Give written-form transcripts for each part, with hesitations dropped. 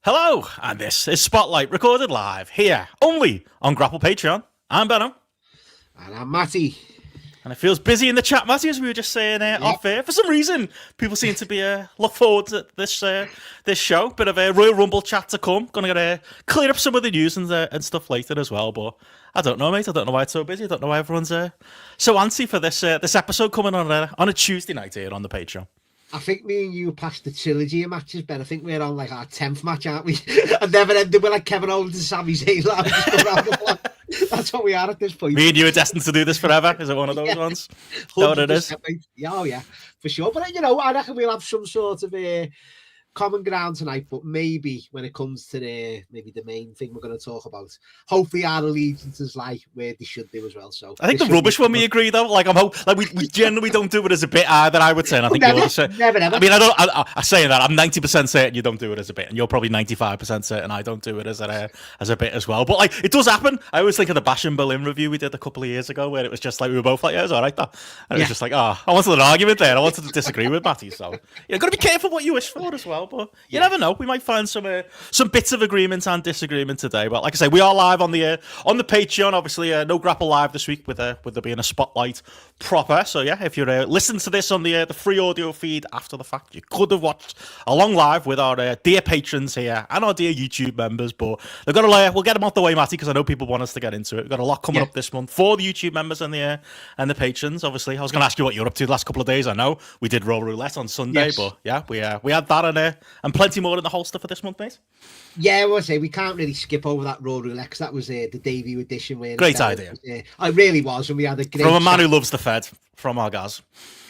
Hello, and this is Spotlight, recorded live here, only on GRAPPL Patreon. I'm Benno. And I'm Matty. And it feels busy in the chat, Matty, as we were just saying off air. For some reason, people seem to be look forward to this show. Bit of a Royal Rumble chat to come. Going to clear up some of the news and stuff later as well. But I don't know, mate. I don't know why it's so busy. I don't know why everyone's so antsy for this episode coming on a Tuesday night here on the Patreon. I think me and you passed the trilogy of matches, Ben. I think we're on like our 10th match, aren't we? And never ended with like Kevin Owens and Sami Zayn. That's what we are at this point. Me and you are destined to do this forever. Is it one of those ones? Is that what it is? Yeah, oh yeah, for sure. But I reckon we'll have some sort of common ground tonight, but maybe when it comes to the main thing we're going to talk about, hopefully our allegiances lie where they should do as well. So I think the rubbish when we agree though, like we generally don't do it as a bit either. I would say, and I think never. I mean, I say that I'm 90% certain you don't do it as a bit, and you're probably 95% certain I don't do it as a bit as well. But like it does happen. I always think of the Bash in Berlin review we did a couple of years ago, where it was just like we were both like, yeah, it's all right, that, and it was just like, I wanted an argument there. I wanted to disagree with Matty, so you've got to be careful what you wish for as well. But you never know. We might find some bits of agreement and disagreement today. But like I say, we are live on the Patreon. Obviously, no GRAPPL live this week with there being a Spotlight proper. So yeah, if you're listening to this on the free audio feed after the fact, you could have watched along live with our dear patrons here and our dear YouTube members. But they've got to we'll get them out the way, Matty, because I know people want us to get into it. We've got a lot coming up this month for the YouTube members and the patrons. Obviously, I was going to ask you what you're up to the last couple of days. I know we did Roll Roulette on Sunday, but yeah, we had that and plenty more in the holster for this month, mate. Yeah, I would say we can't really skip over that Roll Roulette because that was the debut edition. Great idea. It really was, and we had a great from a man who loves the Fed, from our guys.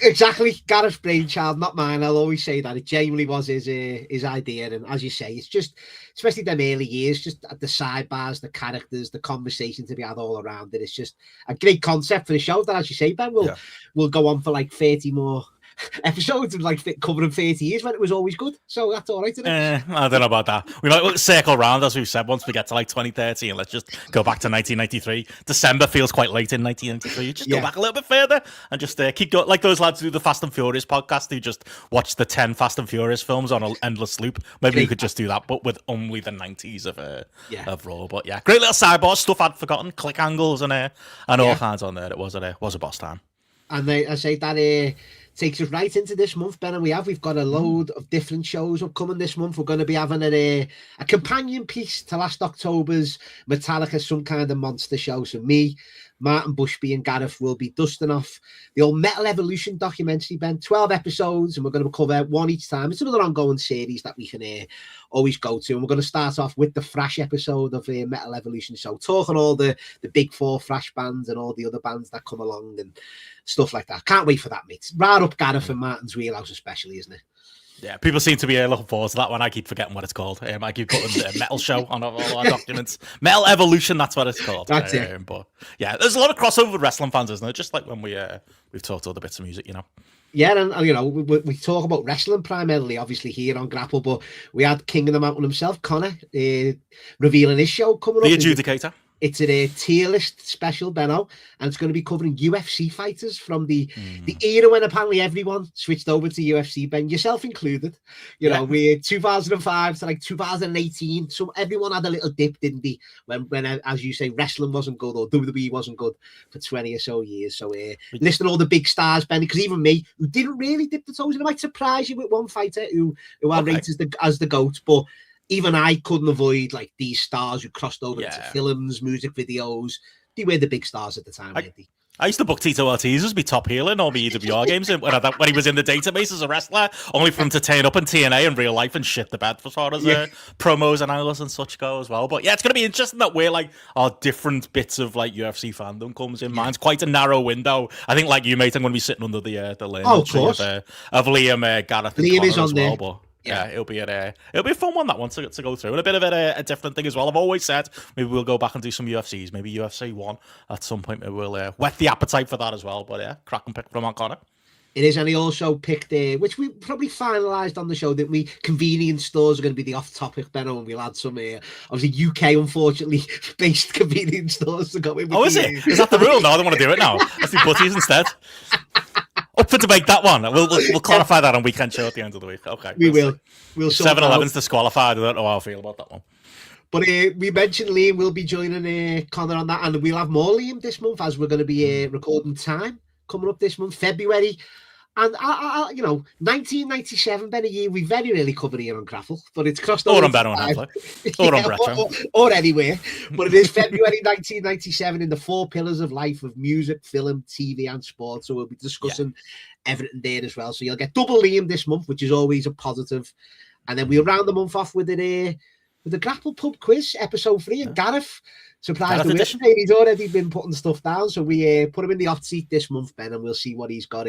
Exactly, Gareth's brainchild, not mine. I'll always say that it genuinely was his idea, and as you say, it's just, especially them early years, just at the sidebars, the characters, the conversation to be had all around it. It's just a great concept for the show. That, as you say, Ben, we'll go on for like 30 more episodes and like covering 30 years when it was always good, so that's all right, isn't it? I don't know about that. We might circle around, as we've said, once we get to like 2030, and let's just go back to 1993. December feels quite late in 1993. You just go back a little bit further and just keep going, like those lads who do the Fast and Furious podcast who just watch the 10 Fast and Furious films on an endless loop. Maybe you could just do that, but with only the 90s of Raw. But yeah, great little sidebars, stuff I'd forgotten, click angles and all kinds on there. It was a boss time. And I say that takes us right into this month, Ben, and we've got a load of different shows upcoming this month. We're going to be having a companion piece to last October's Metallica Some Kind of Monster show. So me, Martin Bushby and Gareth will be dusting off the old Metal Evolution documentary, Ben. 12 episodes, and we're going to cover one each time. It's another ongoing series that we can always go to, and we're going to start off with the Thrash episode of Metal Evolution. So talking all the big four Thrash bands and all the other bands that come along and stuff like that. Can't wait for that, mate. Right up Gareth and Martin's wheelhouse especially, isn't it? Yeah, people seem to be looking forward to that one. I keep forgetting what it's called. I keep putting the Metal Show on all our documents. Metal Evolution, that's what it's called. That's it. But yeah, there's a lot of crossover with wrestling fans, isn't there? Just like when we've talked other bits of music, Yeah, and we talk about wrestling primarily, obviously here on GRAPPL, but we had King of the Mountain himself, Connor, revealing his show coming up. The Adjudicator. It's a tier list special, Benno, and it's going to be covering UFC fighters from the era when apparently everyone switched over to UFC, Ben, yourself included. We 2005 to like 2018, so everyone had a little dip, didn't they? When as you say, wrestling wasn't good or WWE wasn't good for 20 or so years. So listing all the big stars, Ben, because even me, who didn't really dip the toes in, it might surprise you with one fighter who I rate as the GOAT, but even I couldn't avoid like these stars who crossed over into films, music videos. They were the big stars at the time, weren't they? I used to book Tito Ortiz as my top heel in all the EWR games when he was in the database as a wrestler, only for him to turn up in TNA in real life and shit the bed as far as promos and angles and such go as well. But yeah, it's going to be interesting that we're like our different bits of like UFC fandom comes in. Mine's quite a narrow window. I think like you, mate, I'm going to be sitting under the limb of course of Liam, Gareth, and Liam Connor is on as there. well. But yeah, it'll be a fun one, that one, to go through, and a bit of a different thing as well. I've always said maybe we'll go back and do some UFCs, maybe UFC 1 at some point. Maybe we'll whet the appetite for that as well. But yeah, cracking pick from Connor. It is, and he also picked, which we probably finalised on the show, that we convenience stores are going to be the off-topic, Benno, and we'll add some, obviously, UK, unfortunately, based convenience stores to go in with. Oh, is it? Is that the rule? No, I don't want to do it now. Let's do butties instead. Up for debate, that one. We'll clarify that on weekend show at the end of the week. Okay. We will. We'll 7-Eleven's disqualified. I don't know how I feel about that one. But we mentioned Liam will be joining Connor on that, and we'll have more Liam this month as we're going to be recording time coming up this month, February. And, 1997, been a year we very rarely cover here on GRAPPL, but it's crossed over. Or on Benno and Netflix. Or on Retro. Or anywhere. But it is February 1997 in the 4 pillars of life of music, film, TV, and sport. So we'll be discussing everything there as well. So you'll get double Liam this month, which is always a positive. And then we'll round the month off with the GRAPPL Pub Quiz, episode 3, and Gareth. Surprised the winner. He's already been putting stuff down, so we put him in the hot seat this month, Ben, and we'll see what he's got,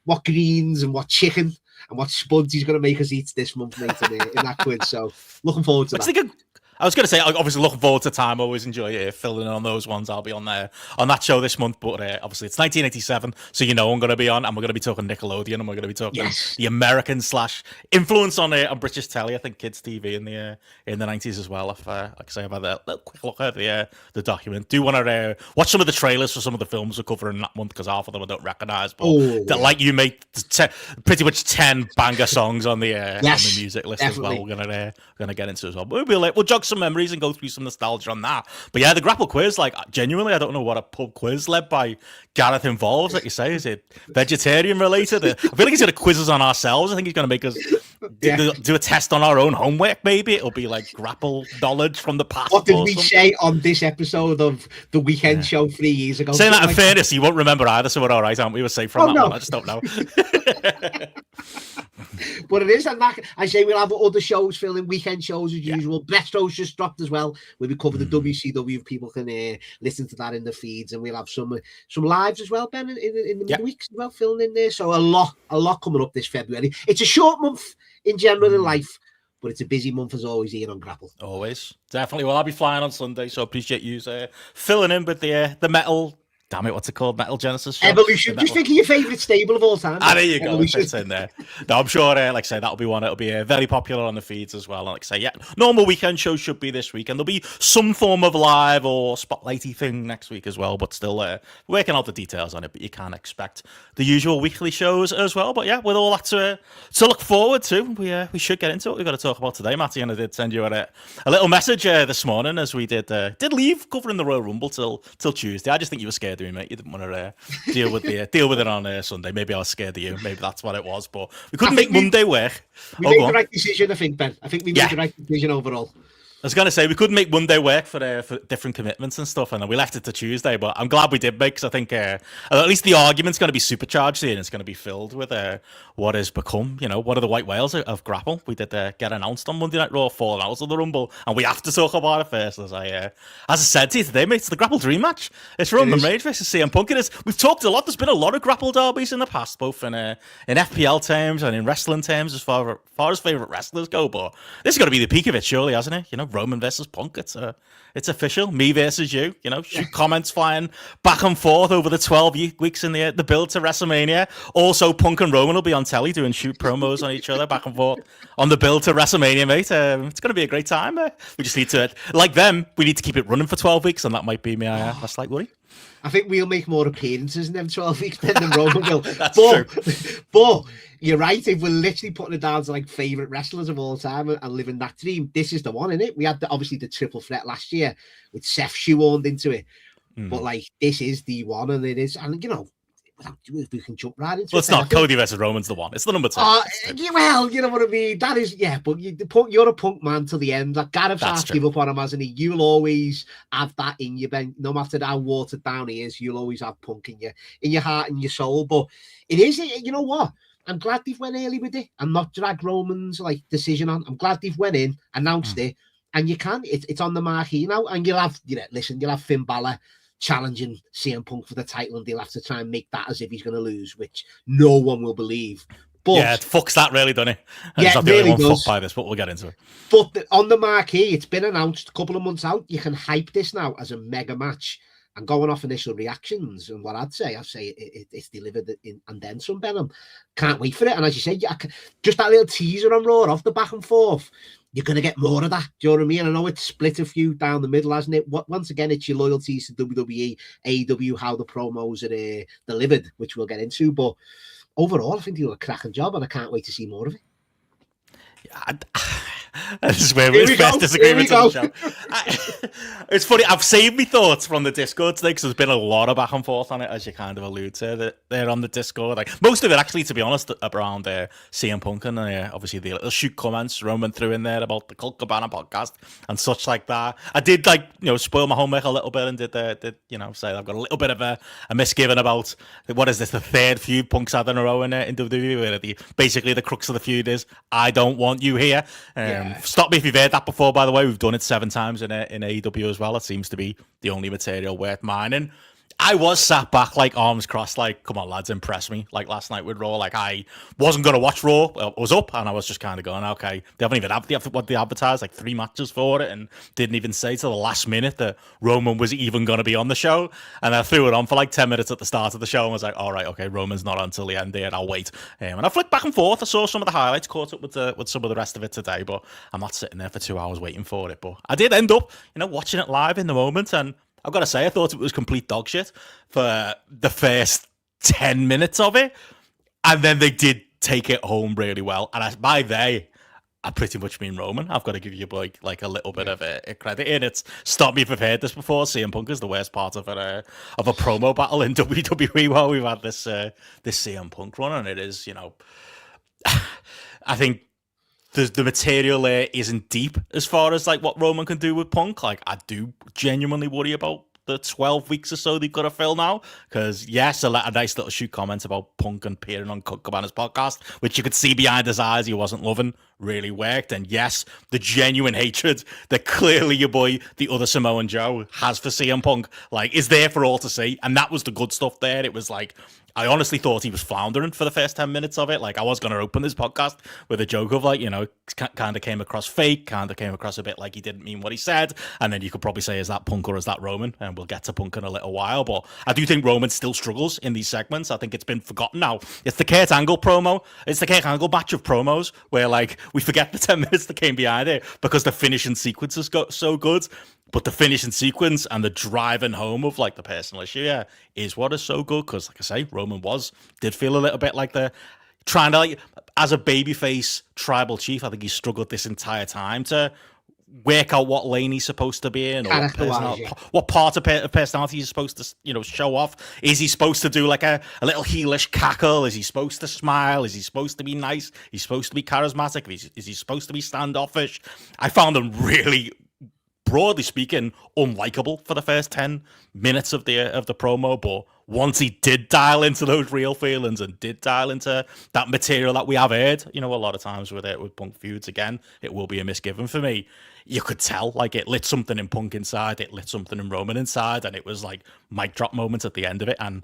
what greens and what chicken and what spuds he's going to make us eat this month, mate, in that quiz. So looking forward to that. I was going to say, obviously, looking forward to time. I always enjoy filling in on those ones. I'll be on that show this month, but obviously it's 1987, so I'm going to be on, and we're going to be talking Nickelodeon, and we're going to be talking the American / influence on British telly. I think kids TV in the 90s as well. If like I say, I've had a little quick look at the document. Do want to watch some of the trailers for some of the films we're covering that month, because half of them I don't recognise. But like you, mate, pretty much 10 banger songs on the music list definitely. As well. We're gonna get into as well. But we'll jog some memories and go through some nostalgia on that. But yeah, the GRAPPL quiz, like, genuinely, I don't know what a pub quiz led by Gareth involves. Like you say, is it vegetarian related? I feel like he's going to quiz us on ourselves. I think he's going to make us do a test on our own homework, maybe. It'll be like GRAPPL knowledge from the past. What did we say on this episode of the weekend show 3 years ago? Saying that in fairness, you won't remember either, so we're all right, aren't we? We're safe from that one. I just don't know. But it is, and that, I say we'll have other shows filling, weekend shows as usual. Best shows just dropped as well. We'll be covering the WCW. People can listen to that in the feeds, and we'll have some lives as well, Ben, in the midweeks as well, filling in there. So a lot coming up this February. It's a short month in general in life, but it's a busy month as always here on GRAPPL. Always, definitely. Well, I'll be flying on Sunday, so I appreciate you filling in with the metal. Damn it, what's it called? Metal Genesis show? Evolution. Just think of your favourite stable of all time. There you go. It's in there. No, I'm sure, like I say, that'll be one. It'll be very popular on the feeds as well. And like I say, normal weekend shows should be this week. And there'll be some form of live or spotlighty thing next week as well. But still working out the details on it. But you can't expect the usual weekly shows as well. But yeah, with all that to look forward to, we should get into what we've got to talk about today, Matty. And I did send you a little message this morning as we did leave covering the Royal Rumble till Tuesday. I just think you were scared of me, mate. You didn't want to deal with it on Sunday. Maybe I was scared of you. Maybe that's what it was. But we couldn't make Monday work. We made the right decision, I think, Ben. I think we made the right decision overall. I was going to say, we couldn't make Monday work for different commitments and stuff, and then we left it to Tuesday, but I'm glad we did, because I think at least the argument's going to be supercharged here, and it's going to be filled with what has become, one of the white whales of GRAPPL. We did get announced on Monday Night Raw, falling out of the Rumble, and we have to talk about it first. As I said to you today, mate, it's the GRAPPL Dream match. It's Roman Reigns versus CM Punk. We've talked a lot. There's been a lot of GRAPPL derbies in the past, both in FPL terms and in wrestling terms, as far as favourite wrestlers go, but this has got to be the peak of it, surely, hasn't it? Roman versus Punk. It's official. Me versus you. Shoot comments flying back and forth over the 12 weeks in the build to WrestleMania. Also, Punk and Roman will be on telly doing shoot promos on each other back and forth on the build to WrestleMania, mate. It's going to be a great time. We just need to, like them, we need to keep it running for 12 weeks, and that might be my slight worry. I think we'll make more appearances in them 12 weeks than Roman will. That's true. But you're right. If we're literally putting it down to like favourite wrestlers of all time and living that dream, this is the one, isn't it? We had obviously the triple threat last year with Seth shoehorned into it. But like, this is the one, and it is. And we can jump right into it. Well, it's not. Cody versus Roman's the one. It's the number 2. Well, you know what I mean? That is, but you're a Punk man till the end. Like, Gareth's half give up on him, hasn't he? You'll always have that in you, Ben. No matter how watered down he is, you'll always have Punk in your heart and your soul. But it is, you know what? I'm glad they've went early with it and not dragged Roman's decision on. I'm glad they've went in, announced it, and you can. It's on the marquee now, and you'll have, you'll have Finn Balor challenging CM Punk for the title, and they'll have to try and make that as if he's going to lose, which no one will believe. But it fucks that really, doesn't it? Yeah, it really does. Fucked by this, but we'll get into it. But on the marquee, it's been announced a couple of months out. You can hype this now as a mega match, And going off initial reactions and what I'd say it's delivered and then some, Benham. Can't wait for it. And as you said, just that little teaser on Raw off the back and forth, you're going to get more of that. Do you know what I mean? I know it's split a few down the middle, hasn't it? Once again, it's your loyalties to WWE, AEW, how the promos are delivered, which we'll get into. But overall, I think you do a cracking job, and I can't wait to see more of it. This is where we're first disagreements on the show. It's funny, I've saved me thoughts from the Discord today because there's been a lot of back and forth on it, as you kind of allude to. That they're on the Discord, like most of it actually, to be honest, around CM Punk and obviously the little shoot comments Roman threw in there about the Colt Cabana podcast and such like that. I did spoil my homework a little bit and did say I've got a little bit of a misgiving about what is this, the third feud Punk's had in a row in WWE, where basically the crux of the feud is I don't want you here. Stop me if you've heard that before, by the way. We've done it 7 times in AEW as well. It seems to be the only material worth mining. I was sat back, like, arms crossed, like, come on, lads, impress me. Like, last night with Raw, like, I wasn't going to watch Raw. I was up, and I was just kind of going, okay. They haven't even had what they advertised, like, 3 matches for it, and didn't even say till the last minute that Roman was even going to be on the show. And I threw it on for, like, 10 minutes at the start of the show, and was like, all right, okay, Roman's not on until the end there, I'll wait. And I flicked back and forth. I saw some of the highlights, caught up with some of the rest of it today, but I'm not sitting there for 2 hours waiting for it. But I did end up, watching it live in the moment, and I've got to say, I thought it was complete dog shit for the first 10 minutes of it. And then they did take it home really well. And by they, I pretty much mean Roman. I've got to give you like a little bit of a credit. And it's, stop me if I've heard this before, CM Punk is the worst part of a promo battle in WWE while we've had this CM Punk run. And it is, I think the material there isn't deep as far as like what Roman can do with Punk. Like, I do genuinely worry about the 12 weeks or so they've got to fill now. Because yes, a nice little shoot comment about Punk and appearing on Colt Cabana's podcast, which you could see behind his eyes he wasn't loving, really worked. And yes, the genuine hatred that clearly your boy, the other Samoan Joe, has for CM Punk, like, is there for all to see. And that was the good stuff there. It was like, I honestly thought he was floundering for the first 10 minutes of it. Like, I was going to open this podcast with a joke of, like, kind of came across fake, kind of came across a bit like he didn't mean what he said. And then you could probably say, is that Punk or is that Roman? And we'll get to Punk in a little while. But I do think Roman still struggles in these segments. I think it's been forgotten now. It's the Kurt Angle promo. It's the Kurt Angle batch of promos where, like, we forget the 10 minutes that came behind it because the finishing sequences got so good. But the finishing sequence and the driving home of, like, the personal issue, is what is so good. Because, like I say, Roman did feel a little bit like trying to, like, as a babyface tribal chief, I think he struggled this entire time to work out what lane he's supposed to be in, or what part of personality he's supposed to, show off. Is he supposed to do like a little heelish cackle? Is he supposed to smile? Is he supposed to be nice? He's supposed to be charismatic? Is he supposed to be standoffish? I found him really, broadly speaking, unlikable for the first 10 minutes of the promo, but once he did dial into those real feelings and did dial into that material that we have heard, a lot of times with Punk feuds, again, it will be a misgiving for me. You could tell, like, it lit something in Punk inside, it lit something in Roman inside, and it was like mic drop moments at the end of it. And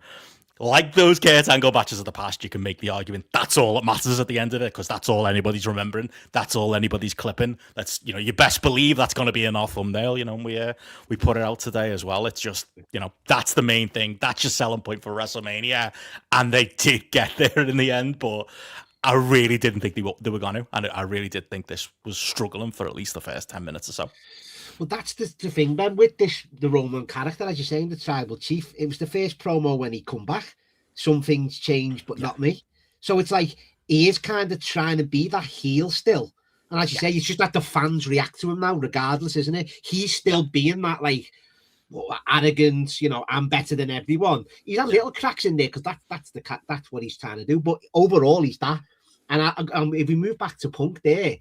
like those Kurt Angle matches of the past, you can make the argument that's all that matters at the end of it, because that's all anybody's remembering. That's all anybody's clipping. That's, you best believe that's going to be in our thumbnail, and we put it out today as well. It's just, that's the main thing. That's your selling point for WrestleMania. And they did get there in the end, but I really didn't think they were going to. And I really did think this was struggling for at least the first 10 minutes or so. Well, that's the thing, Ben, with the Roman character, as you're saying, the tribal chief. It was the first promo when he come back. Some things changed, but not me. So it's like he is kind of trying to be that heel still. And as you say, it's just that the fans react to him now, regardless, isn't it? He's still being that, like, arrogance, I'm better than everyone. He's had little cracks in there because that's what he's trying to do. But overall, he's that. And if we move back to Punk there,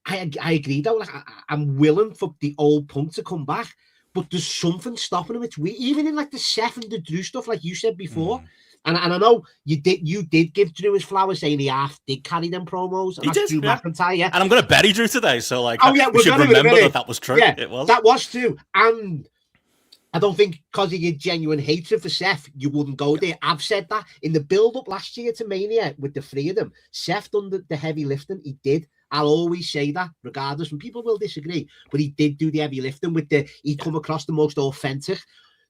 I agree though. Like, I'm willing for the old Punk to come back, but there's something stopping him. It's weird. Even in like the Seth and the Drew stuff, like you said before. And I know you did give Drew his flowers, saying he did carry them promos. And he did, Drew McIntyre, And I'm going to bet he Drew today. So like, we should remember that was true. Yeah, it was. That was true. And I don't think because of your genuine hatred for Seth, you wouldn't go there. I've said that in the build-up last year to Mania with the 3 of them. Seth done the heavy lifting. He did. I'll always say that, regardless, and people will disagree. But he did do the heavy lifting with he come across the most authentic.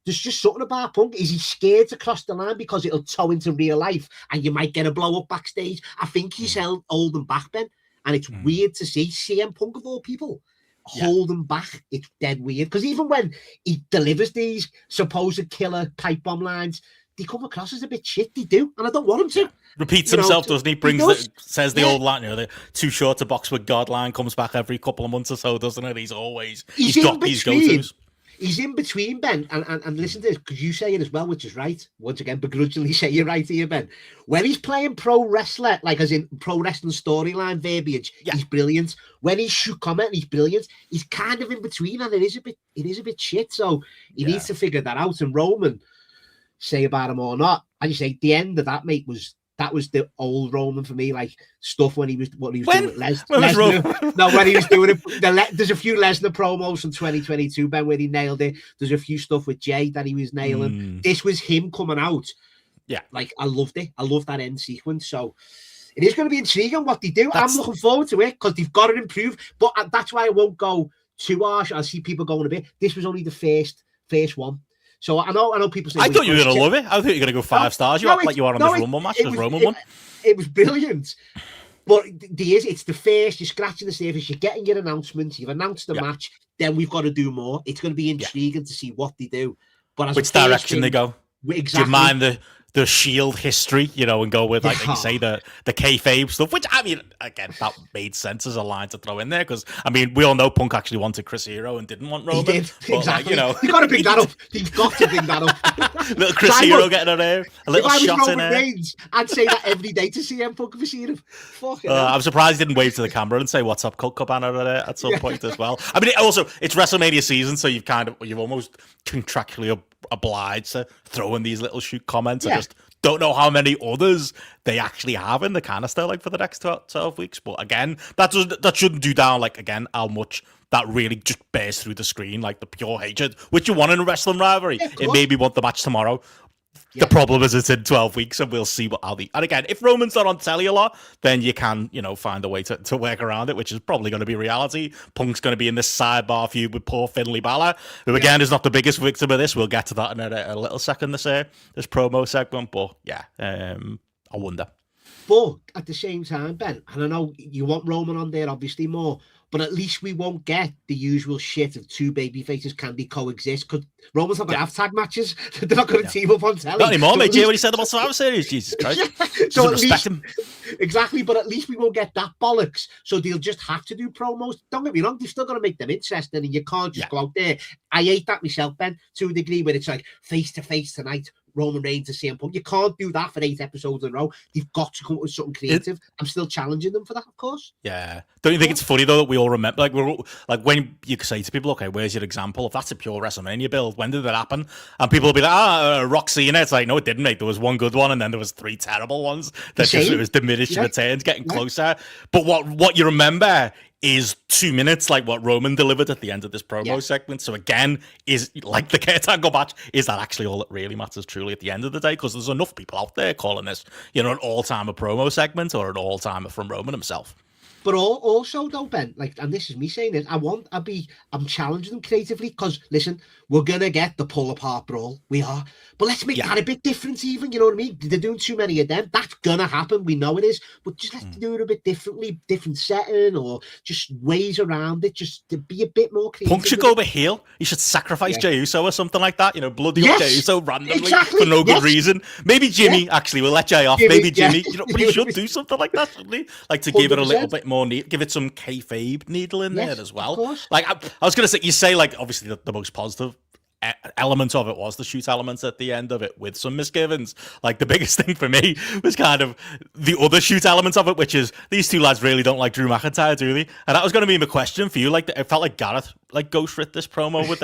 there's just something about Punk. Is he scared to cross the line because it'll toe into real life and you might get a blow up backstage? I think he's holding back, Ben. And it's weird to see CM Punk, of all people, holding back. It's dead weird. Because even when he delivers these supposed killer pipe bomb lines, they come across as a bit shit. They do. And I don't want him to. Repeats himself, doesn't he? Says the old line, the too short to box with God line, comes back every couple of months or so, doesn't it? He's got these go-tos. He's in between, Ben, and listen to this, because you say it as well, which is right. Once again, begrudgingly say you're right here, Ben. When he's playing pro wrestler, like as in pro wrestling storyline verbiage, he's brilliant. When he's shoot comment, he's brilliant. He's kind of in between, and it is a bit shit. So he needs to figure that out. And Roman, say about him or not, and you say the end of that, mate, was the old Roman for me, like stuff when he was doing with Lesnar. No, when he was doing it. There's a few Lesnar promos from 2022, Ben, where he nailed it. There's a few stuff with Jay that he was nailing. This was him coming out. Yeah, like I loved it. I love that end sequence. So it is going to be intriguing what they do. I'm looking forward to it because they've got to improve. But that's why I won't go too harsh. I see people going a bit. This was only the first one. So I know people say. I thought you were going to love it. I thought you were going to go 5 stars. You act like you are on this Rumble match because Roman won. It was brilliant. But it's the first. You're scratching the surface. You're getting your announcements. You've announced the match. Then we've got to do more. It's going to be intriguing to see what they do. But as which direction they go? Exactly. Do you mind the Shield history, and go with, like you say, the kayfabe stuff, which, I mean, again, that made sense as a line to throw in there, because, I mean, we all know Punk actually wanted Chris Hero and didn't want Roman. He did, exactly. Like, you've got to bring that up. You've got to bring that up. Little Chris Hero getting in there, a little shot in there. Reigns, I'd say that every day to CM Punk if I see him. I'm surprised he didn't wave to the camera and say, "What's up, Colt Cabana?" at some point as well. I mean, it's WrestleMania season, so you've almost contractually obliged to throw in these little shoot comments. I just don't know how many others they actually have in the canister, like, for the next 12 weeks. But again, that shouldn't do down, like, again, how much that really just bears through the screen, like the pure hatred, which you want in a wrestling rivalry. It made me want the match tomorrow. The problem is it's in 12 weeks, and we'll see and again, if Roman's not on telly a lot, then you can, find a way to work around it, which is probably going to be reality. Punk's going to be in this sidebar feud with poor Finlay Balor, who again is not the biggest victim of this. We'll get to that in a little second, this promo segment, but I wonder. But at the same time, Ben, and I know you want Roman on there obviously more, but at least we won't get the usual shit of two baby faces. Can they coexist? Because Roman's not going to have tag matches. They're not going to team up on telly. Not anymore, mate. What he said about Survivor Series, Jesus Christ. So at least, exactly, but at least we won't get that bollocks. So they'll just have to do promos. Don't get me wrong, they've still got to make them interesting, and you can't just go out there. I hate that myself, Ben, to a degree, where it's like face to face tonight. Roman Reigns and CM Punk. You can't do that for 8 episodes in a row. You've got to come up with something creative. I'm still challenging them for that, of course. Yeah. Don't you think it's funny, though, that we all remember, like when you say to people, okay, where's your example? If that's a pure WrestleMania build, when did that happen? And people will be like, Rock Cena. It's like, no, it didn't, mate. There was one good one, and then there was 3 terrible ones. That just, it was diminishing returns, getting closer. But what you remember is 2 minutes, like what Roman delivered at the end of this promo segment. So again, is like the Kurt Angle match, is that actually all that really matters truly at the end of the day? Because there's enough people out there calling this, an all-timer promo segment or an all-timer from Roman himself. But also, though, Ben, and this is me saying it, I'm challenging them creatively, because, listen, we're going to get the pull-apart brawl. We are. But let's make that a bit different even, you know what I mean? They're doing too many of them. That's going to happen. We know it is. But just let's do it a bit differently, different setting, or just ways around it, just to be a bit more creative. Punk should go over heel. He should sacrifice Jey Uso or something like that, bloody up Jey Uso randomly for no good reason. Maybe Jimmy, actually, we'll let Jey off. Maybe Jimmy, but he should do something like that, shouldn't he? Like, to give it a little bit more, give it some kayfabe needle in there as well. Like, I was going to say, you say, like, obviously the most positive element of it was the shoot elements at the end of it, with some misgivings. Like, the biggest thing for me was kind of the other shoot elements of it, which is these two lads really don't like Drew McIntyre, do they? And that was going to be my question for you. Like, it felt like Gareth ghost writ this promo with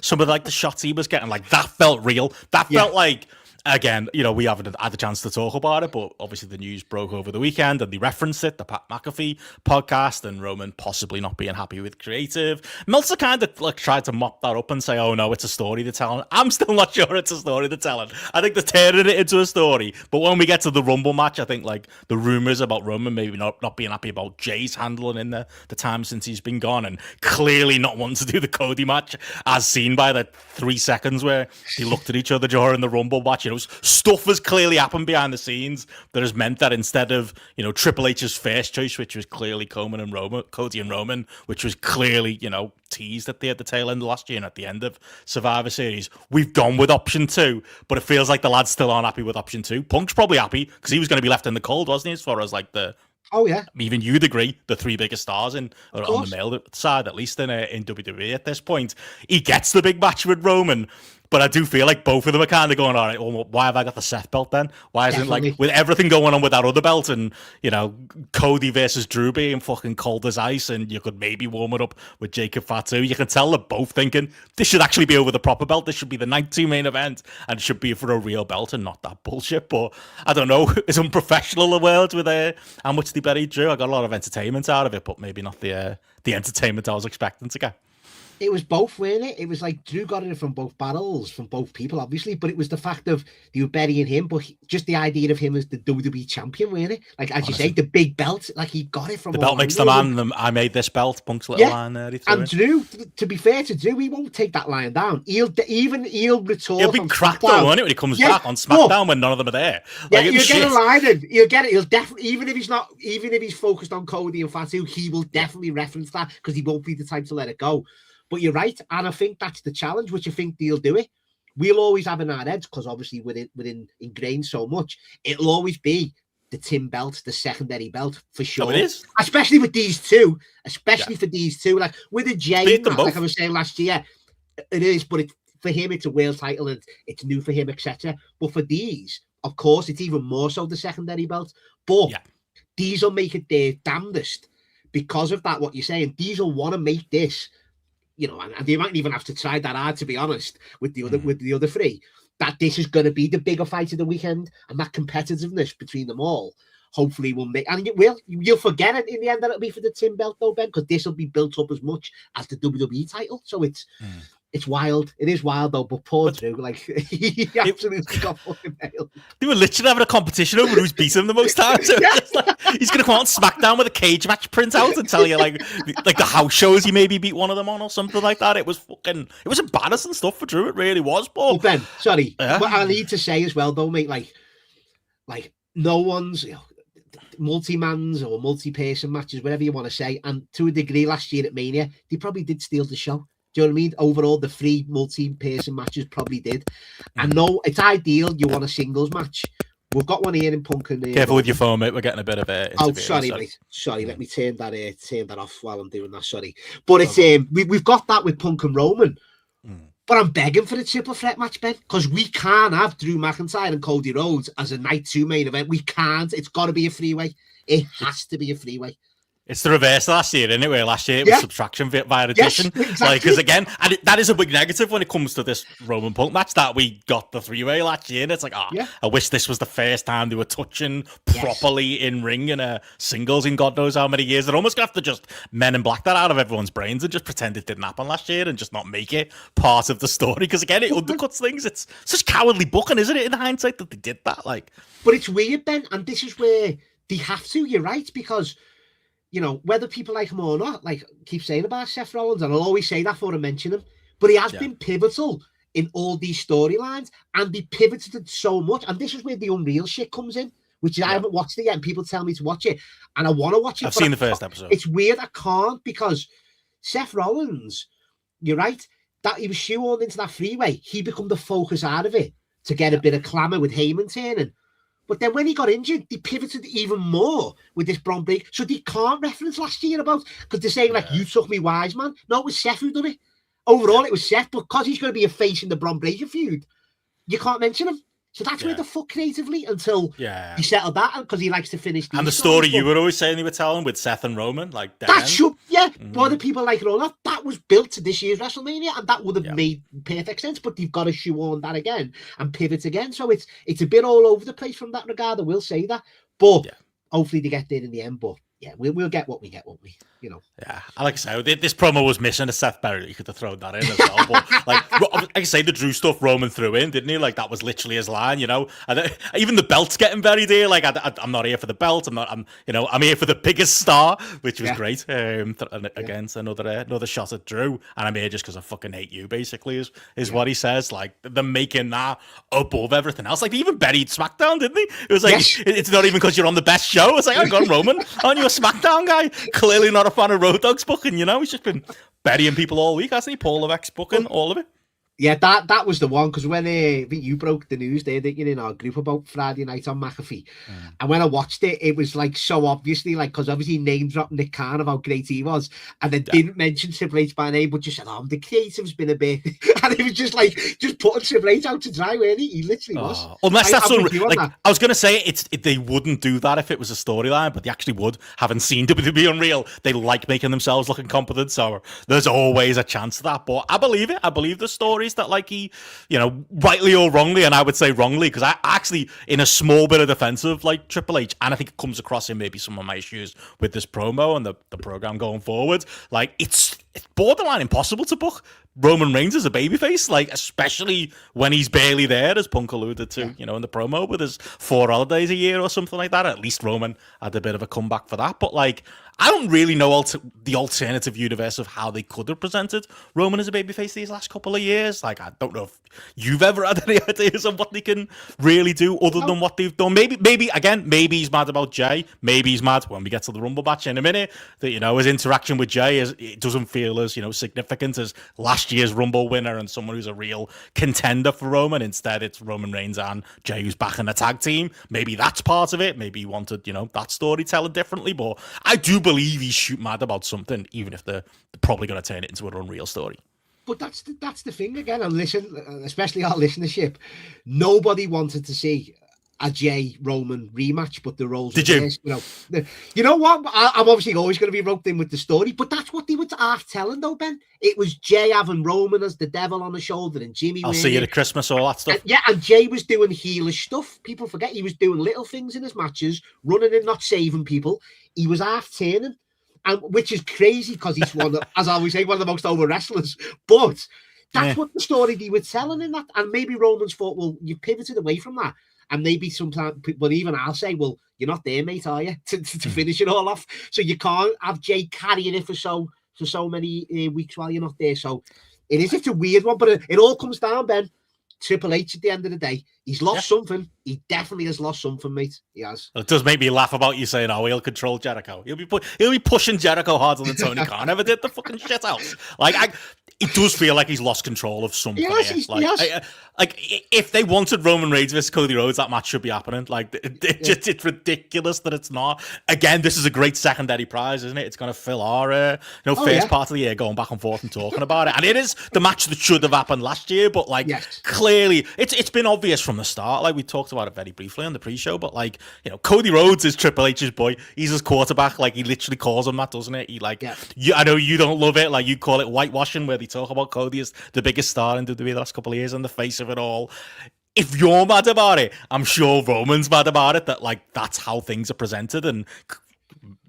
some of the shots he was getting. Like, that felt real. That felt like again, we haven't had a chance to talk about it, but obviously the news broke over the weekend and they referenced it, the Pat McAfee podcast, and Roman possibly not being happy with creative. Meltzer kind of tried to mop that up and say, oh no, it's a story they're telling. I'm still not sure it's a story they're telling. I think they're turning it into a story. But when we get to the Rumble match, I think the rumors about Roman maybe not being happy about Jay's handling in the time since he's been gone, and clearly not wanting to do the Cody match, as seen by the 3 seconds where they looked at each other during the Rumble match. Stuff has clearly happened behind the scenes that has meant that instead of Triple H's first choice, which was clearly Cody and Roman, which was clearly teased at the tail end of last year and at the end of Survivor Series, we've gone with option 2. But it feels like the lads still aren't happy with option 2. Punk's probably happy because he was going to be left in the cold, wasn't he? As far as oh yeah, even you'd agree, the 3 biggest stars on the male side, at least in WWE at this point. He gets the big match with Roman, but I do feel like both of them are kind of going, all right, well, why have I got the Seth belt then? Why isn't with everything going on with that other belt and Cody versus Drew being fucking cold as ice, and you could maybe warm it up with Jacob Fatu? You can tell they're both thinking this should actually be over the proper belt. This should be the night 2 main event, and it should be for a real belt and not that bullshit. But I don't know, it's unprofessional the world with how much they buried Drew. I got a lot of entertainment out of it, but maybe not the entertainment I was expecting to get. It was both, wasn't it? It was like Drew got it from both battles, from both people, obviously, but it was the fact of they were burying him, but just the idea of him as the WWE champion, wasn't it? Like, as you say, the big belt, like he got it from the belt makes the man. I made this belt. Punk's little line there. And Drew, to be fair to Drew, he won't take that line down. He'll retort. He'll be cracked though, won't it, when he comes back on SmackDown when none of them are there. Yeah, you'll get a line in. You'll get it. He'll definitely, even if he's focused on Cody and Fatu, he will definitely reference that because he won't be the type to let it go. But you're right, and I think that's the challenge, which I think they'll do it. We'll always have in our heads, because obviously within ingrained so much, it'll always be the Tim belt, the secondary belt, for sure. Oh, it is. Especially with these two. For these two. Like, with a Jay, like I was saying last year, it is, but for him, it's a world title, and it's new for him, etc. But for these, of course, it's even more so the secondary belt. But these will make it their damnedest because of that, what you're saying. These will want to make this... and they might even have to try that hard, to be honest, with the other 3, that this is going to be the bigger fight of the weekend, and that competitiveness between them all hopefully will make, and you'll forget it in the end that it'll be for the Tim belt though, Ben, because this will be built up as much as the WWE title. So it's wild. It is wild though, but poor Drew, like, he absolutely got fucking nailed. They were literally having a competition over who's beaten him the most times. So he's going to come out on SmackDown with a cage match printout and tell you like the house shows he maybe beat one of them on or something like that. It was embarrassing stuff for Drew. It really was. But well, Ben, sorry, what I need to say as well though, mate, like no one's multi-mans or multi-person matches, whatever you want to say, and to a degree last year at Mania, they probably did steal the show. Do you know what I mean? Overall, the 3 multi-person matches probably did. And no, it's ideal you want a singles match. We've got one here in Punk and... Careful with your phone, mate. We're getting a bit of a... Oh, sorry, mate. Sorry, let me turn that off while I'm doing that. Sorry. But it's we've got that with Punk and Roman. But I'm begging for the triple threat match, Ben, because we can't have Drew McIntyre and Cody Rhodes as a night 2 main event. We can't. It's got to be a 3-way. It has to be a 3-way. It's the reverse last year, isn't it? Where last year it was subtraction via addition. Yes, exactly. Like, because again, and that is a big negative when it comes to this Roman Punk match, that we got the 3-way last year. And it's like, I wish this was the first time they were touching properly in ring in a singles in God knows how many years. They're almost going to have to just Men in Black that out of everyone's brains and just pretend it didn't happen last year and just not make it part of the story. Because again, it undercuts things. It's such cowardly booking, isn't it, in hindsight, that they did that? Like, but it's weird, Ben, and this is where they have to. You're right, because whether people like him or not, like, keep saying about Seth Rollins, and I'll always say that before I mention him, but he has been pivotal in all these storylines, and they pivoted it so much, and this is where the Unreal shit comes in, which I haven't watched it yet, and people tell me to watch it, and I want to watch it. I've seen the first episode. It's weird, I can't, because Seth Rollins, you're right, that he was shoehorned into that 3-way, he become the focus out of it to get a bit of clamour with Heyman turning. But then when he got injured, they pivoted even more with this Bron Breakker. So they can't reference last year about, because they're saying, like, you took me wise, man. No, it was Seth who done it. Overall, it was Seth, but because he's going to be a face in the Bron Breakker feud, you can't mention him. So that's where the fuck creatively until he settled that because he likes to finish these. And the story you were always saying they were telling with Seth and Roman, like that should, why do people like it all that was built to this year's WrestleMania, and that would have made perfect sense. But they've got to shoehorn that again and pivot again. So it's a bit all over the place from that regard. I will say that, but hopefully they get there in the end. But we'll get what we get, won't we? You know. Yeah, like I say, this promo was missing a Seth Berry. You could have thrown that in as well. But like I say, the Drew stuff Roman threw in, didn't he? Like that was literally his line, you know. And even the belt's getting buried here. Like I'm not here for the belt. I'm here for the biggest star, which was great. Against another shot at Drew, and I'm here just because I fucking hate you. Basically, is what he says. Like they're making that above everything else. Like they even buried SmackDown, didn't they? It was like it's not even because you're on the best show. It's like, hang on, Roman, aren't you a SmackDown guy? Clearly not a fan of Road Dogg's booking, you know. He's just been burying people all week, hasn't he? Paul Levesque's booking all of it. Yeah, that was the one, because when I think you broke the news there, that you're in our group about Friday night on McAfee, and when I watched it, it was like so obviously, like, because obviously name dropped Nick Khan of how great he was, and then didn't mention Triple H by name, but just said, the creative's been a bit, and it was just like putting Triple H out to dry, really. He literally was. Unless that's I was gonna say they wouldn't do that if it was a storyline, but they actually would. Having seen WWE Unreal, they like making themselves look incompetent, so there's always a chance of that. But I believe it. I believe the story that, like, he, you know, rightly or wrongly, and I would say wrongly, because I actually, in a small bit of defense of like Triple H, and I think it comes across in maybe some of my issues with this promo and the program going forward, like it's borderline impossible to book Roman Reigns as a babyface, like, especially when he's barely there, as Punk alluded to, you know, in the promo with his 4 holidays a year or something like that. At least Roman had a bit of a comeback for that. But, like, I don't really know the alternative universe of how they could have presented Roman as a babyface these last couple of years. Like, I don't know if you've ever had any ideas of what they can really do other than what they've done. Maybe he's mad about Jay. Maybe he's mad when we get to the Rumble match in a minute that, you know, his interaction with Jay it doesn't feel as, you know, significant as last year's Rumble winner and someone who's a real contender for Roman. Instead, it's Roman Reigns and Jay who's back in the tag team. Maybe that's part of it. Maybe he wanted, you know, that storytelling differently. But I do believe he's shoot mad about something, even if they're probably going to turn it into an Unreal story. But that's the thing again. And listen, especially our listenership, nobody wanted to see a Jay Roman rematch, but the roles. Did you? You know what? I'm obviously always going to be roped in with the story, but that's what they were half telling, though, Ben. It was Jay having Roman as the devil on the shoulder, and Jimmy. I'll see you at Christmas, all that stuff. And Jay was doing heelish stuff. People forget he was doing little things in his matches, running and not saving people. He was half turning, and which is crazy because he's one, as I always say, one of the most over wrestlers. But that's what the story they were telling in that, and maybe Roman's thought, well, you pivoted away from that. And maybe sometimes, but even I'll say, well, you're not there, mate, are you? To finish it all off. So you can't have Jay carrying it for so many weeks while you're not there. So it's a weird one, but it all comes down, Ben. Triple H at the end of the day, he's lost something. He definitely has lost something, mate. He has. It does make me laugh about you saying, "Oh, he'll control Jericho. He'll be pushing Jericho harder than Tony Khan ever did the fucking shit out." Like, it does feel like he's lost control of something. Yes, like if they wanted Roman Reigns versus Cody Rhodes, that match should be happening. Like, it's ridiculous that it's not. Again, this is a great secondary prize, isn't it? It's going to fill our first part of the year going back and forth and talking about it. And it is the match that should have happened last year, but like clearly it's been obvious from the start. Like, we talked about it very briefly on the pre-show, but like, you know, Cody Rhodes is Triple H's boy. He's his quarterback. Like, he literally calls him that, doesn't it? He I know you don't love it. Like, you call it whitewashing, where they talk about Cody as the biggest star in WWE the last couple of years and the face of it all. If you're mad about it, I'm sure Roman's mad about it, that like that's how things are presented. And,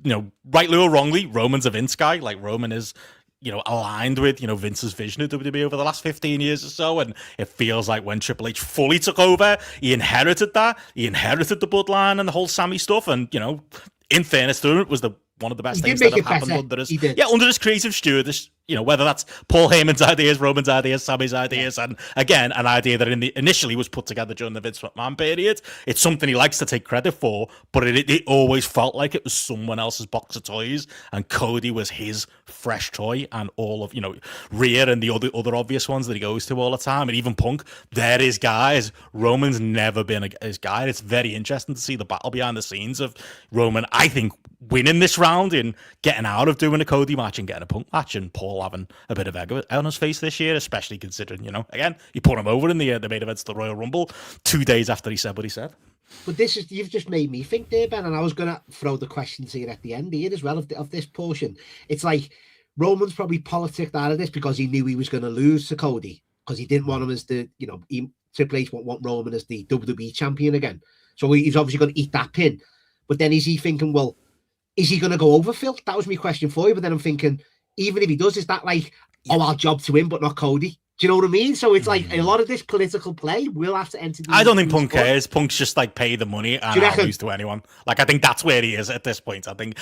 you know, rightly or wrongly, Roman's a Vince guy. Like, Roman is, you know, aligned with, you know, Vince's vision of WWE over the last 15 years or so. And it feels like when Triple H fully took over, he inherited that. He inherited the bloodline and the whole Sammy stuff. And, you know, in fairness to him, it was one of the best things that have happened under his creative stewardship. You know, whether that's Paul Heyman's ideas, Roman's ideas, Sammy's ideas, and again, an idea that initially was put together during the Vince McMahon period. It's something he likes to take credit for, but it always felt like it was someone else's box of toys, and Cody was his fresh toy, and all of, you know, Rhea and the other obvious ones that he goes to all the time, and even Punk, they're his guys. Roman's never been his guy. It's very interesting to see the battle behind the scenes of Roman, I think, winning this round and getting out of doing a Cody match and getting a Punk match, and Paul Rumble having a bit of egg on his face this year, especially considering, again, he put him over in the main events of the Royal Rumble 2 days after he said what he said. But you've just made me think there, Ben, and I was going to throw the question to you at the end here as well of this portion. It's like Roman's probably politicked out of this because he knew he was going to lose to Cody, because he didn't want him as the, Triple H won't want Roman as the WWE champion again. So he's obviously going to eat that pin. But then is he thinking, well, is he going to go over Phil? That was my question for you. But then I'm thinking, even if he does, is that like, I'll job to hhim, but not Cody? Do you know what I mean? So it's like a lot of this political play will have to enter. I don't think Punk cares. Punk's just like pay the money and I'll lose to anyone. Like, I think that's where he is at this point. I think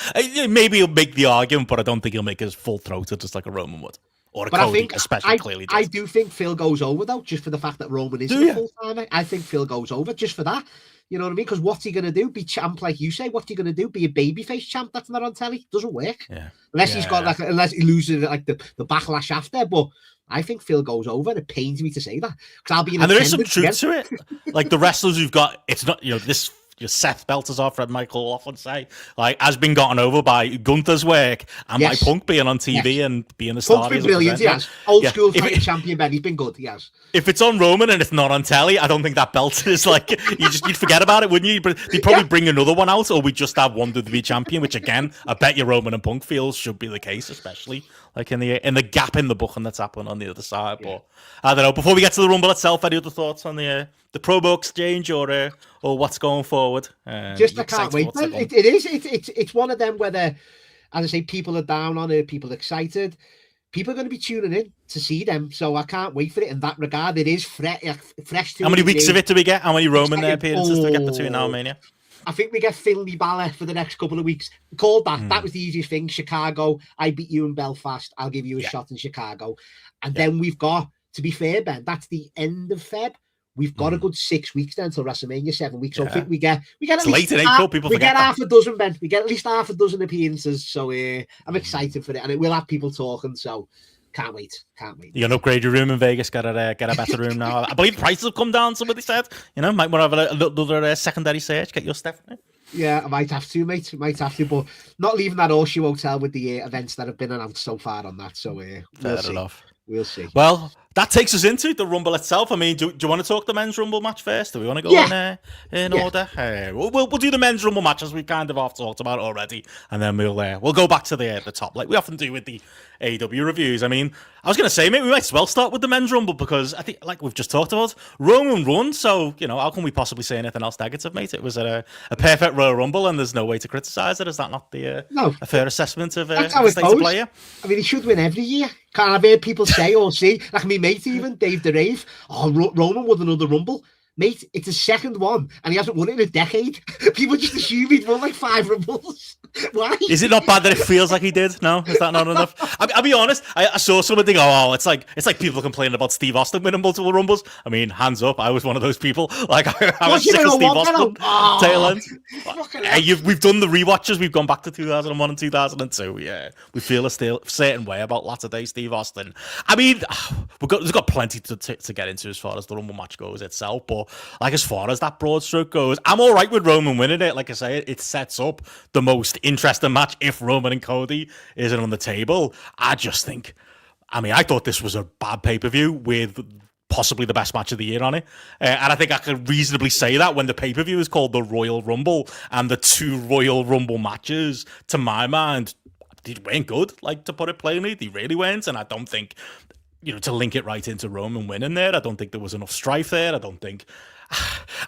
maybe he'll make the argument, but I don't think he'll make his full throated just like a Roman would. Or a Cody, especially clearly does. I do think Phil goes over, though, just for the fact that Roman is a full-timer. I think Phil goes over just for that. You know what I mean? Because what's he going to do? Be champ, like you say? What's he going to do? Be a babyface champ that's not on telly? Doesn't work. Yeah. Unless he loses like the backlash after. But I think Phil goes over. It pains me to say that, because I'll be in. And there is some truth to it. Like the wrestlers who've got, it's not this. Seth Belters, Fred Michael often say, like, has been gotten over by Gunther's work and by Punk being on TV and being the star. Punk's been brilliant, he has. Old school champion, Ben. He's been good, he has. If it's on Roman and it's not on telly, I don't think that belt is like, you'd forget about it, wouldn't you? But they'd probably bring another one out, or we just have one WWE champion, which again, I bet you Roman and Punk feels should be the case, especially like in the gap in the booking that's happening on the other side. Yeah. But I don't know. Before we get to the Rumble itself, any other thoughts on the promo exchange or what's going forward? I can't wait. It's one of them where, as I say, people are down on it, people are excited. People are going to be tuning in to see them, so I can't wait for it in that regard. It is fresh. How many weeks of it do we get? How many Roman appearances do we get between now and Mania? I think we get Finley Balor for the next couple of weeks. Called that. That was the easiest thing. Chicago. I beat you in Belfast. I'll give you a shot in Chicago. And then we've got, to be fair, Ben, that's the end of Feb. We've got a good 6 weeks then until WrestleMania, 7 weeks. So I think we get at least half a dozen, Ben. We get at least half a dozen appearances. So I'm excited for it, and it will have people talking. So can't wait. You can upgrade your room in Vegas. Get a better room now. I believe prices have come down. Somebody said, might want to have another secondary search. Get your stuff. Yeah, I might have to, mate. Might have to, but not leaving that Horseshoe Hotel with the events that have been announced so far on that. So we'll see. Enough. We'll see. Well, that takes us into the Rumble itself. I mean, do you want to talk the men's Rumble match first? Do we want to go in order? We'll do the men's Rumble match, as we kind of have talked about already, and then we'll go back to the top, like we often do with the AEW reviews. I mean, I was going to say, mate, we might as well start with the men's Rumble, because I think, like we've just talked about, Roman won, so, how can we possibly say anything else negative, mate? It was a perfect Royal Rumble, and there's no way to criticise it. Is that not a fair assessment of the state of play? I mean, he should win every year. Can't I've heard people say or see, like me mate even, Dave DeRave, Roman won another Rumble. Mate, it's his second one, and he hasn't won it in a decade. People just assume he'd won like 5 Rumbles. Why? Is it not bad that it feels like he did? No, is that not enough? I'll be honest. I saw somebody go, it's like people complaining about Steve Austin winning multiple Rumbles. I mean, hands up, I was one of those people. Like I was sick of Steve Austin. Tail end. We've done the rewatches. We've gone back to 2001 and 2002. Yeah, we feel a certain way about latter-day Steve Austin. I mean, there's got plenty to get into as far as the Rumble match goes itself, but like as far as that broad stroke goes, I'm all right with Roman winning it. Like I say, it sets up the most interesting match if Roman and Cody isn't on the table. I thought this was a bad pay-per-view with possibly the best match of the year on it. And I think I can reasonably say that when the pay-per-view is called the Royal Rumble, and the 2 Royal Rumble matches, to my mind, they weren't good, like, to put it plainly. They really weren't, and I don't think, to link it right into Roman winning there, I don't think there was enough strife there. I don't think...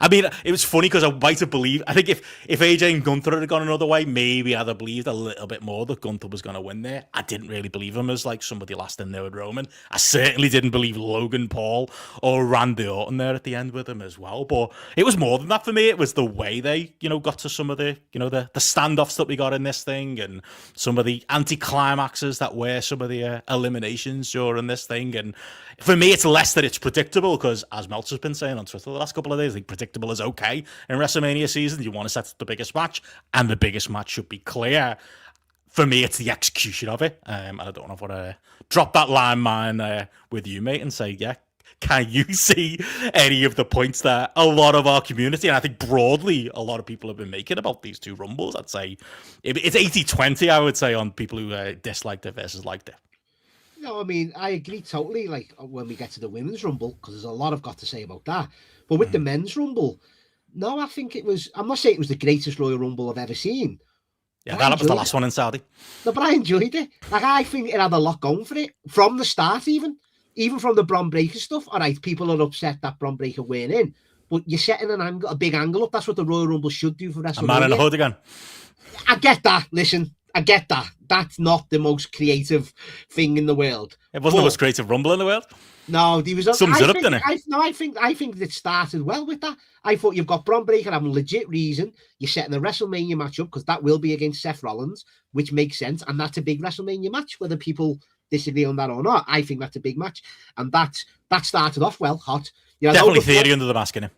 I mean, it was funny because I might have believed... I think if AJ and Gunther had gone another way, maybe I'd have believed a little bit more that Gunther was going to win there. I didn't really believe him as, like, somebody last in there with Roman. I certainly didn't believe Logan Paul or Randy Orton there at the end with him as well. But it was more than that for me. It was the way they, got to some of the, the standoffs that we got in this thing, and some of the anti-climaxes that were some of the eliminations during this thing. And for me, it's less that it's predictable, because, as Meltzer's been saying on Twitter the last couple of days, I think predictable is okay in WrestleMania season. You want to set up the biggest match, and the biggest match should be clear. For me, it's the execution of it. And I don't know if I want to drop that line mine with you, mate, and say, can you see any of the points that a lot of our community, and I think broadly a lot of people have been making about these 2 Rumbles? I'd say it's 80-20, I would say, on people who disliked it versus liked it. no, I mean, I agree totally. Like when we get to the women's rumble, because there's a lot I've got to say about that. But with the men's rumble, no, I think it was. I'm not saying it was the greatest Royal Rumble I've ever seen. Yeah, that was the last one in Saudi. No, but I enjoyed it. Like I think it had a lot going for it from the start, even from the Bron Breakker stuff. All right, people are upset that Bron Breakker weren't in, but you're setting a big angle up. That's what the Royal Rumble should do for WrestleMania. A man in a hood again. I get that. Listen, I get that. That's not the most creative thing in the world. It wasn't the most creative Rumble in the world. No, there was. Sums it up, didn't it? I think it started well with that. I thought you've got Bron Breakker having legit reason. You're setting a WrestleMania match up because that will be against Seth Rollins, which makes sense, and that's a big WrestleMania match. Whether people disagree on that or not, I think that's a big match, and that started off well, hot. You know, definitely theory under the mask in it.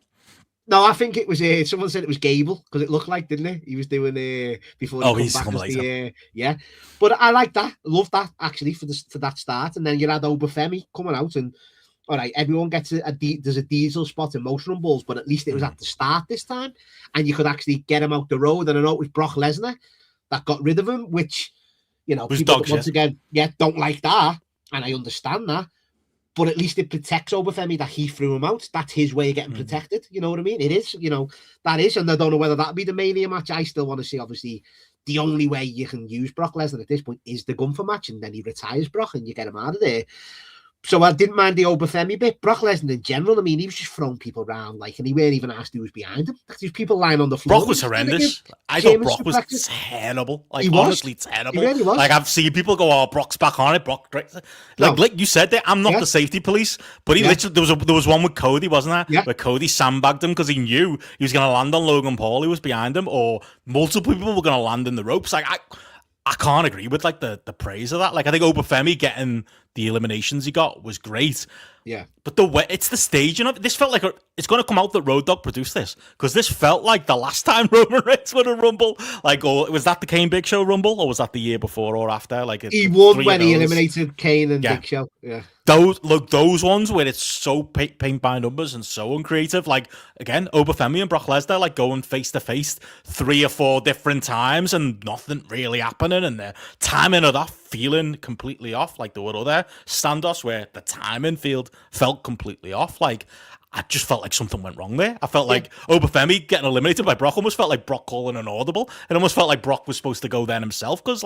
No, I think it was. Someone said it was Gable because it looked like, didn't it? He was doing before. Oh, he's coming later. Yeah, but I like that. Love that actually for that start, and then you had Obafemi coming out, and all right, everyone gets there's a diesel spot in most rumbles, but at least it was at the start this time, and you could actually get him out the road. And I know it was Brock Lesnar that got rid of him, which people once again, don't like that, and I understand that. But at least it protects Obafemi that he threw him out. That's his way of getting protected. You know what I mean? It is, that is. And I don't know whether that'll be the Mania match. I still want to see, obviously, the only way you can use Brock Lesnar at this point is the Gunther match. And then he retires Brock and you get him out of there. So I didn't mind the Obafemi bit. Brock Lesnar in general, I mean, he was just throwing people around, and he weren't even asked who was behind him. There's people lying on the floor. Brock was horrendous. I thought Brock was terrible. Honestly terrible. He really was. I've seen people go, "Oh, Brock's back on it." Brock, like you said, there, I'm not the safety police, but he literally there was one with Cody, wasn't there? Yeah. Where Cody sandbagged him because he knew he was going to land on Logan Paul, who was behind him, or multiple people were going to land in the ropes. I can't agree with the praise of that. I think Obafemi getting the eliminations he got was great. Yeah. But the way it's the staging of it, this felt like it's going to come out that Road Dogg produced this, because this felt like the last time Roman Reigns won a Rumble. Was that the Kane Big Show Rumble, or was that the year before or after? He won when he eliminated Kane and Big Show. Yeah. Those ones where it's so paint by numbers and so uncreative. Again, Obafemi and Brock Lesnar going face to face 3 or 4 different times and nothing really happening, and the timing of that feeling completely off. There were other standoffs where the timing felt completely off. I just felt like something went wrong there. I felt like Obafemi getting eliminated by Brock almost felt like Brock calling an audible. It almost felt like Brock was supposed to go there himself, because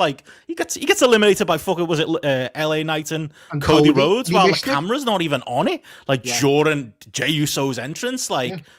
he gets eliminated by LA Knight and Cody Rhodes while the camera's not even on it. During Jey Uso's entrance,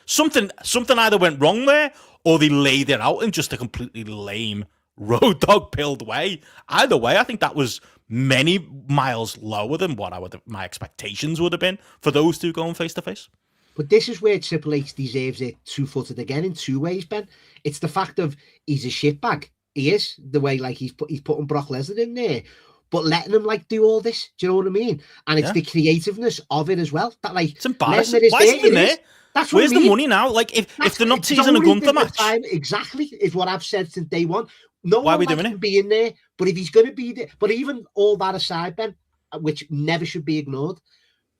something either went wrong there or they laid it out in just a completely lame Road Dogg pilled way. Either way, I think that was many miles lower than what my expectations would have been for those two going face to face. But this is where Triple H deserves it two-footed again in 2 ways, Ben. It's the fact of he's a shitbag. He is, the way he's putting Brock Lesnar in there, but letting him do all this. Do you know what I mean? And it's the creativeness of it as well. That it's embarrassing. Why is he in there? That's where's the money now? If they're not teasing a Gunther match, exactly is what I've said since day one. No Why one are we doing can be in there, but if he's going to be there, but even all that aside, Ben, which never should be ignored,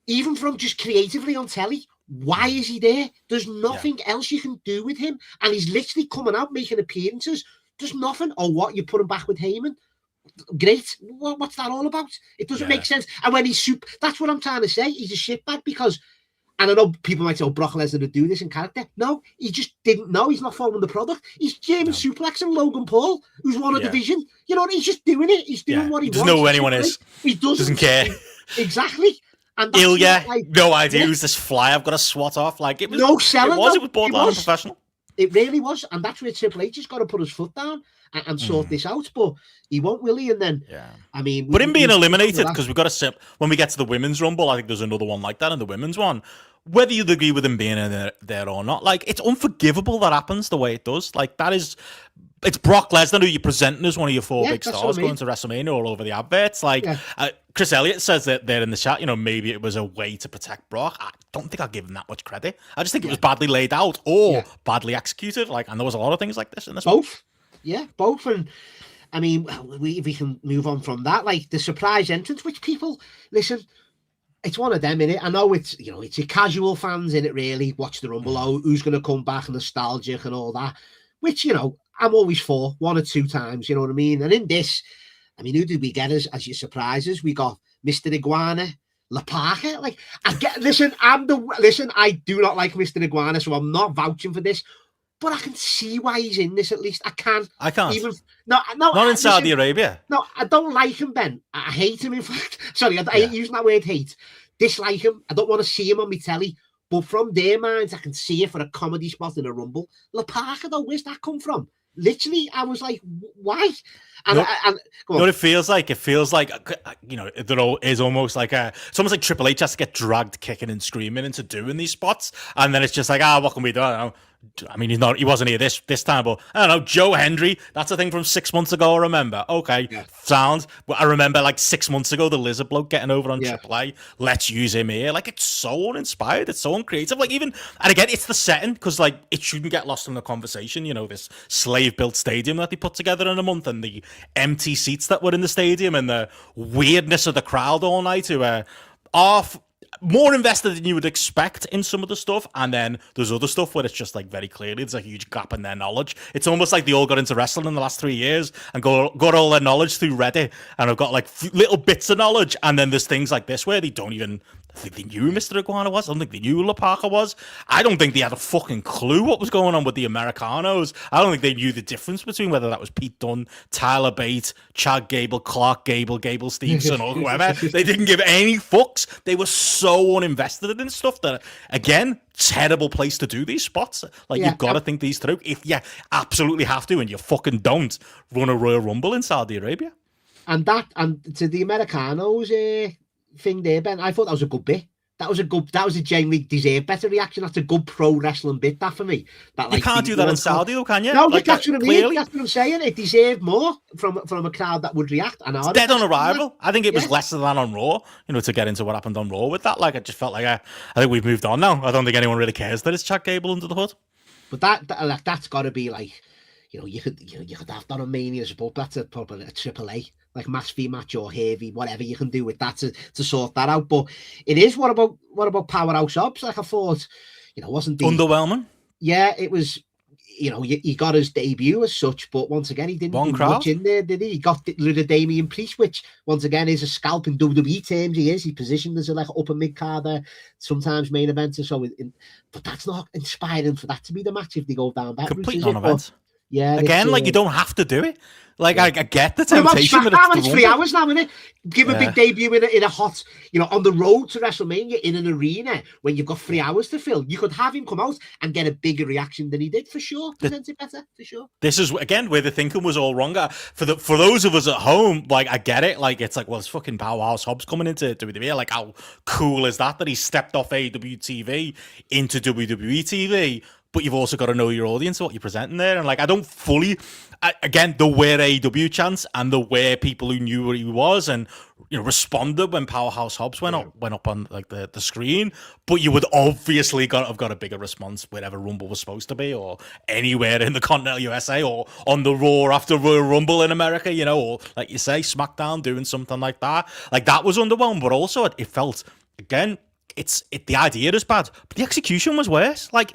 even from just creatively on telly, why is he there? There's nothing else you can do with him, and he's literally coming out making appearances. There's nothing. Or what? You put him back with Heyman? Great. What's that all about? It doesn't make sense. And when he's that's what I'm trying to say. He's a shitbag because. And I know people might say, Brock Lesnar would do this in character. No, he just didn't know. He's not following the product. He's German suplexing Logan Paul, who's won a division. You know, he's just doing it. He's doing what he wants. Doesn't know who anyone is. He doesn't care. Exactly. And Ilya, no idea who's this fly I've got to swat off. It was no selling. It was borderline unprofessional. It really was. And that's where Triple H has got to put his foot down and sort this out. But he won't, will he? And then, I mean... But him being eliminated, because we've got to sip... When we get to the women's rumble, I think there's another one like that in the women's one. Whether you agree with him being in there or not, it's unforgivable that happens the way it does. That is... It's Brock Lesnar who you're presenting as one of your 4 big stars going to WrestleMania all over the adverts. Chris Elliott says that there in the chat, maybe it was a way to protect Brock. I don't think I'll give him that much credit. I just think it was badly laid out or badly executed. And there was a lot of things like this in this both. Yeah, both. And I mean, we can move on from that. The surprise entrance, which people, listen, it's one of them, innit? I know it's, it's your casual fans in it, really. Watch the Rumble, who's going to come back, nostalgic and all that, which, I'm always for 1 or 2 times, you know what I mean? And in this, I mean, who did we get as your surprises? We got Mr. Iguana, La Parka. Like, listen, I do not like Mr. Iguana, so I'm not vouching for this. But I can see why he's in this. At least I can. I can't. Even not in Saudi Arabia. No, I don't like him, Ben. I hate him. In fact, sorry, I hate using that word hate. Dislike him. I don't want to see him on my telly. But from their minds, I can see it for a comedy spot in a Rumble. La Parka, though, where's that come from? Literally, I was like, why? And you know what it feels like? It feels like, you know, there is almost like it's almost like Triple H has to get dragged kicking and screaming into doing these spots. And then it's just like, what can we do? I don't know. I mean, he wasn't here this time, but I don't know. Joe Hendry, that's a thing from 6 months ago. I remember. Okay, sounds. But I remember like 6 months ago, the lizard bloke getting over on AAA. Let's use him here. Like, it's so uninspired. It's so uncreative. Like, even, and again, it's the setting, because like it shouldn't get lost in the conversation. You know, this slave-built stadium that they put together in a month, and the empty seats that were in the stadium, and the weirdness of the crowd all night, who are more invested than you would expect in some of the stuff. And then there's other stuff where it's just like very clearly there's a huge gap in their knowledge. It's almost like they all got into wrestling in the last 3 years and got all their knowledge through Reddit, and have got like little bits of knowledge. And then there's things like this where they don't even think they knew who Mr. Iguana was. I don't think they knew who La Parka was. I don't think they had a fucking clue what was going on with the Americanos. I don't think they knew the difference between whether that was Pete Dunne, Tyler Bate, Chad Gable, Clark Gable, Gable Stevenson, or whoever. They didn't give any fucks. They were so uninvested in stuff that, again, terrible place to do these spots. Like, you've got to think these through. If you absolutely have to, and you fucking don't, run a Royal Rumble in Saudi Arabia. And to the Americanos thing there, Ben, I thought that was a good bit. That was a genuinely deserved better reaction. That's a good pro wrestling bit, that, for me. That, like, you can't do that in Saudi, though, can you? No, like, that's what I mean. That's what I'm saying. It deserved more from a crowd that would react. And it's dead on arrival. I think it was lesser than on Raw, you know, to get into what happened on Raw with that. Like, I just felt like I think we've moved on now. I don't think anyone really cares that it's Chad Gable under the hood. But that's got to be like, you know, you could have that on Mania, but that's probably a AAA. Like match v match or heavy, whatever you can do with that to sort that out. But it is, what about Powerhouse Hobbs? Like, I thought, you know, wasn't the underwhelming? Yeah, it was. You know, he got his debut as such, but once again, he didn't do much in there, did he? He got rid of Damian Priest, which once again is a scalp in WWE terms. He's positioned as a like upper mid carder, sometimes main eventer. So, but that's not inspiring for that to be the match if they go down that complete non-event. Yeah, again, like, you don't have to do it. Like, I get the temptation. It's 3 hours now, isn't it? Give a big debut in a hot, you know, on the road to WrestleMania in an arena when you've got 3 hours to fill. You could have him come out and get a bigger reaction than he did, for sure. Present it better, for sure. This is, again, where the thinking was all wrong. For those of us at home, like, I get it. Like, it's like, well, it's fucking Powerhouse Hobbs coming into WWE. Like, how cool is that he stepped off AEW TV into WWE TV? But you've also got to know your audience and what you're presenting there. And, like, I don't fully... Again, there were AEW chants, and there were people who knew what he was and, you know, responded when Powerhouse Hobbs went up on, like, the screen. But you would obviously have got a bigger response wherever Rumble was supposed to be, or anywhere in the continental USA, or on the Raw after Royal Rumble in America, you know, or, like you say, SmackDown doing something like that. Like, that was underwhelming, but also it felt, again, the idea is bad, but the execution was worse. Like...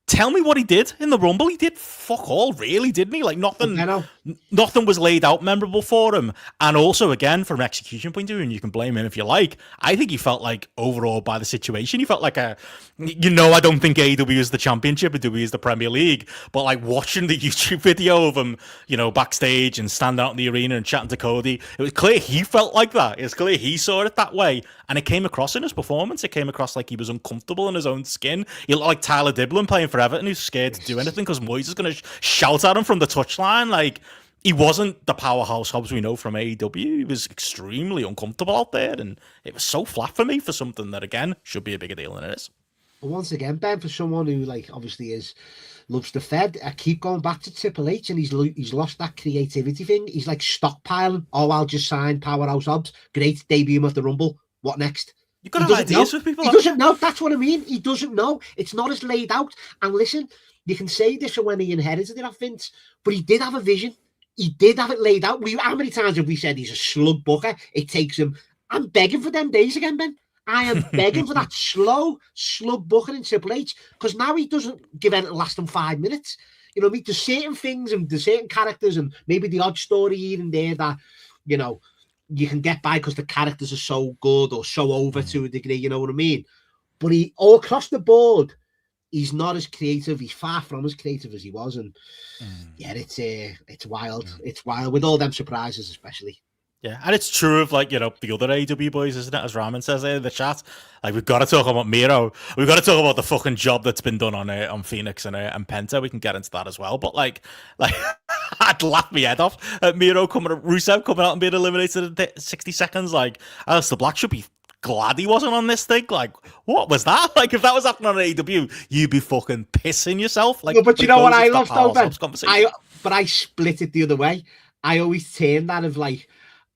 Tell me what he did in the Rumble. He did fuck all, really, didn't he? Like, nothing was laid out memorable for him. And also, again, from an execution point of view, and you can blame him if you like, I think he felt like, overall, by the situation, he felt like I don't think AEW is the championship, AEW is the Premier League, but, like, watching the YouTube video of him, you know, backstage and standing out in the arena and chatting to Cody, it was clear he felt like that. It's clear he saw it that way. And it came across in his performance. It came across like he was uncomfortable in his own skin. He looked like Tyler Diblin playing for Everton, who's scared to do anything because Moyes is going to shout at him from the touchline. Like, he wasn't the Powerhouse Hobbs we know from AEW. He was extremely uncomfortable out there, and it was so flat for me for something that, again, should be a bigger deal than it is. Once again, Ben, for someone who, like, obviously loves the Fed, I keep going back to Triple H, and he's lost that creativity thing. He's like stockpiling. Oh, I'll just sign Powerhouse Hobbs. Great, debut him at the Rumble. What next? You've got to have ideas with people. He doesn't know. That's what I mean. He doesn't know. It's not as laid out. And listen, you can say this from when he inherited it off Vince, but he did have a vision. He did have it laid out. How many times have we said he's a slug booker? It takes him. I'm begging for them days again, Ben. I am begging for that slow slug booking in Triple H, because now he doesn't give anything less than 5 minutes. You know, there's certain things and there's certain characters and maybe the odd story here and there that, you know, you can get by because the characters are so good or so over to a degree, you know what I mean? But he, all across the board, he's not as creative. He's far from as creative as he was, and yeah, it's wild. It's wild with all them surprises, especially. Yeah, and it's true of, like, you know, the other AEW boys, isn't it? As Ramen says there in the chat, like, we've got to talk about Miro. We've got to talk about the fucking job that's been done on Phoenix and Penta. We can get into that as well. But like I'd laugh my head off at Miro Rusev coming out and being eliminated in 60 seconds. Like, Aleister Black should be glad he wasn't on this thing. Like, what was that? Like, if that was happening on AEW, you'd be fucking pissing yourself. Like, no, but you know what I love though, Ben? But I split it the other way. I always turn that of like,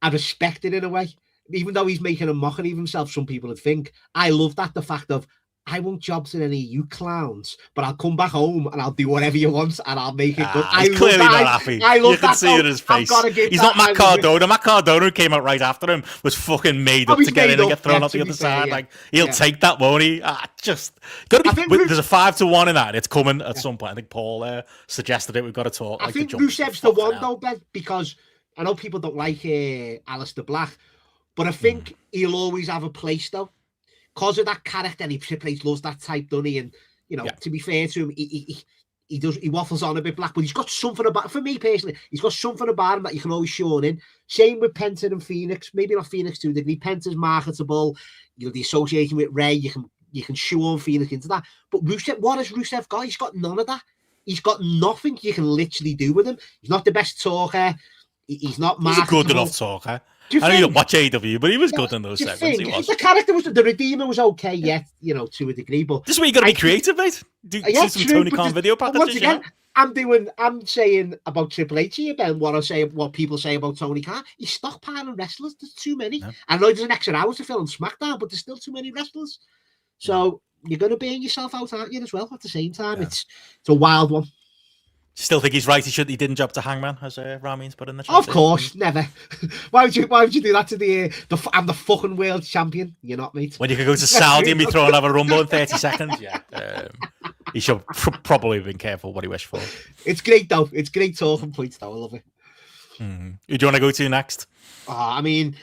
I respect it in a way, even though he's making a mockery of himself. Some people would think I love that, the fact of I won't jobs in any of you clowns, but I'll come back home and I'll do whatever you want and I'll make it good. He's clearly not happy. I love you can see it in his face. He's not Matt Cardona. Matt Cardona, who came out right after him, was fucking made up to get in and get thrown out the other side. Yeah. Like, he'll take that, won't he? Just gotta be. There's a 5-1 in that. It's coming at some point. I think Paul suggested it. We've got to talk. I think Rusev's the one though, Ben, because I know people don't like Aleister Black, but I think he'll always have a place though, because of that character. And Triple H loves that type, doesn't he? And you know, to be fair to him, he waffles on a bit, Black, but he's got something about. For me personally, he's got something about him that you can always show in. Same with Penta and Phoenix. Maybe not Phoenix to a degree. Penta's marketable. You know, the association with Ray, you can show on Phoenix into that. But Rusev, what has Rusev got? He's got none of that. He's got nothing you can literally do with him. He's not the best talker. He's not marketable. He's a good enough talker. I know you don't watch AEW, but he was good in those segments. He was. The character was, the Redeemer was okay, yet, you know, to a degree. But this is where you got to be creative, mate. Do some Tony Khan video packages. Once again, I'm saying about Triple H here, Ben, what people say about Tony Khan. He's stockpiling wrestlers. There's too many. Yeah. I know there's an extra hour to film SmackDown, but there's still too many wrestlers. So you're going to burn yourself out, aren't you, as well, at the same time? Yeah. It's a wild one. Still think he's right. He didn't jump to Hangman, as Ramin's put in the chat. Of course, never. Why would you do that to the I'm the fucking world champion? You're not, mate. When you could go to Saudi and be thrown out of a rumble in 30 seconds, yeah. He should probably have been careful what he wished for. It's great though. It's great talking points though. I love it. Who do you want to go to next? I mean,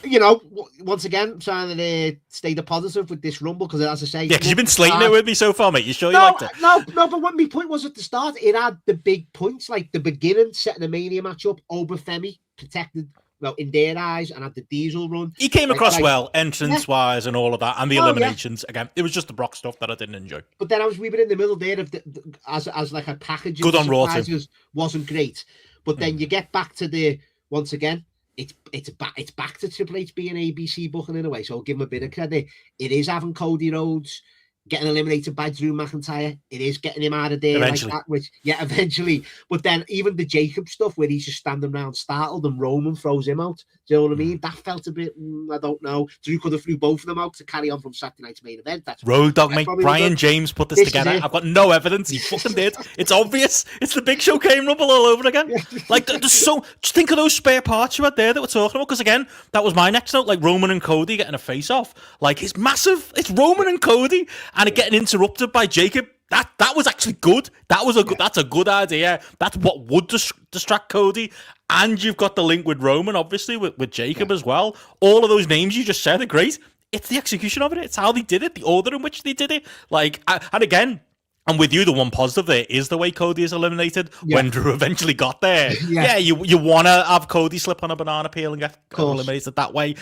you know, once again, I'm trying to stay the positive with this rumble because, as I say, because you've been slating it with me so far, mate. You sure you liked it? No. But what my point was at the start, it had the big points, like the beginning, setting a Mania match up, Femi protected, well, in their eyes, and had the Diesel run. He came across well, entrance-wise, and all of that, and the eliminations. Again, it was just the Brock stuff that I didn't enjoy. But then we were in the middle there of as like a package. Good on Raw wasn't great, but then you get back to once again. It's back to Triple H being ABC booking in a way, so I'll give him a bit of credit. It is having Cody Rhodes getting eliminated by Drew McIntyre. It is getting him out of there eventually. Like that, eventually. But then even the Jacob stuff where he's just standing around startled and Roman throws him out. Do you know what I mean? That felt a bit, I don't know. Drew could have threw both of them out to carry on from Saturday night's main event. Road Dogg, mate. Brian James put this together. I've got no evidence. He fucking did. It's obvious. It's the Big Show Kane Rumble all over again. Like, there's just think of those spare parts you had there that we're talking about. Because again, that was my next note. Like Roman and Cody getting a face off. Like, it's massive. It's Roman and Cody. And it getting interrupted by Jacob. That was actually good. That's a good idea. That's what would distract Cody. And you've got the link with Roman, obviously, with Jacob as well. All of those names you just said are great. It's the execution of it. It's how they did it, the order in which they did it. Like, and again, and with you, the one positive there is the way Cody is eliminated when Drew eventually got there. You want to have Cody slip on a banana peel and get eliminated that way.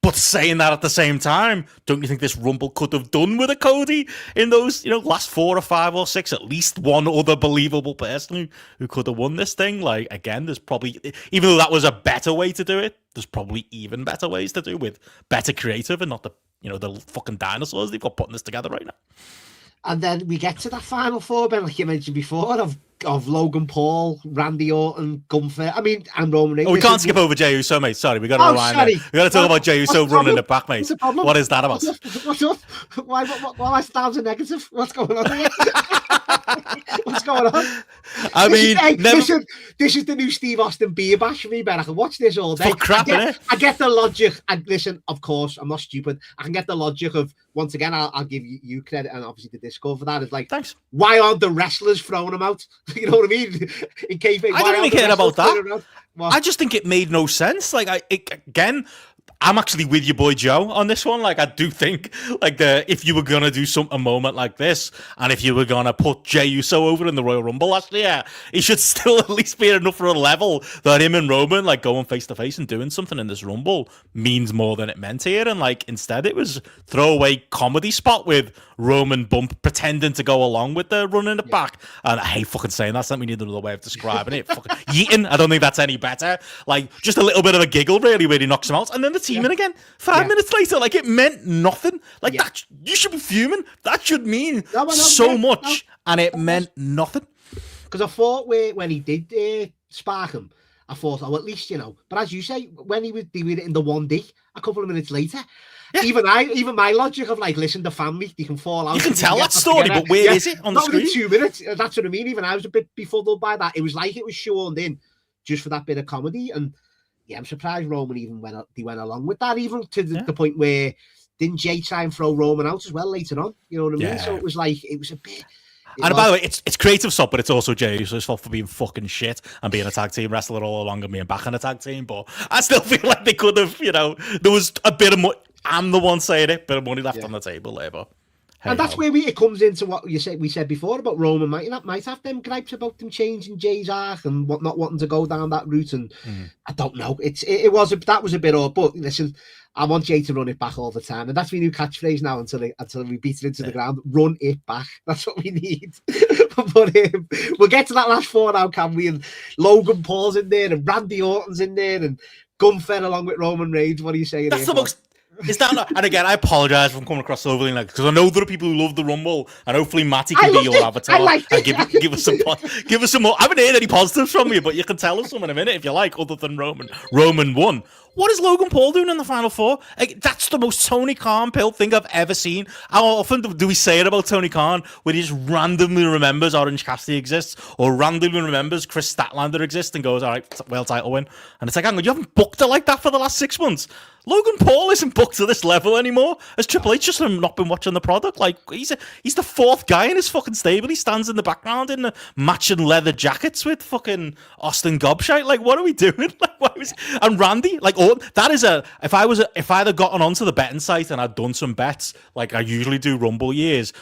But saying that at the same time, don't you think this Rumble could have done with a Cody in those, last 4 or 5 or 6, at least one other believable person who could have won this thing? Like, again, there's probably, even though that was a better way to do it, there's probably even better ways to do it with better creative and not the, the fucking dinosaurs they've got putting this together right now. And then we get to that final four, Ben, like you mentioned before, of Logan Paul, Randy Orton, Gunther. I mean, and Roman Reigns. Oh, we can't skip over Jey Uso, mate. Sorry, we got to rewind. We got to talk about Jey Uso running it back, mate. What is that about? What's up? Why my stars are negative? What's going on here? What's going on? I mean, this is the new Steve Austin beer bash for me, Ben. I can watch this all day. For crap, innit? I get the logic. And listen, of course, I'm not stupid. I can get the logic of, once again, I'll give you credit and obviously the Discord for that. It's like, thanks. Why aren't the wrestlers throwing them out? You know what I mean? In case I don't even care about that. I just think it made no sense. Like, again, I'm actually with your boy Joe on this one. Like, I do think, like, if you were gonna do a moment like this, and if you were gonna put Jey Uso over in the Royal Rumble last year, he should still at least be enough for a level that him and Roman, like, going face to face and doing something in this Rumble means more than it meant here. And like, instead, it was throwaway comedy spot with Roman Bump pretending to go along with the running it back. And I hate fucking saying that. We need another way of describing it. Fucking yeeting. I don't think that's any better. Like, just a little bit of a giggle, really, where he knocks him out, and then the team in again 5 minutes later. Like, it meant nothing. Like, that, you should be fuming. That should mean so much, and it meant nothing. Because I thought when he did spark him, I thought, oh, at least, but as you say, when he was doing it in the 1D a couple of minutes later, even my logic of, like, listen, the family, they can fall out. You can tell that story, together. But where is it on the screen? Not within 2 minutes. That's what I mean. Even I was a bit befuddled by that. It was like it was shoehorned in just for that bit of comedy. And I'm surprised Roman even went along with that, even to the point where didn't Jey try and throw Roman out as well later on? You know what I mean? So it was like, it was a bit... And by the way, it's creative stuff, but it's also Jey Uso's fault for being fucking shit and being a tag team wrestler all along and being back in a tag team. But I still feel like they could have, there was a bit of money. I'm the one saying it, bit of money left on the table there, but... And that's where it comes into what we said before about Roman might have them gripes about them changing Jey's arc and not wanting to go down that route. And I don't know. That was a bit odd. But listen, I want Jey to run it back all the time, and that's my new catchphrase now until we beat it into the ground. Run it back. That's what we need. But we'll get to that last four now, can we? And Logan Paul's in there, and Randy Orton's in there, and Gunfed along with Roman Reigns. What are you saying? That's the most. Is that not? And again, I apologise for coming across overly like, because I know there are people who love the Rumble, and hopefully Matty can be your avatar and give us some more. I haven't heard any positives from you, but you can tell us some in a minute if you like. Other than Roman won. What is Logan Paul doing in the Final Four? Like, that's the most Tony Khan pill thing I've ever seen. How often do we say it about Tony Khan when he just randomly remembers Orange Cassidy exists, or randomly remembers Chris Statlander exists and goes, all right, world title win? And it's like, hang on, you haven't booked it like that for the last 6 months. Logan Paul isn't booked to this level anymore. Has Triple H just not been watching the product? Like, he's the fourth guy in his fucking stable. He stands in the background in the matching leather jackets with fucking Austin Gobshite. Like, what are we doing? Like, and Randy, like, that is if I'd have gotten onto the betting site and I'd done some bets like I usually do Rumble years,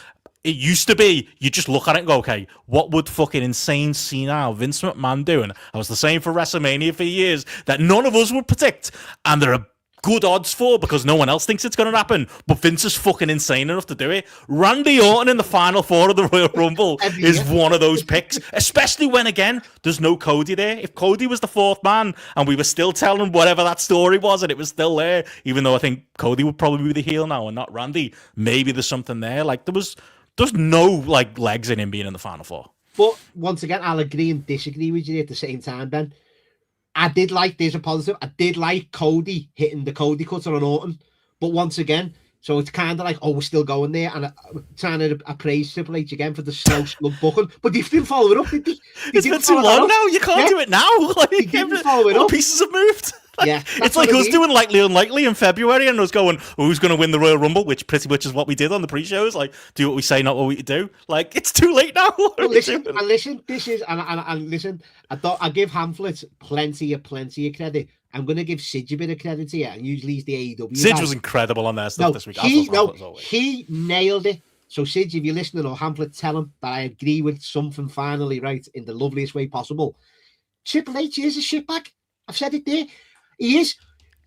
it used to be you just look at it and go, okay, what would fucking insane senile Vince McMahon do? And I was the same for WrestleMania for years that none of us would predict, and there are good odds for because no one else thinks it's going to happen, but Vince is fucking insane enough to do it. Randy Orton in the Final Four of the Royal Rumble is one of those picks, especially when, again, there's no Cody there. If Cody was the fourth man and we were still telling whatever that story was and it was still there, even though I think Cody would probably be the heel now and not Randy, maybe there's something there. Like, there's no, like, legs in him being in the Final Four. But once again, I'll agree and disagree with you at the same time, Ben. I did like, there's a positive, I did like Cody hitting the Cody cutter on Orton. But once again, so it's kind of like, oh, we're still going there. And I'm trying to praise Triple H again for the slow slug booking. But they didn't follow it up, did they? It's been too long now. You can't do it now. Like, they didn't follow it up. Pieces have moved. Yeah, it's like us doing Likely Unlikely in February and us going, who's going to win the Royal Rumble, which pretty much is what we did on the pre-shows. Like, do what we say, not what we do. Like, it's too late now. Listen, this is, and listen, I give Hamlet plenty of credit. I'm going to give Sidge a bit of credit here, and usually he's the AEW. Sidge was incredible on their stuff this week. He nailed it. So, Sidge, if you're listening, or Hamlet, tell him that I agree with something finally, right, in the loveliest way possible. Triple H is a shitbag. I've said it there. He is.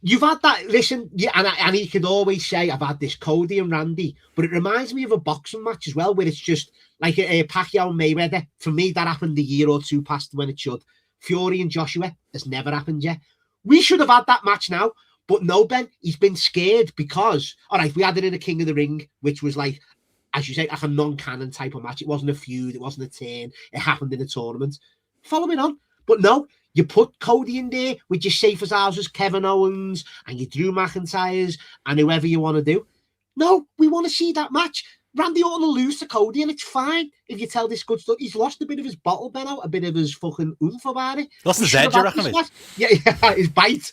You've had that, listen, yeah, and he could always say, I've had this Cody and Randy, but it reminds me of a boxing match as well, where it's just like a Pacquiao and Mayweather. For me, that happened a year or two past when it should. Fury and Joshua has never happened yet. We should have had that match now, but no, Ben, he's been scared because, all right, we had it in a King of the Ring, which was like, as you say, like a non-canon type of match. It wasn't a feud, it wasn't a turn, it happened in a tournament. Following on, but no, you put Cody in there with your safe as houses, Kevin Owens, and your Drew McIntyres, and whoever you want to do. No, we want to see that match. Randy Orton will lose to Cody, and it's fine if you tell this good stuff. He's lost a bit of his bottle, Benno, a bit of his fucking oomph about it. Lost his edge, you reckon? Yeah, his bite.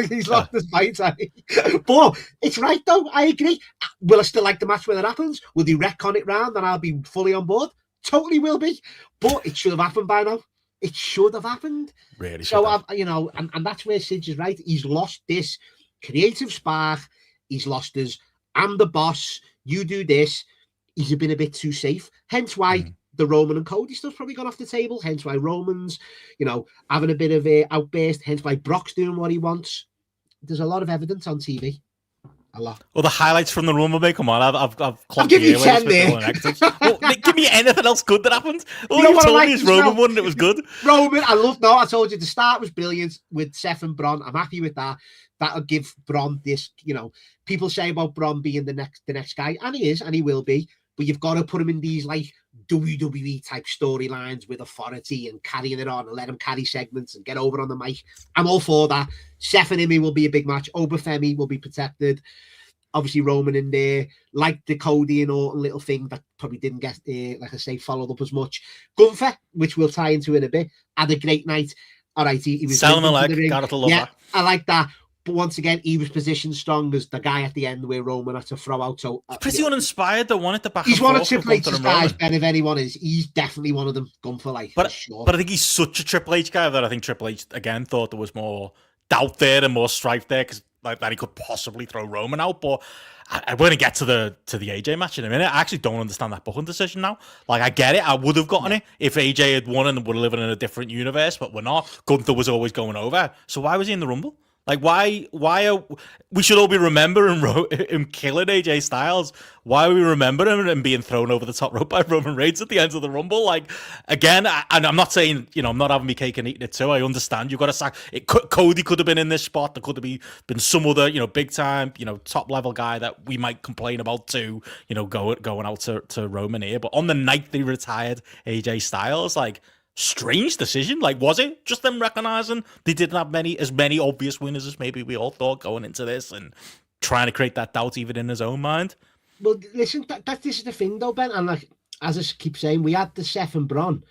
He's lost his bite. But it's right, though. I agree. Will I still like the match when it happens? Will they retcon it round, and I'll be fully on board? Totally will be. But it should have happened by now. It should have happened. Really should So, have. you know, and that's where Sidge is right. He's lost this creative spark. He's lost his, I'm the boss, you do this. He's been a bit too safe. Hence why the Roman and Cody stuff's probably gone off the table. Hence why Roman's, you know, having a bit of a outburst. Hence why Brock's doing what he wants. There's a lot of evidence on TV. A lot. Well, the highlights from the Rumble, mate. Come on, I'll give you 10 there. Well, give me anything else good that happened. All You know you what I told like me is as Roman well? won and it was good. Roman, I told you the start was brilliant with Seth and Braun. I'm happy with that. That'll give Braun this, you know, people say about Braun being the next guy, and he is, and he will be, but you've got to put him in these like WWE type storylines with authority and carrying it on and let him carry segments and get over on the mic. I'm all for that. Seth and Imi will be a big match. Obafemi will be protected. Obviously, Roman in there, like the Cody and Orton little thing that probably didn't get, like I say, followed up as much. Gunther, which we'll tie into in a bit, had a great night. All right, he was selling the leg. Gotta love that. I like that. But once again, he was positioned strong as the guy at the end where Roman had to throw out. So pretty uninspired. They wanted the back. He's and one of forth Triple H's guys, Ben. If anyone is, he's definitely one of them. Gunther, like, but sure. But I think he's such a Triple H guy that I think Triple H again thought there was more doubt there and more strife there because like that he could possibly throw Roman out. But I'm going to get to the AJ match in a minute. I actually don't understand that booking decision now. Like, I get it. I would have gotten it if AJ had won and we're living in a different universe, but we're not. Gunther was always going over. So why was he in the Rumble? Like, why we should all be remembering him killing AJ Styles. Why are we remembering him and being thrown over the top rope by Roman Reigns at the end of the Rumble? Like, again, and I'm not saying, you know, I'm not having me cake and eating it too. I understand you've got to sack it. Cody could have been in this spot. There could have been some other, you know, big time, you know, top level guy that we might complain about too, you know, going out to Roman here. But on the night they retired AJ Styles, like, strange decision. Like, was it just them recognizing they didn't have as many obvious winners as maybe we all thought going into this and trying to create that doubt even in his own mind? Well, listen, this is the thing though, Ben, and like, as I keep saying, we had the Seth and Braun,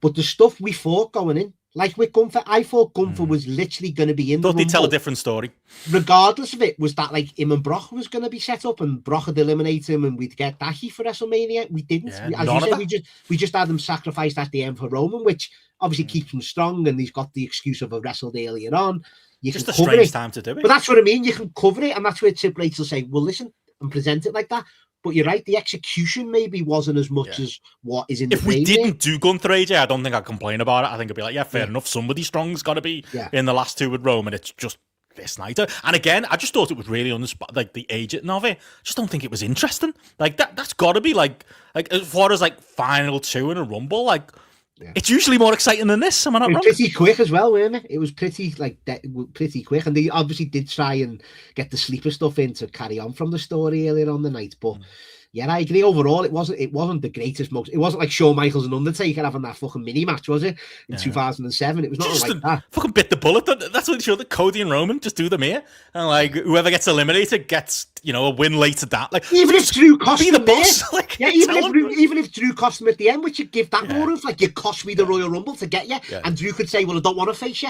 but the stuff we thought going in, like with Gunther, I thought Gunther was literally going to be in the Rumble. Thought they'd tell a different story. Regardless of it, was that like him and Brock was going to be set up and Brock would eliminate him and we'd get Dahi for WrestleMania. We didn't. Yeah, as you said, we just had them sacrificed at the end for Roman, which obviously keeps him strong, and he's got the excuse of a wrestled earlier on. You just can a cover strange it. time to do it. But that's what I mean. You can cover it, and that's where Triple H will say, well, listen, and present it like that. But you're right, the execution maybe wasn't as much as what is in the If we didn't there. do Gunther AJ, I don't think I'd complain about it. I think I'd be like, yeah, fair enough. Somebody strong's got to be in the last two with Roman. It's just this night. And again, I just thought it was really on the spot, like the aging of it. Just don't think it was interesting. Like that's got to be like as far as like final two in a Rumble, like. Yeah. It's usually more exciting than this. Am I not wrong? Pretty quick as well, weren't it? It was pretty pretty quick, and they obviously did try and get the sleeper stuff in to carry on from the story earlier on the night. But yeah, I agree. Overall, it wasn't the greatest most. It wasn't like Shawn Michaels and Undertaker having that fucking mini match, was it? In 2007, it was not like that. Fucking bit the bullet. That's what they showed. That Cody and Roman just do them here, and like whoever gets eliminated gets, you know, a win later. That like even if Drew cost them boss, like, yeah, even if Drew cost them at the end, which would give that more of like you cost me the Royal Rumble to get you, and Drew could say, well, I don't want to face you.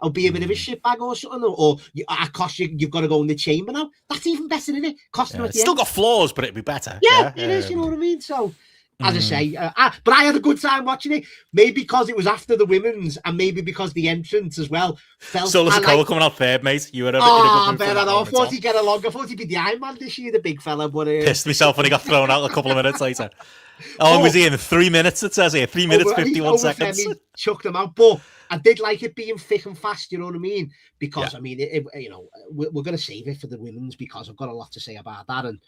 I'll be a bit of a shitbag or something, or I cost you. You've got to go in the chamber now. That's even better, isn't it? Cost them at the still end. Got flaws, but it'd be better. Yeah, it is. You know what I mean? So, as I say, but I had a good time watching it. Maybe because it was after the women's, and maybe because the entrance as well felt. Solo Sikoa coming out third, mate. You were a bit. Oh, man, I thought he'd get along. I thought he'd be the Iron Man this year, the big fella. But pissed myself when he got thrown out a couple of minutes later. How long was he in? 3 minutes, it says here. 3 minutes, 51 seconds. Chucked them out. But I did like it being thick and fast, you know what I mean? Because, I mean, you know, we're going to save it for the women's because I've got a lot to say about that. And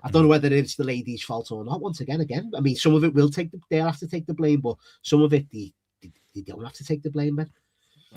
I don't know whether it's the ladies' fault or not. Once again, I mean, some of it they'll have to take the blame, but some of it, they don't have to take the blame, man.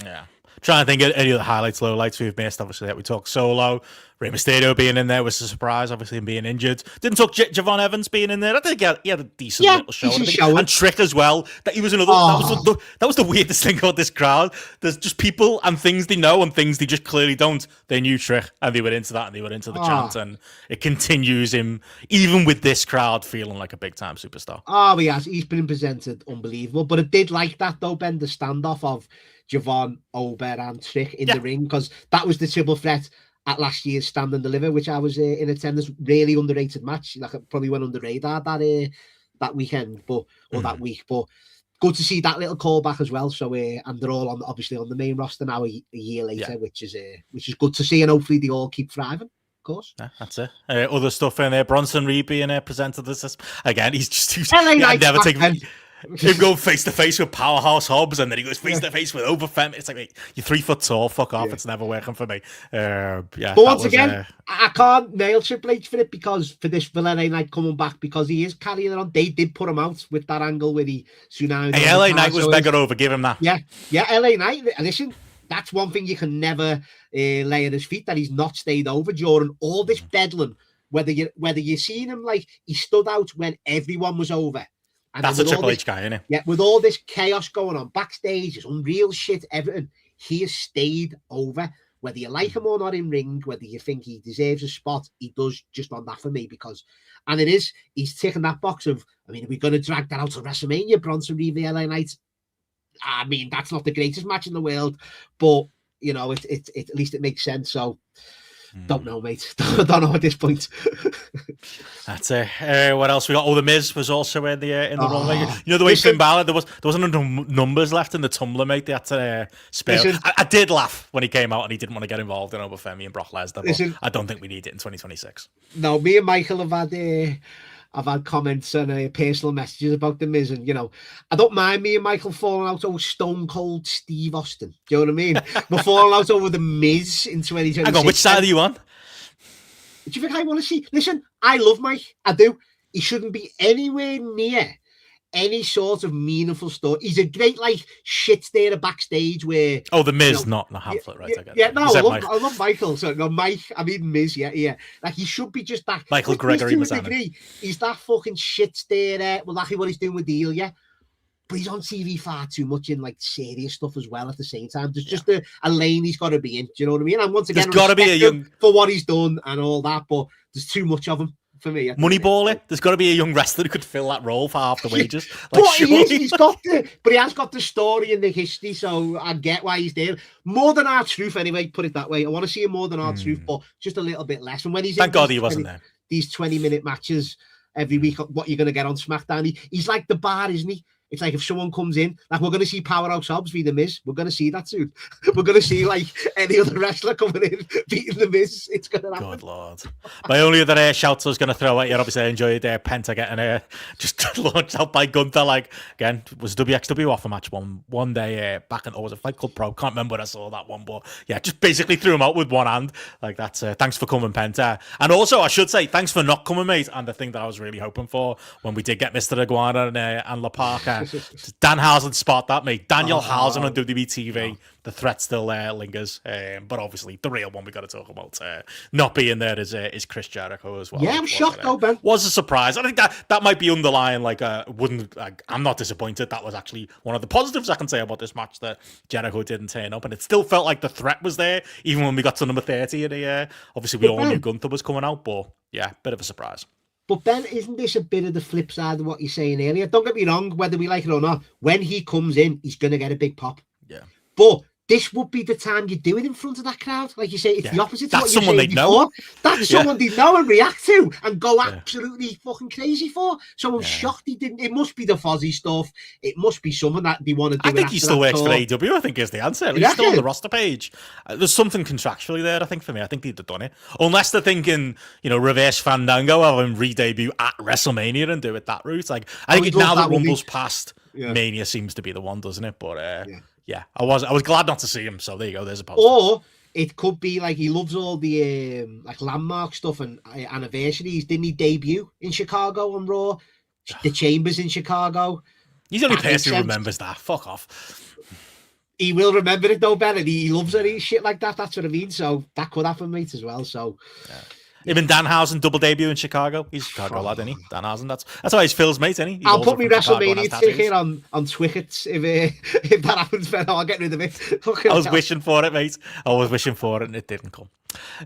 Yeah. Trying to think of any of the highlights, lowlights we've missed. Obviously, that we talked Solo. Rey Mysterio being in there was a surprise, obviously, him being injured. Didn't talk Javon Evans being in there. I think he had a decent little show. And Trick as well. That he was another. That was the weirdest thing about this crowd. There's just people and things they know and things they just clearly don't. They knew Trick and they were into that and they were into the chant. And it continues him, even with this crowd, feeling like a big time superstar. Oh, he has. He's been presented unbelievable. But I did like that, though, Ben, the standoff of Javon, Ober, and Trick in the ring, because that was the triple threat at last year's Stand and Deliver, which I was in attendance. Really underrated match. Like, it probably went under the radar that weekend, or that week. But good to see that little callback as well. So, and they're all obviously on the main roster now a year later, which is good to see, and hopefully they all keep thriving. Of course. Yeah, that's it. Other stuff in there. Bronson Reed being presented this again. He's just never take him going face to face with Powerhouse Hobbs, and then he goes face to face with Overfem. It's like, mate, you're 3 foot tall. Fuck off. It's never working for me. But once again, I can't nail Triple H for it because for this LA Knight coming back because he is carrying it on. They did put him out with that angle where he tsunami. Hey, LA Knight was begging over. Give him that. Yeah, LA Knight. Listen. That's one thing you can never lay at his feet, that he's not stayed over during all this bedlam. Whether you're seeing him like he stood out when everyone was over. And that's a Triple H guy, isn't it? Yeah, with all this chaos going on backstage, it's unreal shit, everything. He has stayed over. Whether you like him or not in ring, whether you think he deserves a spot, he does just on that for me because, and he's ticking that box of, I mean, are we going to drag that out to WrestleMania, Bronson Reed, LA Knight? I mean, that's not the greatest match in the world, but you know, it at least it makes sense. So, don't know, mate. Don't know at this point. That's it. What else we got? Oh, the Miz was also in the runway. You know the way Finn Balor, there wasn't enough numbers left in the tumbler, mate. They had to spare. I did laugh when he came out and he didn't want to get involved in Overfemi and Brock Lesnar. But I don't think we need it in 2026. No, me and Michael I've had comments and personal messages about the Miz, and you know, I don't mind me and Michael falling out over Stone Cold Steve Austin. Do you know what I mean? We're falling out over the Miz in 2026. Hang on, which side are you on? Do you think I want to see? Listen, I love Mike. I do. He shouldn't be anywhere near any sort of meaningful story. He's a great shit starer backstage where the Miz, not Hamlet, right? I love Michael. So no, Mike, I mean Miz, yeah. Like he should be just that. Michael Gregory was he's that fucking shit starer. Well, that's what he's doing with Delia. But he's on TV far too much in serious stuff as well at the same time. There's just a lane he's got to be in. Do you know what I mean? And once again, there's got to be a young for what he's done and all that, but there's too much of him. For me, Moneyballer. There's got to be a young wrestler who could fill that role for half the wages. But he has got the story and the history, so I get why he's there. More than our truth, anyway. Put it that way. I want to see him more than our truth, but just a little bit less. And when he's thank God he wasn't there. These 20-minute matches every week, what you're going to get on SmackDown. He's like the bar, isn't he? It's like if someone comes in, we're going to see Powerhouse Hobbs beat the Miz. We're going to see that soon. We're going to see any other wrestler coming in beating the Miz. It's going to happen. Good Lord. My only other shout I was going to throw at you, obviously I enjoyed Penta getting just launched out by Gunther. Again, was WXW offer match one day back in, was it Fight Club Pro? Can't remember when I saw that one, but yeah, just basically threw him out with one hand. That's thanks for coming, Penta. And also, I should say, thanks for not coming, mate. And the thing that I was really hoping for when we did get Mr. Iguana and La Parca, Danhausen spot that, mate. Daniel Housen on WWE TV. The threat still lingers, but obviously the real one we got to talk about not being there is Chris Jericho as well. Yeah, I'm shocked though, Ben. Was a surprise. I think that might be underlying. I'm not disappointed. That was actually one of the positives I can say about this match, that Jericho didn't turn up, and it still felt like the threat was there even when we got to number 30. And obviously we all knew Gunther was coming out, but yeah, bit of a surprise. But Ben, isn't this a bit of the flip side of what you're saying earlier? Don't get me wrong, whether we like it or not, when he comes in, he's going to get a big pop. Yeah. But this would be the time you do it in front of that crowd. Like you say, it's the opposite to what you're saying before. Know. That's someone they know and react to and go absolutely fucking crazy for. So I'm shocked he didn't. It must be the Fozzy stuff. It must be something that they want to do. I think he still works for AEW, I think is the answer. He's still on the roster page. There's something contractually there, I think, for me. I think they'd have done it. Unless they're thinking, reverse Fandango, have him re-debut at WrestleMania and do it that route. I think now that Rumble's past, Mania seems to be the one, doesn't it? But yeah, I was glad not to see him. So there you go. There's a positive. Or it could be he loves all the landmark stuff and anniversaries. Didn't he debut in Chicago on Raw? The Chambers in Chicago. He's the only person who remembers that. Fuck off. He will remember it though, Ben, and he loves it. He's shit like that. That's what I mean. So that could happen, mate, as well. So. Yeah. Even Danhausen double debut in Chicago. He's a Chicago lad, isn't he? Danhausen. That's why he's Phil's mate, isn't he? I'll put me WrestleMania ticket on Twickets if that happens. Ben, I'll get rid of it. I was wishing for it, mate. I was wishing for it, and it didn't come.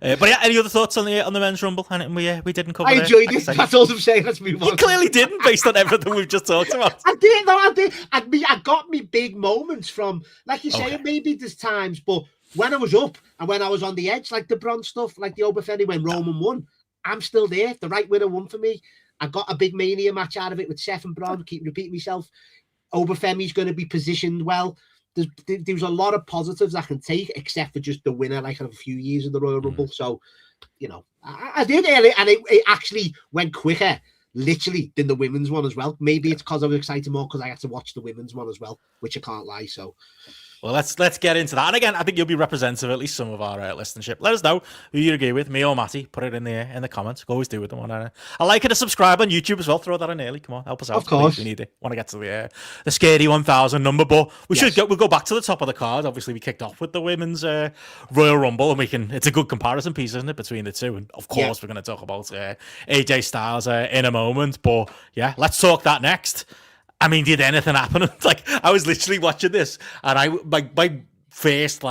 But yeah, any other thoughts on the men's rumble? And we didn't cover. I enjoyed it. That's all I'm saying. Let's move on. You clearly didn't, based on everything we've just talked about. I did. No, I did. I got me big moments from, like you say, maybe there's times, but when I was up and when I was on the edge, like the bronze stuff, like the Obafemi when Roman won. I'm still there. The right winner won for me. I got a big Mania match out of it with Seth and Braun. Keep repeating myself. Obafemi's going to be positioned well. There's a lot of positives I can take, except for just the winner, like a few years of the Royal Rumble. So, I did early, and it actually went quicker, literally, than the women's one as well. Maybe it's because I was excited more because I had to watch the women's one as well, which I can't lie. So. Well, let's get into that. And again, I think you'll be representative, at least some of our listenership. Let us know who you agree with, me or Matty. Put it in the comments. Always do with them. I like it to subscribe on YouTube as well. Throw that in early. Come on, help us out. Of course, we need it. Want to get to the scary 1,000 number, but we'll go back to the top of the card. Obviously, we kicked off with the women's Royal Rumble, and it's a good comparison piece, isn't it, between the two? And of course, we're going to talk about AJ Styles in a moment. But yeah, let's talk that next. I mean, did anything happen? Like, I was literally watching this, and my first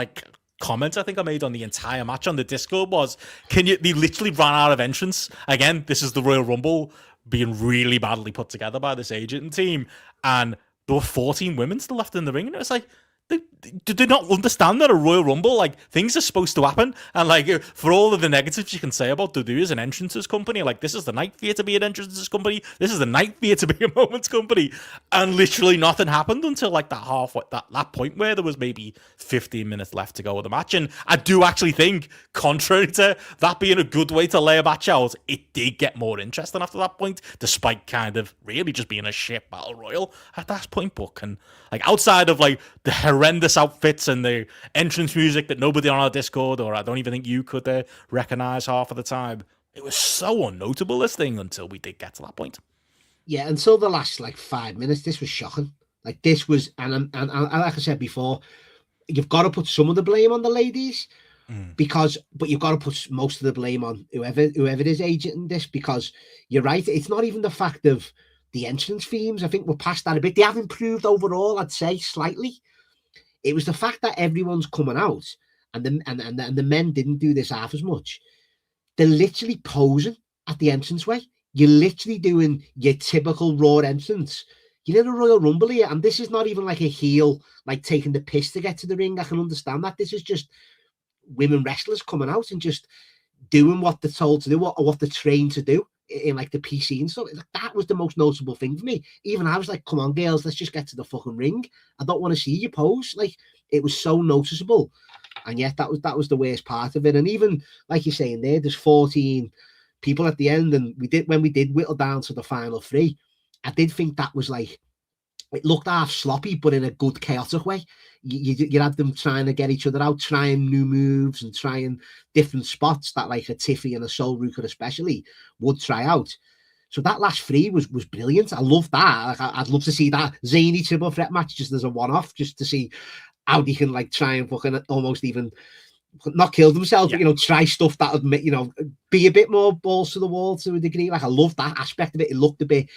comment I think I made on the entire match on the Discord was, they literally ran out of entrance. Again, this is the Royal Rumble being really badly put together by this agent team, and there were 14 women still left in the ring, and it was like, do they not understand that a Royal Rumble, things are supposed to happen? And for all of the negatives you can say about WWE as an entrances company, this is the night for you to be an entrances company. This is the night for you to be a moments company. And literally nothing happened until that point where there was maybe 15 minutes left to go with the match. And I do actually think, contrary to that being a good way to lay a match out, it did get more interesting after that point, despite kind of really just being a shit battle royal at that point. But outside of the horrendous outfits and the entrance music that nobody on our Discord, or I don't even think you could recognize half of the time, it was so unnotable, this thing, until we did get to that point. Yeah, until the last 5 minutes, this was shocking. This was, and like I said before, you've got to put some of the blame on the ladies, but you've got to put most of the blame on whoever it is agenting this, because you're right, it's not even the fact of the entrance themes. I think we're past that a bit. They have improved overall, I'd say, slightly. It was the fact that everyone's coming out, and the men didn't do this half as much. They're literally posing at the entranceway. You're literally doing your typical Raw entrance. You're in a Royal Rumble here, and this is not even a heel, taking the piss to get to the ring. I can understand that. This is just women wrestlers coming out and just doing what they're told to do, or what they're trained to do in the PC and stuff. That was the most noticeable thing for me. Even I was like, come on, girls, let's just get to the fucking ring. I don't want to see you pose. It was so noticeable. And yet that was the worst part of it. And even like you're saying there's 14 people at the end, and when we did whittle down to the final 3, I did think that was it looked half sloppy, but in a good chaotic way. You had them trying to get each other out, trying new moves and trying different spots that a Tiffy and a Soul Rooker especially would try out. So that last 3 was brilliant. I love that. I'd love to see that zany triple threat match just as a one-off, just to see how they can try and fucking almost even not kill themselves, but try stuff that would be a bit more balls to the wall to a degree. I love that aspect of it. It looked a bit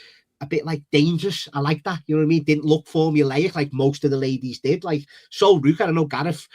dangerous. I like that. You know what I mean? Didn't look formulaic like most of the ladies did. Soul Rooker, I don't know, Gareth,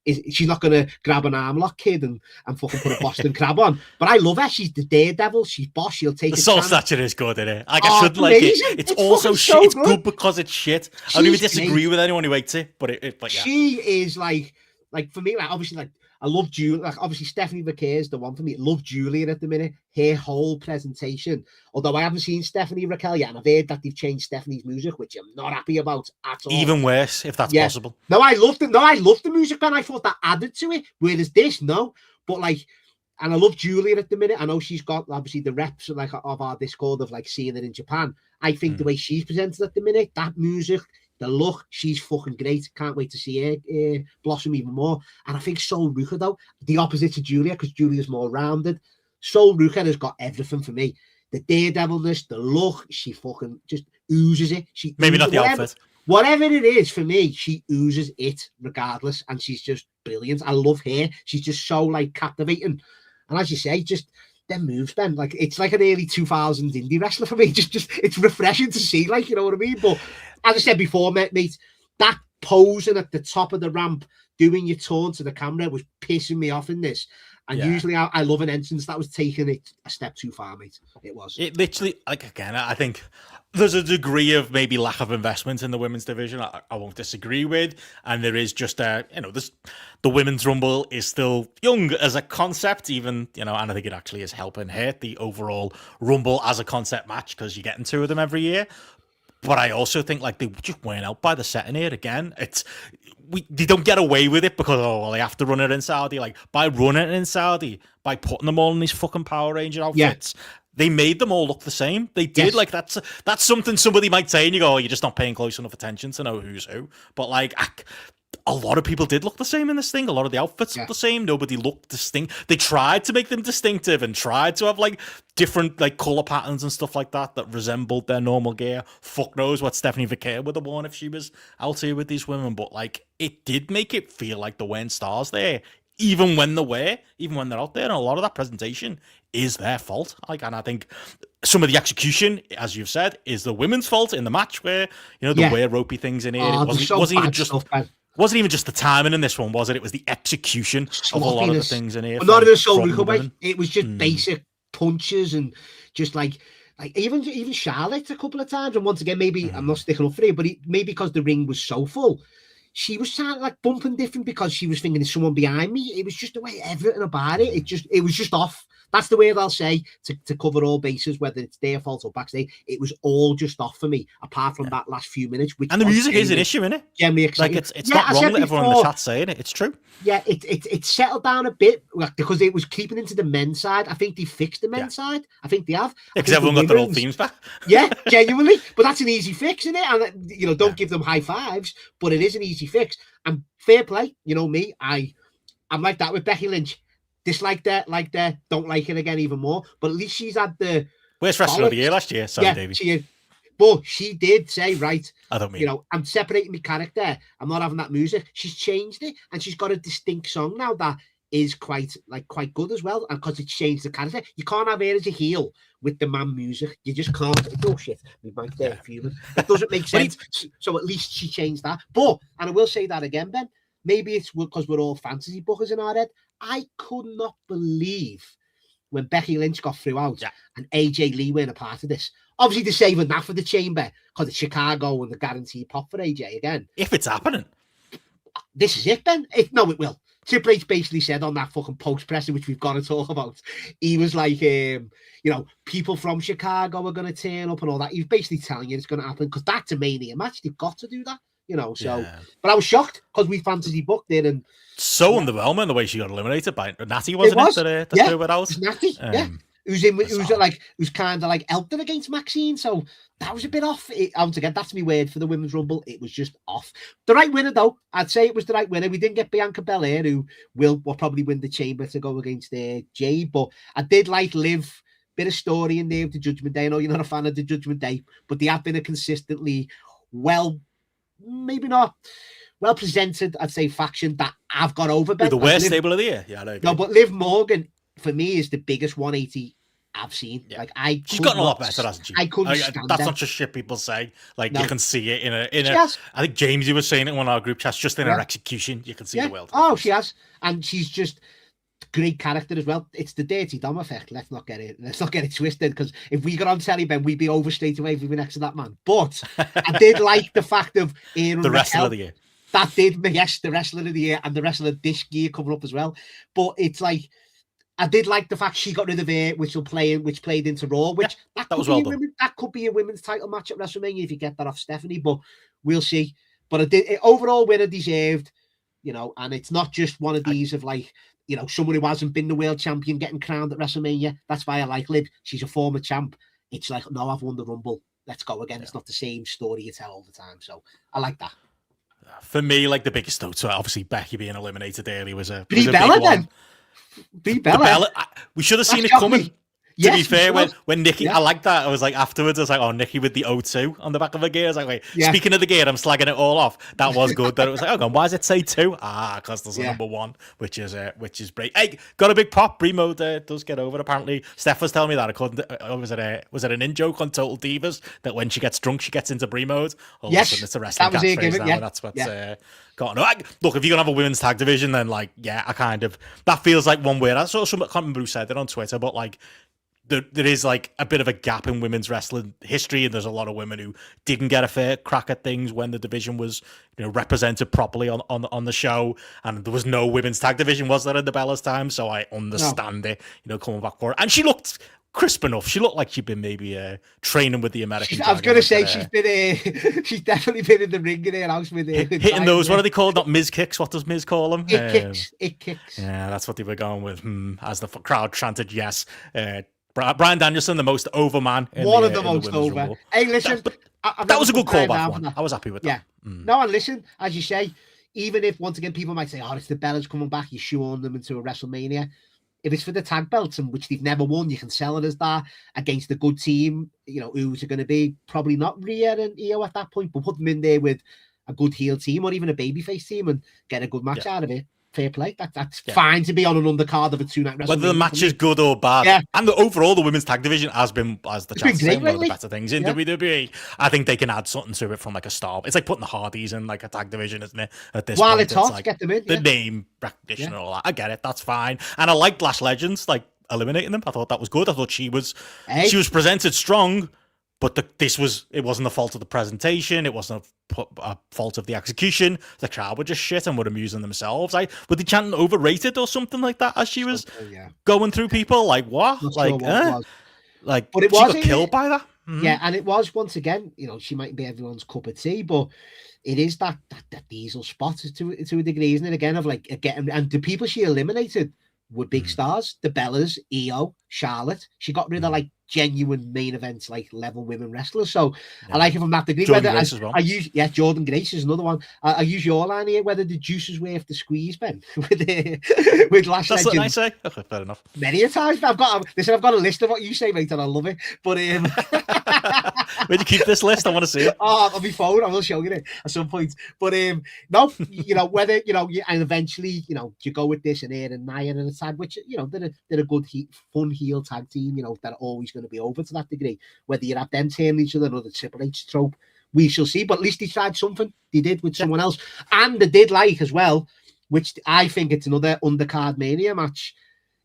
she's not going to grab an arm lock kid and fucking put a Boston Crab on. But I love her. She's the daredevil. She's boss. She'll take the soul snatcher is good, isn't it? I should like it. It's also shit. So it's good because it's shit. I don't even disagree with anyone who hates it, but yeah. She is for me, obviously, I love Julia. Obviously, Stephanie McKay is the one for me. Love Julia at the minute. Her whole presentation. Although I haven't seen Stephanie Raquel yet, and I've heard that they've changed Stephanie's music, which I'm not happy about at all. Even worse, if that's possible. No, I loved it. No, I loved the music, and I thought that added to it. Whereas this, no. But and I love Julia at the minute. I know she's got obviously the reps of our Discord of seeing it in Japan. I think the way she's presented at the minute, that music, the look, she's fucking great. Can't wait to see her blossom even more. And I think Soul Rooker, though, the opposite to Julia, because Julia's more rounded. Soul Rooker has got everything for me. The daredevilness, the look, she fucking just oozes it. Maybe not the outfit. Whatever it is, for me, she oozes it regardless. And she's just brilliant. I love her. She's just so captivating. And as you say, just them moves, Ben. It's an early 2000s indie wrestler for me. Just it's refreshing to see, you know what I mean? But as I said before, mate, that posing at the top of the ramp, doing your turn to the camera was pissing me off in this. And usually I love an entrance that was taking it a step too far, mate. It was. It literally, again, I think there's a degree of maybe lack of investment in the women's division. I won't disagree with. And there is just the women's rumble is still young as a concept, even, and I think it actually is helping hurt the overall rumble as a concept match because you're getting 2 of them every year. But I also think like they just weren't out by the setting here again. They don't get away with it because they have to run it in Saudi. Like by running it in Saudi, by putting them all in these fucking Power Ranger outfits, they made them all look the same. They did. Like that's something somebody might say, and you go, you're just not paying close enough attention to know who's who. But like a lot of people did look the same in this thing. A lot of the outfits looked the same. Nobody looked distinct. They tried to make them distinctive and tried to have like different like color patterns and stuff like that resembled their normal gear. Fuck knows what Stephanie Vaquer would have worn if she was out here with these women. But like it did make it feel like there weren't stars there, even when they're out there. And a lot of that presentation is their fault. Like, and I think some of the execution, as you've said, is the women's fault in the match where they wear ropey things in here. It wasn't even just the timing in this one, was it? It was the execution of a lot of the things in here. Not in a so way. It was just basic punches and just like even Charlotte a couple of times. And once again, maybe I'm not sticking up for it, but maybe because the ring was so full, she was trying to like bumping different because she was thinking there's someone behind me. It was just the way everything about it. It was just off. That's the way they'll say to cover all bases, whether it's their fault or backstage. It was all just off for me, apart from that last few minutes. And the music is an issue, isn't it? Generally exciting. Like it's not wrong that everyone in the chat's saying it. It's true. Yeah, it settled down a bit because it was keeping into the men's side. I think they fixed the men's side. I think they have. Because everyone got their old themes back. Yeah, genuinely. But that's an easy fix, isn't it? And don't give them high fives, but it is an easy fix. And fair play, me, I'm like that with Becky Lynch. Dislike that, like that, don't like it again even more. But at least she's had the worst wrestler of the year last year. Sorry, David. She is. But she did say, right, I don't mean I'm separating my character. I'm not having that music. She's changed it, and she's got a distinct song now that is quite good as well. And because it's changed the character, you can't have her as a heel with the man music. You just can't. Oh shit, we might fuming. It doesn't make sense. So at least she changed that. But and I will say that again, Ben. Maybe it's because we're all fantasy bookers in our head. I could not believe when Becky Lynch got through out and AJ Lee weren't a part of this. Obviously, they're saving that for the chamber because it's Chicago and the guaranteed pop for AJ again. If it's happening. This is it, Ben. It will. Triple H basically said on that fucking post-presser, which we've got to talk about, he was like, people from Chicago are going to turn up and all that. He's basically telling you it's going to happen because that's a Mania match. They've got to do that. But I was shocked because we fantasy booked it and so underwhelming the way she got eliminated by Natty, wasn't it? That threw it out. Natty, who's kind of like helped her against Maxine, so that was a bit off. Again, that's my word for the Women's Rumble. It was just off. The right winner, though, I'd say it was the right winner. We didn't get Bianca Belair, who will probably win the chamber to go against Jade, but I did like Liv. Bit of story in there of the Judgment Day. I know you're not a fan of the Judgment Day, but they have been a consistently maybe not well presented, I'd say, faction that I've got over. The worst stable of the year. Yeah, no, but Liv Morgan for me is the biggest 180 I've seen. Yeah. Like she's gotten a lot better, hasn't she? I couldn't stand that's her. not just shit people say. Like you can see it in a. I think Jamesy was saying it in one of our group chats. Just in her execution, you can see the world. Oh, she has, and she's just great character as well. It's the Dirty Dom effect. Let's not get it twisted, because if we got on telly, Ben, we'd be over straight away if we were next to that man. But I did like the fact of the wrestler of the year. That did, yes, the wrestler of the year and the wrestler of this year coming up as well. But it's like I did like the fact she got rid of her, which played into Raw, which that could be a women's title match at WrestleMania if you get that off Stephanie. But we'll see. But overall winner deserved, and it's not just one of these of like, someone who hasn't been the world champion getting crowned at WrestleMania. That's why I like Liv. She's a former champ. It's like, no, I've won the Rumble. Let's go again. Yeah. It's not the same story you tell all the time. So I like that. For me, like the biggest note, so obviously Becky being eliminated early was a Brie Bella then. Brie Bella. We should have seen it coming. To be fair, when Nikki, I like that. I was like, afterwards, I was like, oh, Nikki with the O2 on the back of her gear. I was like, wait, speaking of the gear, I'm slagging it all off. That was good. That it was like, oh, why does it say 2? Because there's a number 1, which is great. Hey, got a big pop. Brie Mode does get over. Apparently, Steph was telling me that. According to, was it an in joke on Total Divas that when she gets drunk, she gets into Brie Mode? All of a sudden, it's a wrestling catchphrase now. That's what's got on. Look, if you're gonna have a women's tag division, then like, that feels like one where I saw some. I can't remember who said it on Twitter, but like. There is like a bit of a gap in women's wrestling history, and there's a lot of women who didn't get a fair crack at things when the division was, represented properly on the show, and there was no women's tag division, was there, in the Bella's time? So I understand it, coming back for it. And she looked crisp enough. She looked like she'd been maybe training with the American. I was going to say she's definitely been in the ring in her house with hitting those. What are they called? Not Miz kicks. What does Miz call them? It kicks. Yeah, that's what they were going with. As the crowd chanted yes. Bryan Danielson, the most over man. One of the most over. Rumble. Hey, listen, that was a good callback one. I was happy with that. Yeah. No, and listen, as you say, even if once again people might say, "Oh, it's the Bellas coming back," you're shoehorning them into a WrestleMania. If it's for the tag belts, and which they've never won, you can sell it as that against a good team. You know, who's going to be probably not Rhea and Io at that point, but put them in there with a good heel team or even a babyface team and get a good match out of it. Fair play. That's fine to be on an undercard of a 2-night WrestleMania. Whether the match is good or bad, and overall the women's tag division has been, as the chat saying, one of the better things in WWE. I think they can add something to it from like a star. It's like putting the Hardys in like a tag division, isn't it? At this while point, it's hot, like get them in. The name recognition and all that. I get it. That's fine. And I liked Lash Legends like eliminating them. I thought that was good. I thought she was presented strong. But it wasn't the fault of the presentation. It wasn't a fault of the execution. The crowd were just shit and were amusing themselves. Were they chanting overrated or something like that as she was going through people? Like what? Not like, sure what it was. Like, but it she got killed by that. Mm-hmm. Yeah, and it was once again. You know, she might be everyone's cup of tea, but it is that diesel spot to a degree, isn't it? Again, of like getting and the people she eliminated were big stars. The Bellas, Io, Charlotte. She got rid of like genuine main events like level women wrestlers. So I like it from that degree. Jordan Grace as well. Jordan Grace is another one. I use your line here, whether the juice is worth the squeeze, Ben. with Lash Legends. That's what I say. Okay, fair enough. Many a times. I've got a list of what you say, mate, and I love it. But where'd you keep this list? I want to see it. Oh, on my phone. I will show you it at some point. But no, you know, whether and eventually, you go with this and Aaron and Nia and a tag, which they're a good fun heel tag team, that are always going to be over to that degree. Whether you have them turn each other or the Triple H trope, we shall see. But at least they tried something. They did with someone else, and they did like as well, which I think it's another undercard Mania match.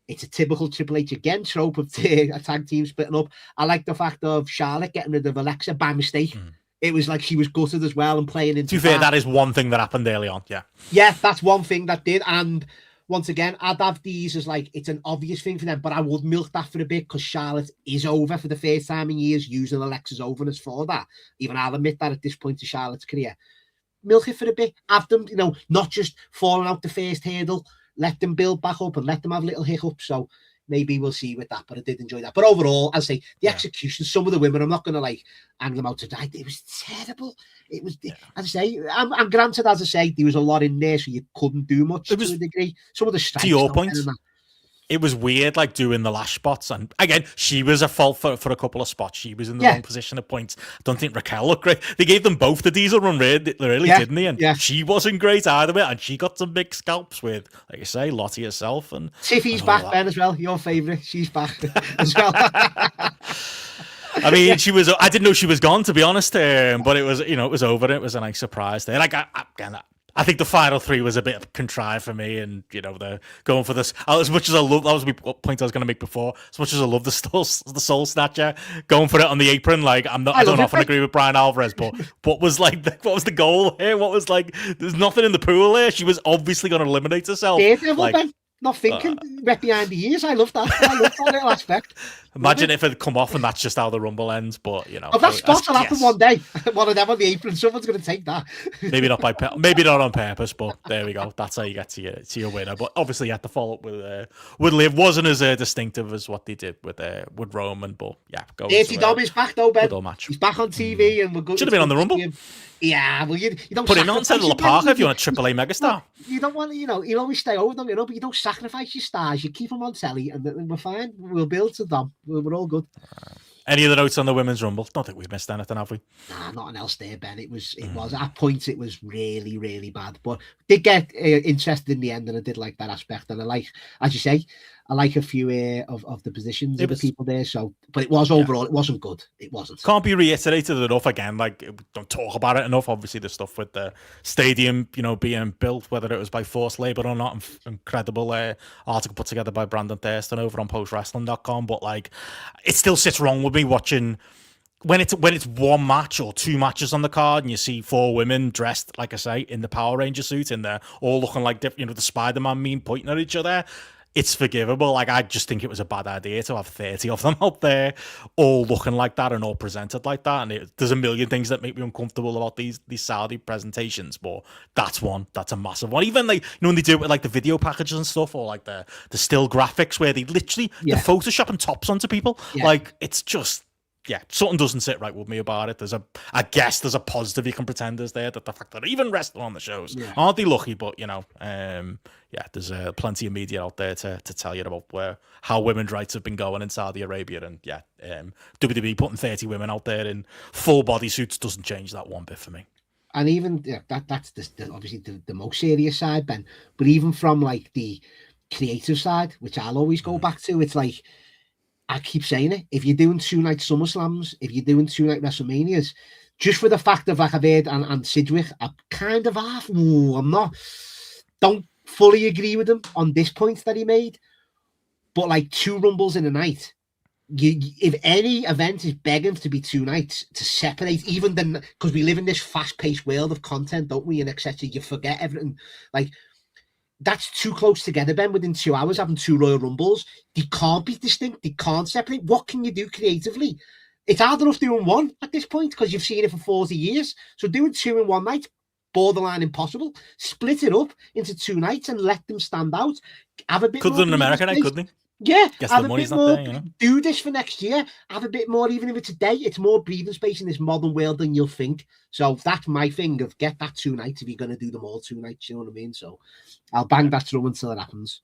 It's a typical Triple H again trope of a tag team splitting up. I like the fact of Charlotte getting rid of Alexa by mistake. It was like she was gutted as well and playing into. To be fair, that is one thing that happened early on. Yeah, that's one thing that did. And once again, I'd have these as like it's an obvious thing for them, but I would milk that for a bit because Charlotte is over for the first time in years, using Alexa's overness for that. Even I'll admit that at this point in Charlotte's career. Milk it for a bit. Have them, not just falling out the first hurdle. Let them build back up and let them have little hiccups. So maybe we'll see with that, but I did enjoy that. But overall, I'll say the execution, some of the women, I'm not going to hang them out to die. It was terrible. It was, as I say, I'm granted, as I say, there was a lot in there, so you couldn't do much to a degree. Some of the strikes. To your point, it was weird, like doing the lash spots. And again, she was at fault for a couple of spots. She was in the wrong position at points. I don't think Raquel looked great. They gave them both the diesel run, really, didn't they? And she wasn't great either. And she got some big scalps with, like you say, Lottie herself. And Tiffy's back, Ben, as well. Your favourite. She's back as well. I mean, she was. I didn't know she was gone, to be honest. But it was, it was over. It was a nice surprise there. Like, I think the final three was a bit contrived for me, and they're going for this. As much as I love, that was the point I was going to make before. As much as I love the soul snatcher, going for it on the apron, like I don't often agree with Brian Alvarez, but what was the goal here? What was there's nothing in the pool here. She was obviously going to eliminate herself. Not thinking, right behind the ears. I love that. I love that little aspect. Imagine if it had come off and that's just how the Rumble ends. But that spot will happen one day. One of them on the apron. Someone's going to take that. maybe not maybe not on purpose, but there we go. That's how you get to your winner. But obviously, you had to follow up with Liv. Wasn't as distinctive as what they did with Roman. But Dirty Dom is back though, Ben. Match. He's back on TV, and we're good. Should have been on the Rumble. Yeah, well, you don't put him on instead of La Parka if you want a AAA megastar. You don't want, you always stay over them, but you don't sacrifice your stars. You keep them on telly, and we're fine. We'll build to them. We're all good. Any other notes on the women's Rumble? Don't think we've missed anything, have we? Nah, nothing else there, Ben. It was at points it was really, really bad, but did get interested in the end, and I did like that aspect. And I like, as you say, I like a few of the positions of the people there. So, but it was overall, it wasn't good. It wasn't. Can't be reiterated enough again. Like, don't talk about it enough. Obviously, the stuff with the stadium, being built, whether it was by forced labor or not, incredible article put together by Brandon Thurston over on postwrestling.com. But it still sits wrong with me watching when it's one match or two matches on the card, and you see four women dressed, like I say, in the Power Ranger suit, and they're all looking like different, the Spider-Man meme pointing at each other. it's forgivable. Like, I just think it was a bad idea to have 30 of them out there, all looking like that and all presented like that. And there's a million things that make me uncomfortable about these Saudi presentations, but that's one. That's a massive one. Even like, when they do it with like the video packages and stuff, or like the still graphics where they literally they're photoshopping tops onto people. Like, it's just. Yeah, something doesn't sit right with me about it. I guess there's a positive you can pretend is there, that the fact that they're even wrestling on the shows, aren't they lucky? But there's plenty of media out there to tell you about how women's rights have been going in Saudi Arabia, and WWE putting 30 women out there in full bodysuits doesn't change that one bit for me. And even that's obviously the most serious side, Ben. But even from like the creative side, which I'll always go back to, it's like, I keep saying it, if you're doing 2-night SummerSlams, if you're doing 2-night WrestleManias, just for the fact of, like I've heard, and Sidgwick, I'm kind of half, don't fully agree with him on this point that he made, but like 2 Rumbles in a night, if any event is begging to be 2 nights, to separate, even then, because we live in this fast-paced world of content, don't we, and etc., you forget everything, like, that's too close together, Ben, within 2 hours, having 2 Royal Rumbles. They can't be distinct. They can't separate. What can you do creatively? It's hard enough doing one at this point because you've seen it for 40 years. So doing 2 in one night, borderline impossible. Split it up into 2 nights and let them stand out. Have a bit could more. Could in America, couldn't they? Yeah, guess have the a money's bit not more. There, you know? Do this for next year. Have a bit more, even if it's a day. It's more breathing space in this modern world than you'll think. So that's my thing of get that 2 nights if you're going to do them all 2 nights. You know what I mean? So I'll bang that drum until it happens.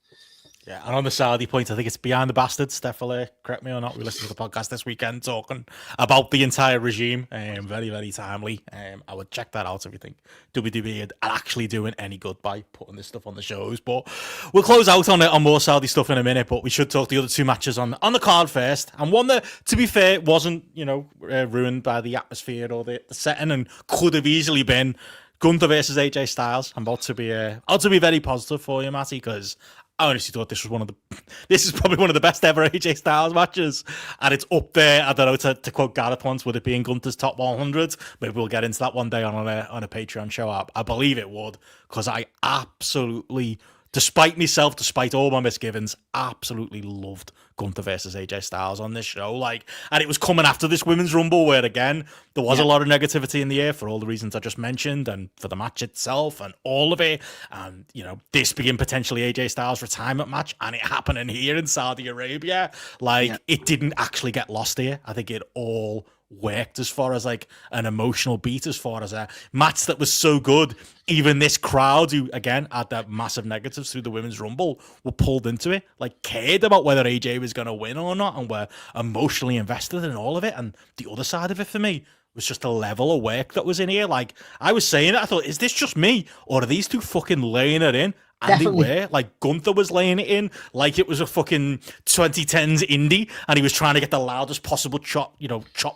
Yeah, and on the Saudi point, I think it's Behind the Bastards. Definitely, correct me or not. We listened to the podcast this weekend talking about the entire regime. Very, very timely. I would check that out if you think WWE are actually doing any good by putting this stuff on the shows. But we'll close out on more Saudi stuff in a minute. But we should talk the other 2 matches on the card first, and one that, to be fair, wasn't ruined by the atmosphere or the setting, and could have easily been Gunther versus AJ Styles. I'm about to be very positive for you, Matty, because I honestly thought this is probably one of the best ever AJ Styles matches, and it's up there. I don't know, to quote Gareth once, would it be in Gunther's top 100? Maybe we'll get into that one day on a Patreon show. I believe it would, because I absolutely, despite myself, despite all my misgivings, absolutely loved Gunther versus AJ Styles on this show. Like, and it was coming after this Women's Rumble, where again there was a lot of negativity in the air for all the reasons I just mentioned, and for the match itself and all of it, and this being potentially AJ Styles' retirement match, and it happening here in Saudi Arabia. Like, it didn't actually get lost here. I think it all worked as far as like an emotional beat, as far as a match that was so good. Even this crowd, who again had that massive negatives through the Women's Rumble, were pulled into it, like cared about whether AJ was going to win or not, and were emotionally invested in all of it. And the other side of it for me was just a level of work that was in here. Like, I was saying it, I thought, is this just me, or are these 2 fucking laying it in? And Definitely. They were. Like, Gunther was laying it in like it was a fucking 2010s indie, and he was trying to get the loudest possible chop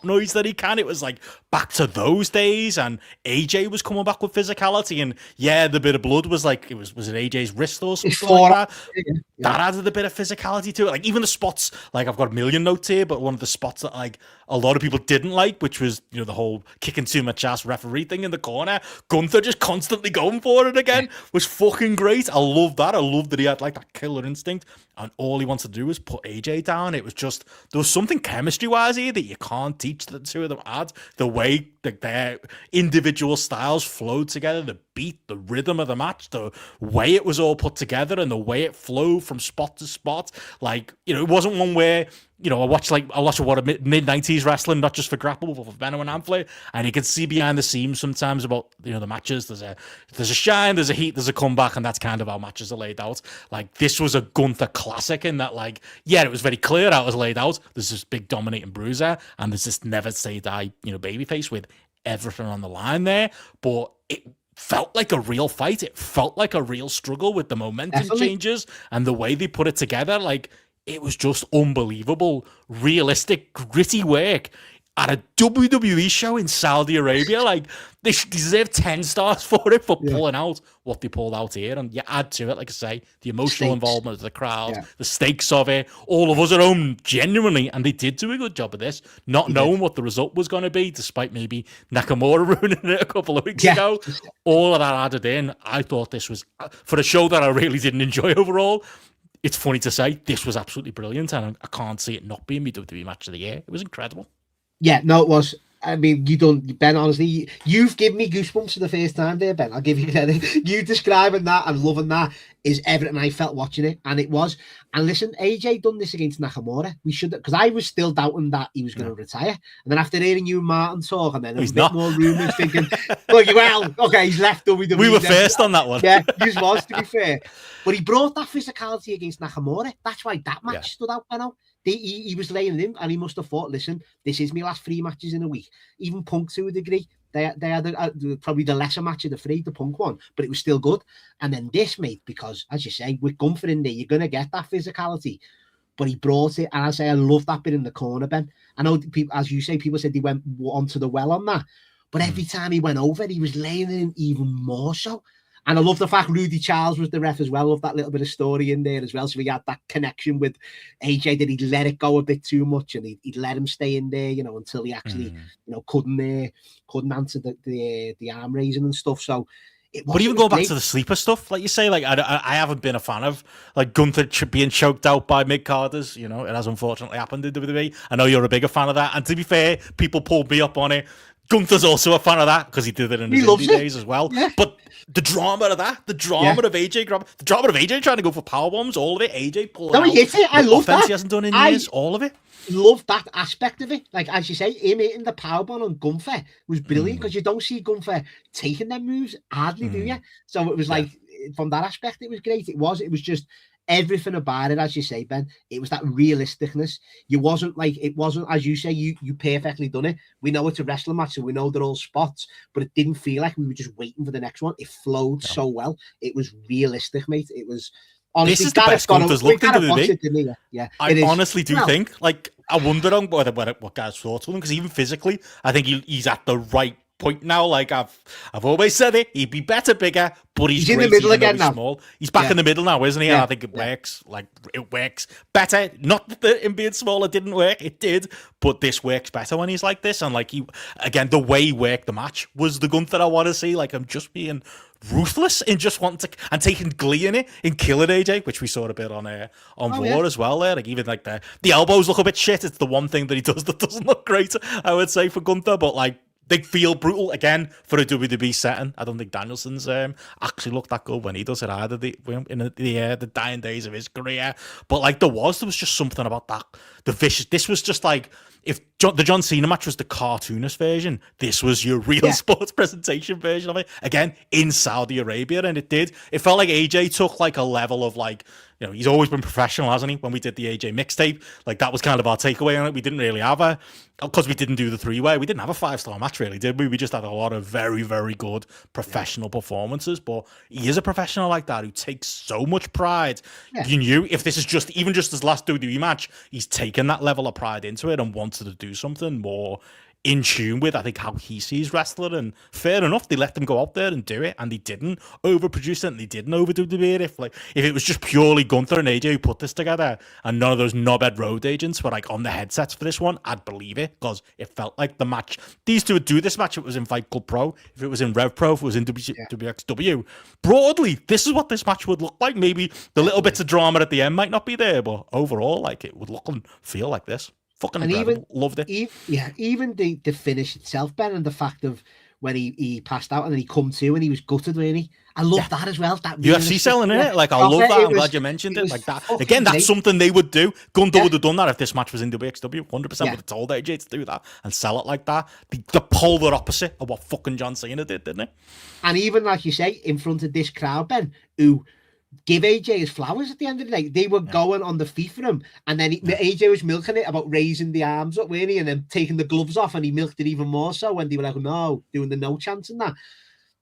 noise that he can. It was like back to those days, and AJ was coming back with physicality, and the bit of blood was like, was it AJ's wrist or something like that? That added a bit of physicality to it. Like, even the spots, like, I've got a million notes here, but one of the spots that like a lot of people didn't like, which was the whole kicking too much ass referee thing in the corner, Gunther just constantly going for it again, was fucking great. I love that. I love that he had like that killer instinct, and all he wanted to do was put AJ down. It was just, there was something chemistry wise here that you can't teach that the 2 of them had. The way that their individual styles flowed together, the beat, the rhythm of the match, the way it was all put together, and the way it flowed from spot to spot. Like, it wasn't one where, I watch a lot of mid-90s wrestling, not just for GRAPPL, but for Benno and Amfley, and you can see behind the scenes sometimes about, the matches. There's a shine, there's a heat, there's a comeback, and that's kind of how matches are laid out. Like, this was a Gunther classic in that, like, it was very clear how it was laid out. There's this big dominating bruiser, and there's this never say die, babyface with everything on the line there, but it felt like a real fight. It felt like a real struggle with the momentum changes and the way they put it together. Like, it was just unbelievable, realistic, gritty work at a WWE show in Saudi Arabia. Like, they deserve 10 stars for it, for pulling out what they pulled out here. And you add to it, like I say, the emotional involvement of the crowd, the stakes of it, all of us at home, genuinely, and they did do a good job of this, not knowing what the result was going to be, despite maybe Nakamura ruining it a couple of weeks ago. All of that added in. I thought this was, for a show that I really didn't enjoy overall, it's funny to say this was absolutely brilliant, and I can't see it not being my WWE match of the year. It was incredible. Yeah, no, it was. I mean, you don't, Ben, honestly, you've given me goosebumps for the first time there, Ben. I'll give you credit. You describing that and loving that is everything I felt watching it, and it was. And listen, AJ done this against Nakamura. We should, because I was still doubting that he was going to retire. And then after hearing you and Martin talk, and then a bit more rumours thinking, well, okay, he's left WWE. We were first on that one. Yeah, he was, to be fair. But he brought that physicality against Nakamura. That's why that match stood out, Benno. He was laying in, and he must have thought, listen, this is my last 3 matches in a week. Even Punk, to a degree, they had probably the lesser match of the 3, the Punk one, but it was still good. And then this, mate, because, as you say, with Gunther in there, you're going to get that physicality. But he brought it, and I love that bit in the corner, Ben. I know, people, as you say, people said he went onto the well on that. But every time he went over, he was laying in even more so. And I love the fact Rudy Charles was the ref as well. I love that little bit of story in there as well. So we had that connection with AJ that he'd let it go a bit too much, and he'd let him stay in there, until he actually, couldn't answer the arm raising and stuff. So, but even going back to the sleeper stuff, like you say, like I haven't been a fan of like Gunther being choked out by mid-carders. It has unfortunately happened in WWE. I know you're a bigger fan of that. And to be fair, people pulled me up on it. Gunther's also a fan of that because he did it in his indie days as well. Yeah. But the drama of that, the drama of AJ the drama of AJ trying to go for power bombs, all of it, AJ pulling out. He hit it. I love that. He hasn't done in years, all of it. Love that aspect of it. Like, as you say, him hitting the powerbomb on Gunther was brilliant because you don't see Gunther taking them moves hardly, do you? So it was like, from that aspect, it was great. It was just everything about it, as you say, Ben. It was that realisticness. It wasn't, as you say, you perfectly done it. We know it's a wrestling match, so we know they're all spots, but it didn't feel like we were just waiting for the next one. It flowed so well. It was realistic, mate. It was. Honestly, this is the best Gunther's looked into the Yeah, I honestly do think. Like, I wonder on what guys' thoughts on him, because even physically, I think he's at the right point now. Like I've always said it, he'd be better bigger, but he's in great, the middle again now. Small. He's back in the middle now, isn't he? And I think it works. Like, it works better. Not that him being smaller didn't work, it did, but this works better when he's like this. And like, the way he worked the match was the Gunther I want to see. Like, I'm just being ruthless in just wanting to, and taking glee in it, in killing AJ, which we saw a bit on Raw as well there. Like, even like the elbows look a bit shit. It's the one thing that he does that doesn't look great, I would say, for Gunther, but like, they feel brutal again for a WWE setting. I don't think Danielson's actually looked that good when he does it either, in the dying days of his career. But like, there was just something about that. The vicious. This was just like, if the John Cena match was the cartoonist version, this was your real sports presentation version of it. Again, in Saudi Arabia, and it did. It felt like AJ took like a level of like, he's always been professional, hasn't he? When we did the AJ mixtape, like, that was kind of our takeaway on it. We didn't really have because we didn't do the 3-way, we didn't have a 5-star match really, did we? We just had a lot of very, very good professional performances. But he is a professional like that who takes so much pride. Yeah. You knew if this is even just his last WWE match, he's taken that level of pride into it and wanted to do something more in tune with, I think, how he sees wrestling. And fair enough, they let them go out there and do it, and they didn't overproduce it, and they didn't overdo it. If it was just purely Gunther and AJ who put this together, and none of those knobhead road agents were like on the headsets for this one, I'd believe it, because it felt like the match. These two would do this match. It was in Fight Club Pro, if it was in Rev Pro, if it was in WXW. Broadly, this is what this match would look like. Maybe the little bits of drama at the end might not be there, but overall, like, it would look and feel like this. Fucking incredible. Loved it. Even the finish itself, Ben, and the fact of when he passed out and then he come to and he was gutted, really. I love that as well. That UFC selling, in it. Like, I love that. I'm glad you mentioned it. Like that. Again, that's something they would do. Gunther would have done that if this match was in WXW. 100% would have told AJ to do that and sell it like that. The polar opposite of what fucking John Cena did, didn't it? And even, like you say, in front of this crowd, Ben, who give AJ his flowers at the end of the day. They were going on the feet for him, and then AJ was milking it about raising the arms up, weren't he? And then taking the gloves off, and he milked it even more so when they were like, no, doing the no chance and that.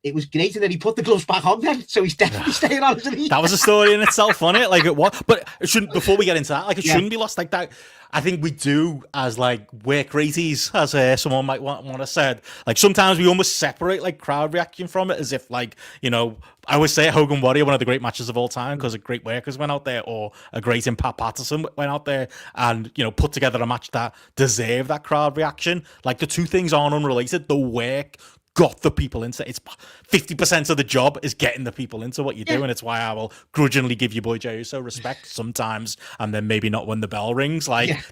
It was great, and then he put the gloves back on then, so he's definitely staying on, isn't he? That was a story in itself, wasn't it? Like, it was, but it shouldn't. Before we get into that, like, it shouldn't be lost like that. I think we do, as like work raties, as someone might want to said. Like, sometimes we almost separate like crowd reaction from it, as if like, I always say Hogan Warrior, one of the great matches of all time, because a great Workers went out there, or a great Impact Patterson went out there and put together a match that deserved that crowd reaction. Like, the two things aren't unrelated. The work got the people into it's 50% of the job is getting the people into what you're doing. It's why I will grudgingly give your boy Jey Uso respect sometimes and then maybe not when the bell rings.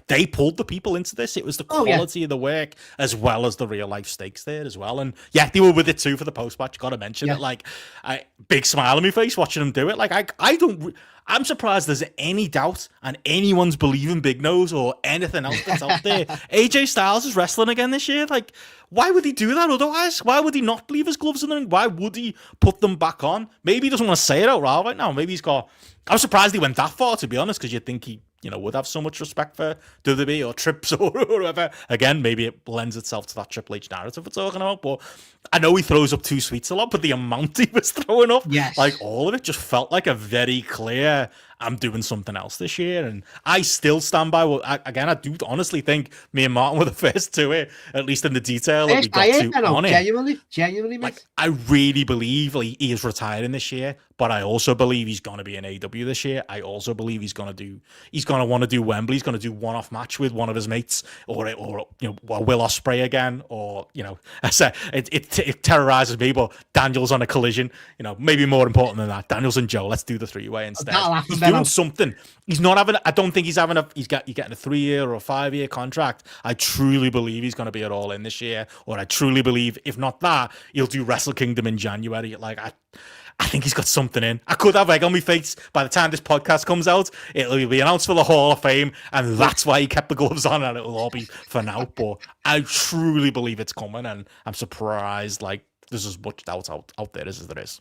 They pulled the people into this. It was the quality of the work as well as the real life stakes there as well. And they were with it too for the post match. Gotta mention it. Big smile on my face watching them do it. I'm surprised there's any doubt and anyone's believing Big Nose or anything else that's out there. AJ Styles is wrestling again this year. Why would he do that otherwise? Why would he not leave his gloves in the ring? Why would he put them back on? Maybe he doesn't want to say it out loud right now. Maybe he's got... I'm surprised he went that far, to be honest, because you'd think he would have so much respect for WWE or Trips or whatever. Again, maybe it lends itself to that Triple H narrative we're talking about. But I know he throws up two sweets a lot, but the amount he was throwing up, all of it just felt like a very clear, I'm doing something else this year. And I still stand by again, I do honestly think me and Martin were the first to it, at least in the detail that we got to on it. Genuinely, mate. I really believe he is retiring this year, but I also believe he's going to be in AEW this year. I also believe he's going to want to do Wembley. He's going to do one-off match with one of his mates, or Will Ospreay again, or I said it terrorizes me. But Daniel's on a collision. Maybe more important than that, Daniels and Joe. Let's do the three-way instead. He's doing something. He's not having. I don't think he's having a. You're getting a 3-year or a 5-year contract. I truly believe he's going to be at All In this year, or I truly believe, if not that, he'll do Wrestle Kingdom in January. I think he's got something in. I could have egg on my face by the time this podcast comes out. It'll be announced for the Hall of Fame, and that's why he kept the gloves on, and it'll all be for now. But I truly believe it's coming, and I'm surprised there's as much doubt out there as there is.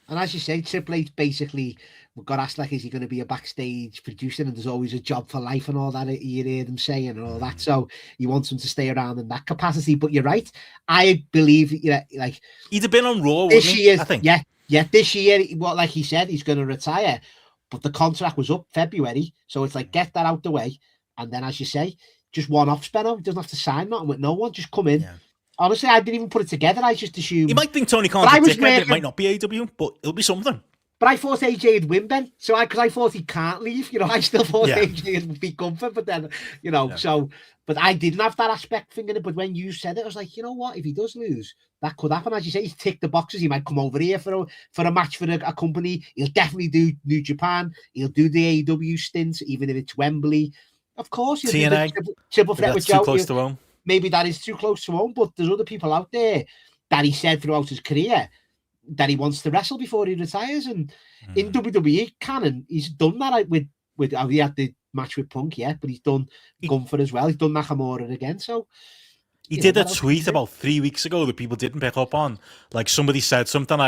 And as you say, Triple H basically got asked, is he going to be a backstage producer? And there's always a job for life and all that. You hear them saying and all that. So he wants him to stay around in that capacity. But you're right. I believe, he'd have been on Raw, wouldn't he? I think. Yeah, this year, like he said, he's going to retire, but the contract was up February, so it's get that out the way, and then, as you say, just one-off Benno. He doesn't have to sign nothing with no one, just come in. Yeah. Honestly, I didn't even put it together. I just assumed... You might think Tony Khan's a dickhead. It might not be AEW, but it'll be something. But I thought AJ would win, Ben, because I thought he can't leave. I still thought AJ would be comfort, but then, so... But I didn't have that aspect thinking it. But when you said it, I was like, you know what? If he does lose, that could happen. As you say, he's ticked the boxes. He might come over here for a match for a company. He'll definitely do New Japan. He'll do the AEW stint, even if it's Wembley. Of course, he'll TNA. do the triple threat with Joe. Too close to home. Maybe that is too close to home, but there's other people out there that he said throughout his career that he wants to wrestle before he retires. And in WWE canon, he's done that with he had the match with Punk, but he's done Gunther as well. He's done Nakamura again. So he did a tweet about 3 weeks ago that people didn't pick up on. Somebody said something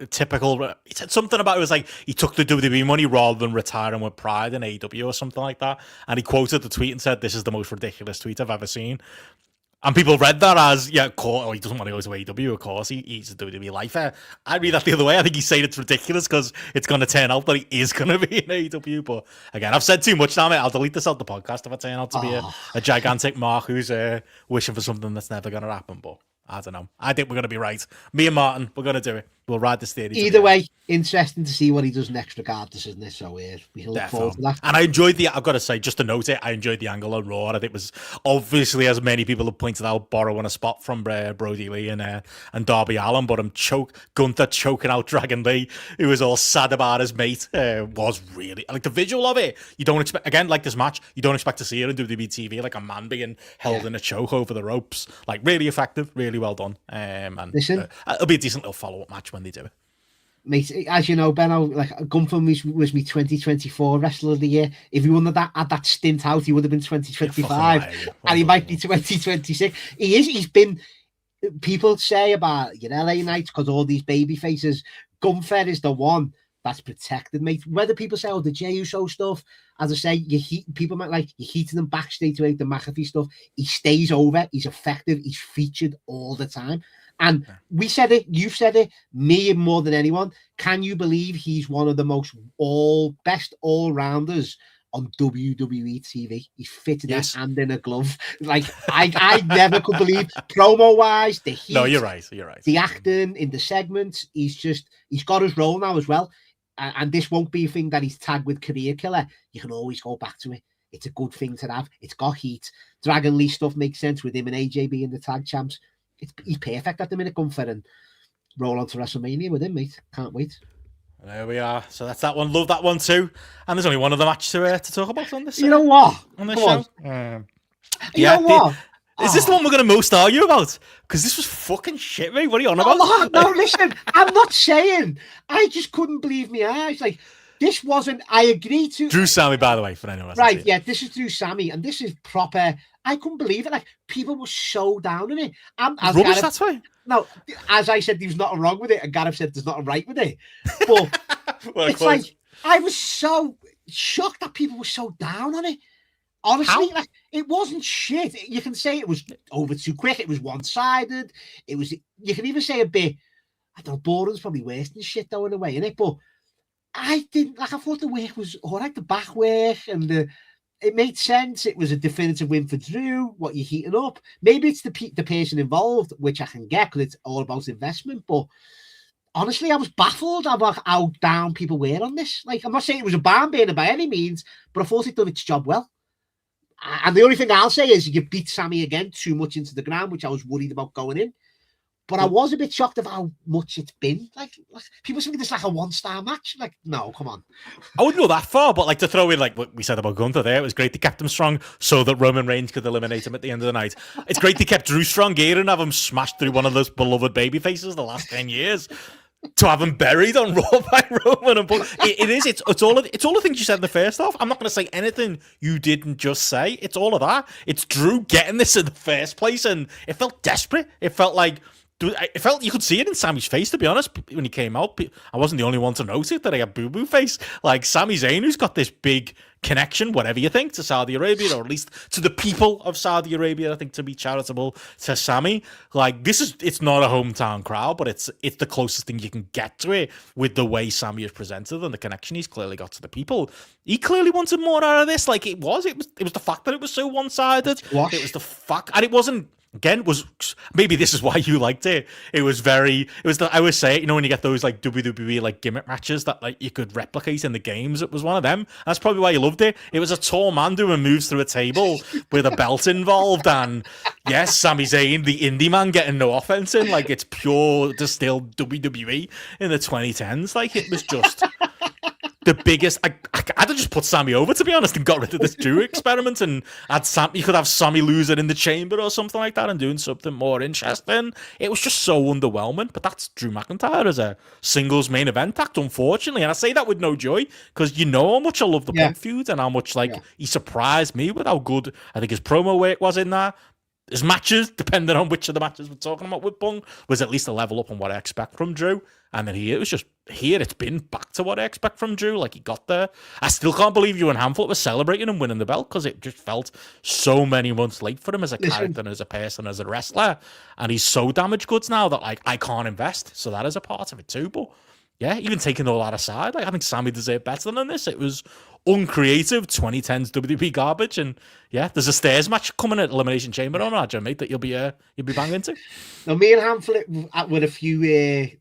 typical. He said something about it was he took the WWE money rather than retiring with pride in AEW or something like that. And he quoted the tweet and said, "This is the most ridiculous tweet I've ever seen." And people read that as, he doesn't want to go to AEW, of course. He's a WWE lifer. I read that the other way. I think he's saying it's ridiculous because it's going to turn out that he is going to be in AEW. But again, I've said too much now, mate. I'll delete this out the podcast if I turn out to be a gigantic mark who's wishing for something that's never going to happen. But I don't know. I think we're going to be right. Me and Martin, we're going to do it. We'll ride this theory. Either way, interesting to see what he does next regardless, isn't it? So we look forward to that. And I enjoyed I've got to say, just to note it, I enjoyed the angle on Raw. I think it was obviously, as many people have pointed out, borrowing a spot from Brody Lee and Darby Allin, but Gunther choking out Dragon Lee, who was all sad about his mate, was really, the visual of it, you don't expect, again, this match, you don't expect to see it on WWE TV, a man being held in a choke over the ropes. Really effective, really well done. And listen, it'll be a decent little follow-up match when they do it. Mate, as you know, Benno, Gunther was my 2024 Wrestler of the Year. If he wouldn't have had that stint out, he would have been 2025, and he might be 2026. He is. He's been. People say about LA Knight because all these baby faces. Gunther is the one that's protected, mate. Whether people say, the Jey Uso stuff, as I say, people might you're heating him backstage with the McAfee stuff. He stays over. He's effective. He's featured all the time. And we said it, you've said it, me more than anyone. Can you believe he's one of the most best all-rounders on WWE TV? He's fitted in hand in a glove. I never could believe, promo-wise, the heat. No, you're right. The acting in the segments, he's got his role now as well. And this won't be a thing that he's tagged with career killer. You can always go back to it. It's a good thing to have. It's got heat. Dragon Lee stuff makes sense with him and AJ being the tag champs. he's perfect at the minute, Gunther, and roll on to WrestleMania with him, mate. Can't wait. There we are. So that's that one. Love that one too. And there's only one other match to talk about on this. You know what? On this Come show. You know what? Is this the one we're going to most argue about? Because this was fucking shit, mate. What are you on about? No, listen. I'm not saying. I just couldn't believe my eyes. Like, this wasn't. I agree to. Drew Sammy, by the way, for anyone. Right, yeah, this is Drew Sammy, and this is proper. I couldn't believe it. Like, people were so down on it. Rubbish, that's why. No, as I said, there was nothing wrong with it, and Gareth said there's nothing right with it. But it's like, I was so shocked that people were so down on it. Honestly, like, it wasn't shit. You can say it was over too quick. It was one-sided. It was. You can even say a bit. I don't know. Boring's probably worse than shit, though, in a way, innit? But I didn't. Like, I thought the work was all right. The back work and it made sense. It was a definitive win for Drew. What you're heating up. Maybe it's the person involved, which I can get because it's all about investment. But honestly, I was baffled about how down people were on this. Like, I'm not saying it was a barn burner by any means, but I thought it done its job well. And the only thing I'll say is you beat Sammy again too much into the ground, which I was worried about going in. But I was a bit shocked of how much it's been. Like people think it's like a one-star match. Like, no, come on. I wouldn't go that far, but like to throw in like what we said about Gunther there, it was great they kept him strong so that Roman Reigns could eliminate him at the end of the night. It's great they kept Drew strong here and have him smashed through one of those beloved baby faces the last 10 years. To have him buried on Raw by Roman and it's all the things you said in the first half. I'm not going to say anything you didn't just say. It's all of that. It's Drew getting this in the first place, and it felt desperate. It felt you could see it in Sammy's face, to be honest, when he came out. I wasn't the only one to notice it, that I got boo-boo face. Like, Sami Zayn, who's got this big connection, whatever you think, to Saudi Arabia, or at least to the people of Saudi Arabia, I think, to be charitable to Sami. Like, it's not a hometown crowd, but it's the closest thing you can get to it with the way Sami is presented and the connection he's clearly got to the people. He clearly wanted more out of this. Like, it was the fact that it was so one-sided. It was the fact, and it wasn't. Again, maybe this is why you liked it. I always say it, you know, when you get those like WWE like gimmick matches that like you could replicate in the games, it was one of them. That's probably why you loved it. It was a tall man doing moves through a table with a belt involved, and yes, Sami Zayn, the indie man, getting no offense in. Like, it's pure distilled WWE in the 2010s. Like, it was just the biggest. I'd have just put Sammy over, to be honest, and got rid of this Drew experiment, and you could have Sammy losing in the chamber or something like that and doing something more interesting. It was just so underwhelming, but that's Drew McIntyre as a singles main event act, unfortunately. And I say that with no joy, because you know how much I love the Punk feud and how much he surprised me with how good I think his promo work was in there. His matches, depending on which of the matches we're talking about with Punk, was at least a level up on what I expect from Drew. And then it's been back to what I expect from Drew. Like, he got there. I still can't believe you and Hamflet were celebrating him winning the belt, because it just felt so many months late for him as a character and as a person, as a wrestler. And he's so damaged goods now that, like, I can't invest. So that is a part of it too. But yeah, even taking all that aside, like, I think Sammy deserved better than this. It was uncreative 2010s WWE garbage, and yeah, there's a stairs match coming at Elimination Chamber, I imagine, mate, that you'll be banging into. Now, me and Hamflet with a few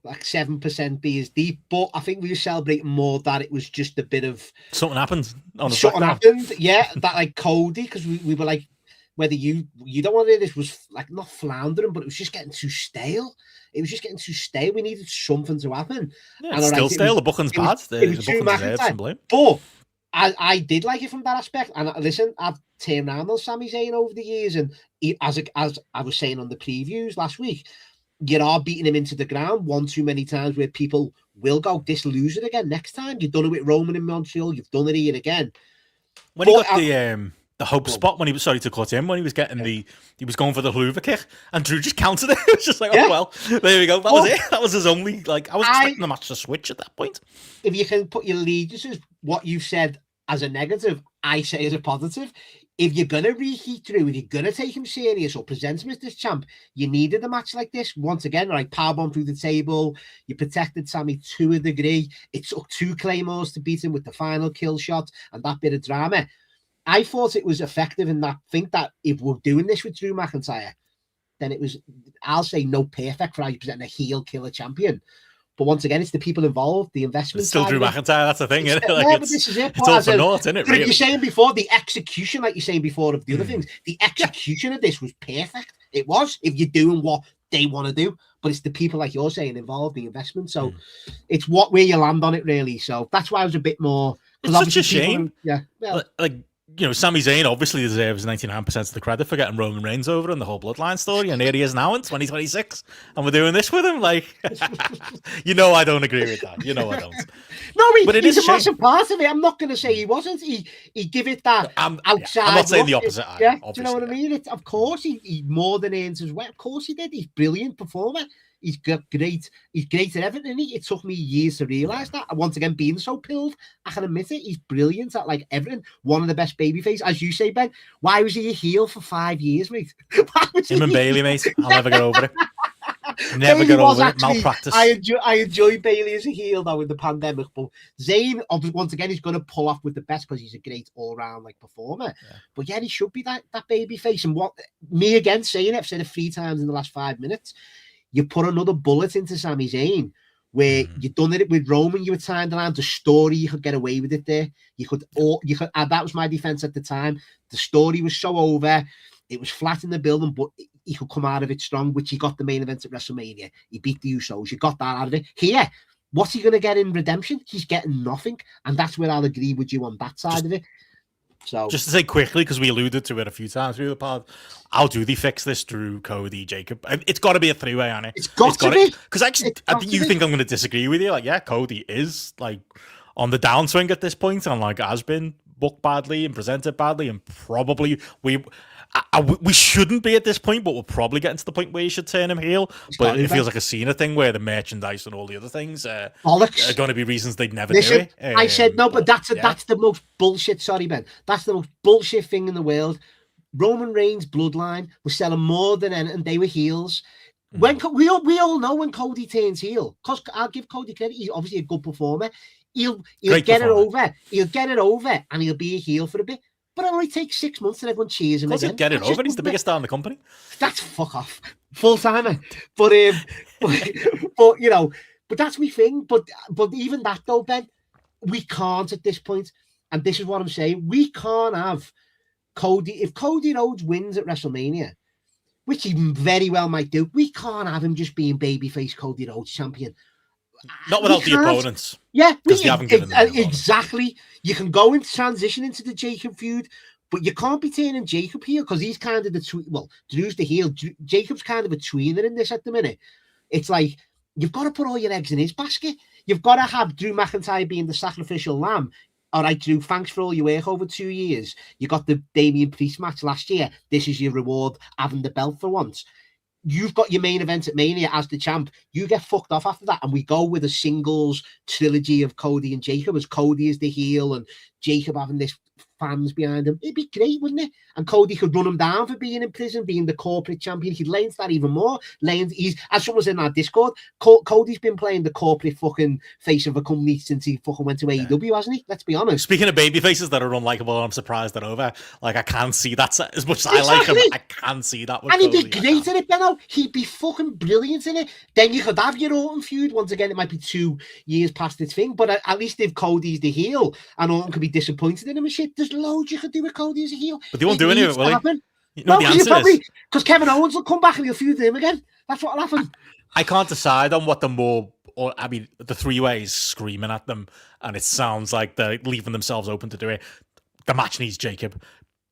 like 7% beers deep, but I think we were celebrating more that it was just a bit of something happened. Yeah, that like Cody, because we were like, whether you don't want to hear this, was like not floundering, but it was just getting too stale. It was just getting too stale. We needed something to happen. Yeah, it's still stale. The booking's bad. The booking deserves some blame. But I did like it from that aspect. And listen, I've turned around on Sami Zayn over the years, and as I was saying on the previews last week, you are beating him into the ground one too many times, where people will go, this lose it again next time. You've done it with Roman in Montreal. You've done it here again. When he got the hope spot, when he was, sorry to cut him, when he was getting he was going for the Hoover kick, and Drew just countered it. It was just like, oh, well, there we go. That was it. That was his only, like, I was expecting the match to switch at that point. If you can put your allegiances, what you've said as a negative, I say as a positive. If you're going to reheat Drew, if you're going to take him serious or present him as this champ, you needed a match like this. Once again, like, powerbomb through the table. You protected Sammy to a degree. It took 2 Claymores to beat him with the final kill shot and that bit of drama. I thought it was effective in that. Think that if we're doing this with Drew McIntyre, then it was, I'll say, no perfect for how you present a heel killer champion. But once again, it's the people involved, the investment. It's still Drew McIntyre, that's the thing, isn't it? Like, but this is it. It's all for naught, isn't it? Really? You're saying before, the execution, like you're saying before of the other things, the execution of this was perfect. It was, if you're doing what they want to do, but it's the people, like you're saying, involved, the investment. So it's where you land on it, really. So that's why I was a bit more. It's such a shame. Well, like, you know, Sami Zayn obviously deserves 99% of the credit for getting Roman Reigns over and the whole bloodline story, and here he is now in 2026, and we're doing this with him. Like, you know, I don't agree with that. You know, I don't. No, but he's a massive part of it. I'm not going to say he wasn't. He give it that outside. I'm not saying the opposite. Yeah, do you know what I mean? Of course, he more than earns his way. Of course, he did. He's a brilliant performer. He's great. He's great at everything. It took me years to realise that. And once again, being so pilled, I can admit it. He's brilliant at like everything. One of the best babyface, as you say, Ben. Why was he a heel for 5 years, mate? Him and Bailey, mate. I'll never get over it. Never get over it. Malpractice. I enjoy Bailey as a heel though in the pandemic, but Zayn, once again, he's going to pull off with the best because he's a great all-round like performer. Yeah. But yeah, he should be that baby face. And what me again saying it, I've said it 3 times in the last 5 minutes. You put another bullet into Sami Zayn, where you've done it with Roman. You were timed around the story. You could get away with it there. You could. That was my defense at the time. The story was so over. It was flat in the building, but he could come out of it strong, which he got the main event at WrestleMania. He beat the Usos. You got that out of it. Here, what's he going to get in redemption? He's getting nothing. And that's where I'll agree with you on that side of it. So, just to say quickly, because we alluded to it a few times through the pod, how do they fix this through Cody, Jacob? It's got to be a 3-way, on it. It's got to be. Because actually, I think you think I'm going to disagree with you. Like, yeah, Cody is like on the downswing at this point, and like has been booked badly and presented badly, and probably we shouldn't be at this point, but we're probably getting to the point where you should turn him heel. But it feels like a Cena thing where the merchandise and all the other things are going to be reasons they'd never do it. I said no, but that's the most bullshit. Sorry, Ben. That's the most bullshit thing in the world. Roman Reigns' bloodline was selling more than anything. They were heels. When we all know when Cody turns heel, because I'll give Cody credit. He's obviously a good performer. He'll get it over. He'll get it over, and he'll be a heel for a bit. But it only takes 6 months and everyone cheers him again. He'll get it over. He's the biggest star in the company. That's fuck off. Full timer. But you know, but that's my thing. But even that though, Ben, we can't at this point. And this is what I'm saying. We can't have Cody. If Cody Rhodes wins at WrestleMania, which he very well might do, we can't have him just being babyface Cody Rhodes champion. Not without the opponents. Yeah, exactly. You can go into transition into the Jacob feud, but you can't be turning Jacob heel because he's kind of Drew's the heel. Jacob's kind of a tweener in this at the minute. It's like you've got to put all your eggs in his basket. You've got to have Drew McIntyre being the sacrificial lamb. All right, Drew, thanks for all your work over 2 years. You got the Damian Priest match last year. This is your reward, having the belt for once. You've got your main event at Mania as the champ. You get fucked off after that, and we go with a singles trilogy of Cody and Jacob, as Cody is the heel and Jacob having this fans behind him. It'd be great, wouldn't it? And Cody could run him down for being in prison, being the corporate champion. He'd lay into that even more. He's, as someone's in our Discord, Cody's been playing the corporate fucking face of a company since he fucking went to AEW, hasn't he? Let's be honest. Speaking of baby faces that are unlikable, I'm surprised they're over. Like, I can't see that as much as I like him. I can't see that with And Cody. He'd be great in it, Benno. He'd be fucking brilliant in it. Then you could have your Orton feud. Once again, it might be 2 years past its thing, but at least if Cody's the heel and Orton could be disappointed in him and shit, there's loads you could do with Cody as a heel. But they won't do any of it, will they? You know, because Kevin Owens will come back and he'll feud him again. That's what'll happen. I can't decide on what the the 3-ways screaming at them, and it sounds like they're leaving themselves open to do it. The match needs Jacob,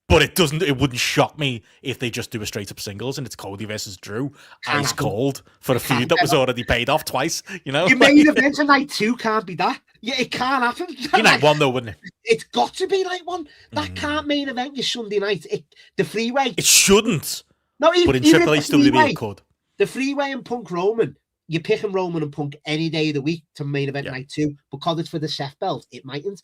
but it wouldn't shock me if they just do a straight up singles and it's Cody versus Drew. Ice cold for a feud that was already paid off twice. You know, your main event on night 2 can't be that. Yeah, it can't happen. Be night 1 though, wouldn't it? It's got to be night 1. That can't main event your Sunday night. The 3-way. It shouldn't. No, but in Triple H still it could. The 3-way and Punk Roman. You're picking Roman and Punk any day of the week to main event night 2, because it's for the Seth belt. It mightn't.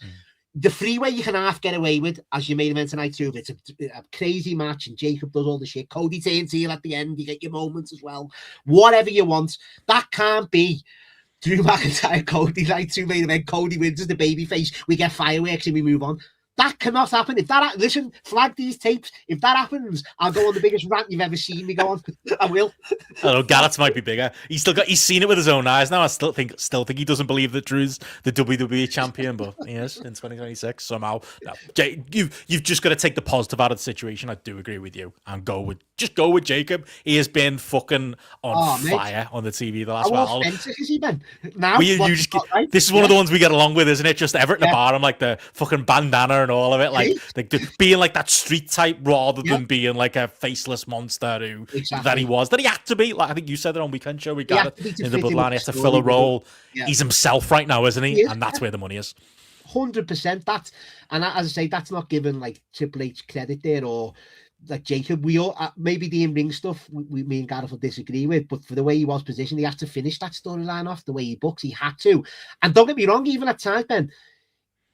The 3-way you can half get away with as your main event tonight too. If it's a crazy match and Jacob does all the shit, Cody turns heel at the end, you get your moments as well. Whatever you want. That can't be Drew McIntyre, Cody night 2 main event. Cody wins as the babyface. We get fireworks and we move on. That cannot happen. If that listen, flag these tapes. If that happens, I'll go on the biggest rant you've ever seen me go on. I will. I don't know, Garrett's might be bigger. He's seen it with his own eyes now. I still think he doesn't believe that Drew's the WWE champion, but he is in 2026 somehow. No, you've just got to take the positive out of the situation. I do agree with you and go with Jacob. He has been fucking on fire on the TV the last while. How authentic has he been? Now, this is one of the ones we get along with, isn't it? Just Everett in the bar, like the fucking bandana and all of it, like being like that street type rather than being like a faceless monster that he had to be. Like I think you said it on Weekend Show. We got it in the bloodline. He has to fill a role. He's himself right now, isn't he? And that's where the money is. 100%. That, and as I say, that's not giving like Triple H credit there or like Jacob. We all maybe the in-ring stuff me and Gareth will disagree with, but for the way he was positioned, he had to finish that storyline off the way he books. He had to, and don't get me wrong, even at times, Ben.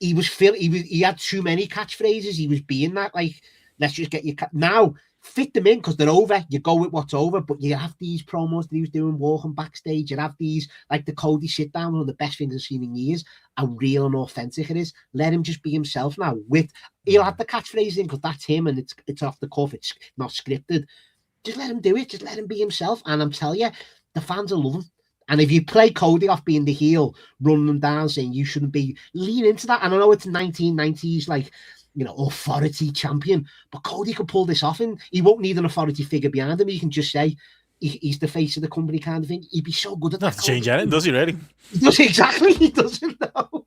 He had too many catchphrases. He was being that like, let's just get you now fit them in because they're over. You go with what's over, but you have these promos that he was doing walking backstage. You have these like the Cody sit down, one of the best things I've seen in years, and real and authentic it is. Let him just be himself now. He'll have the catchphrases in because that's him and it's off the cuff. It's not scripted. Just let him do it. Just let him be himself. And I'm telling you, the fans will love him. And if you play Cody off being the heel, running them down, saying you shouldn't be, lean into that. And I know it's 1990s, like, you know, authority champion, but Cody could pull this off and he won't need an authority figure behind him. He can just say he's the face of the company kind of thing. He'd be so good at that. Not to change anything, does he really? He does, exactly. He doesn't know.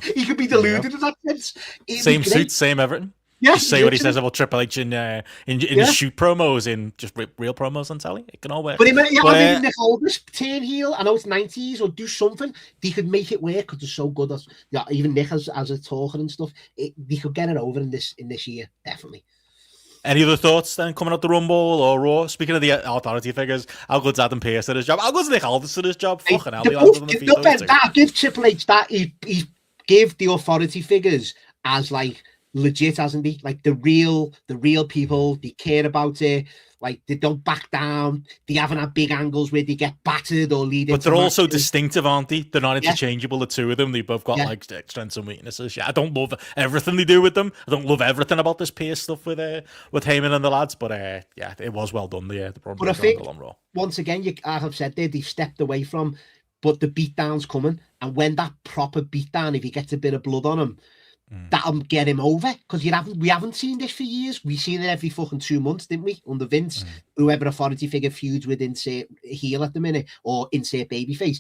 He could be deluded in that sense. Same suit, same everything. Yeah, just say what he says about Triple H in shoot promos, in just real promos on telly. It can all work. But maybe Nick Aldis turn heel. I know it's 90s, or do something. They could make it work because they're so good. Even Nick as a talker and stuff. They could get it over in this year, definitely. Any other thoughts then coming out the Rumble or Raw? Speaking of the authority figures, how good's Adam Pearce at his job? How good's Nick Aldis at his job? Fucking hell, that give Triple H that he give the authority figures as like legit, hasn't he? Like the real people, they care about it. Like they don't back down. They haven't had big angles where they get battered or lead. But they're also distinctive, aren't they? They're not interchangeable. The two of them, they both got like strengths and weaknesses. Yeah, I don't love everything they do with them. I don't love everything about this Pierce stuff with Heyman and the lads. But yeah, it was well done. The but I think on Raw. Once again, I have said they've stepped away from, but the beatdown's coming, and when that proper beatdown, if he gets a bit of blood on him. That'll get him over because we haven't seen this for years. We've seen it every fucking 2 months, didn't we? Under Vince, whoever authority figure feuds with insert heel at the minute or insert babyface.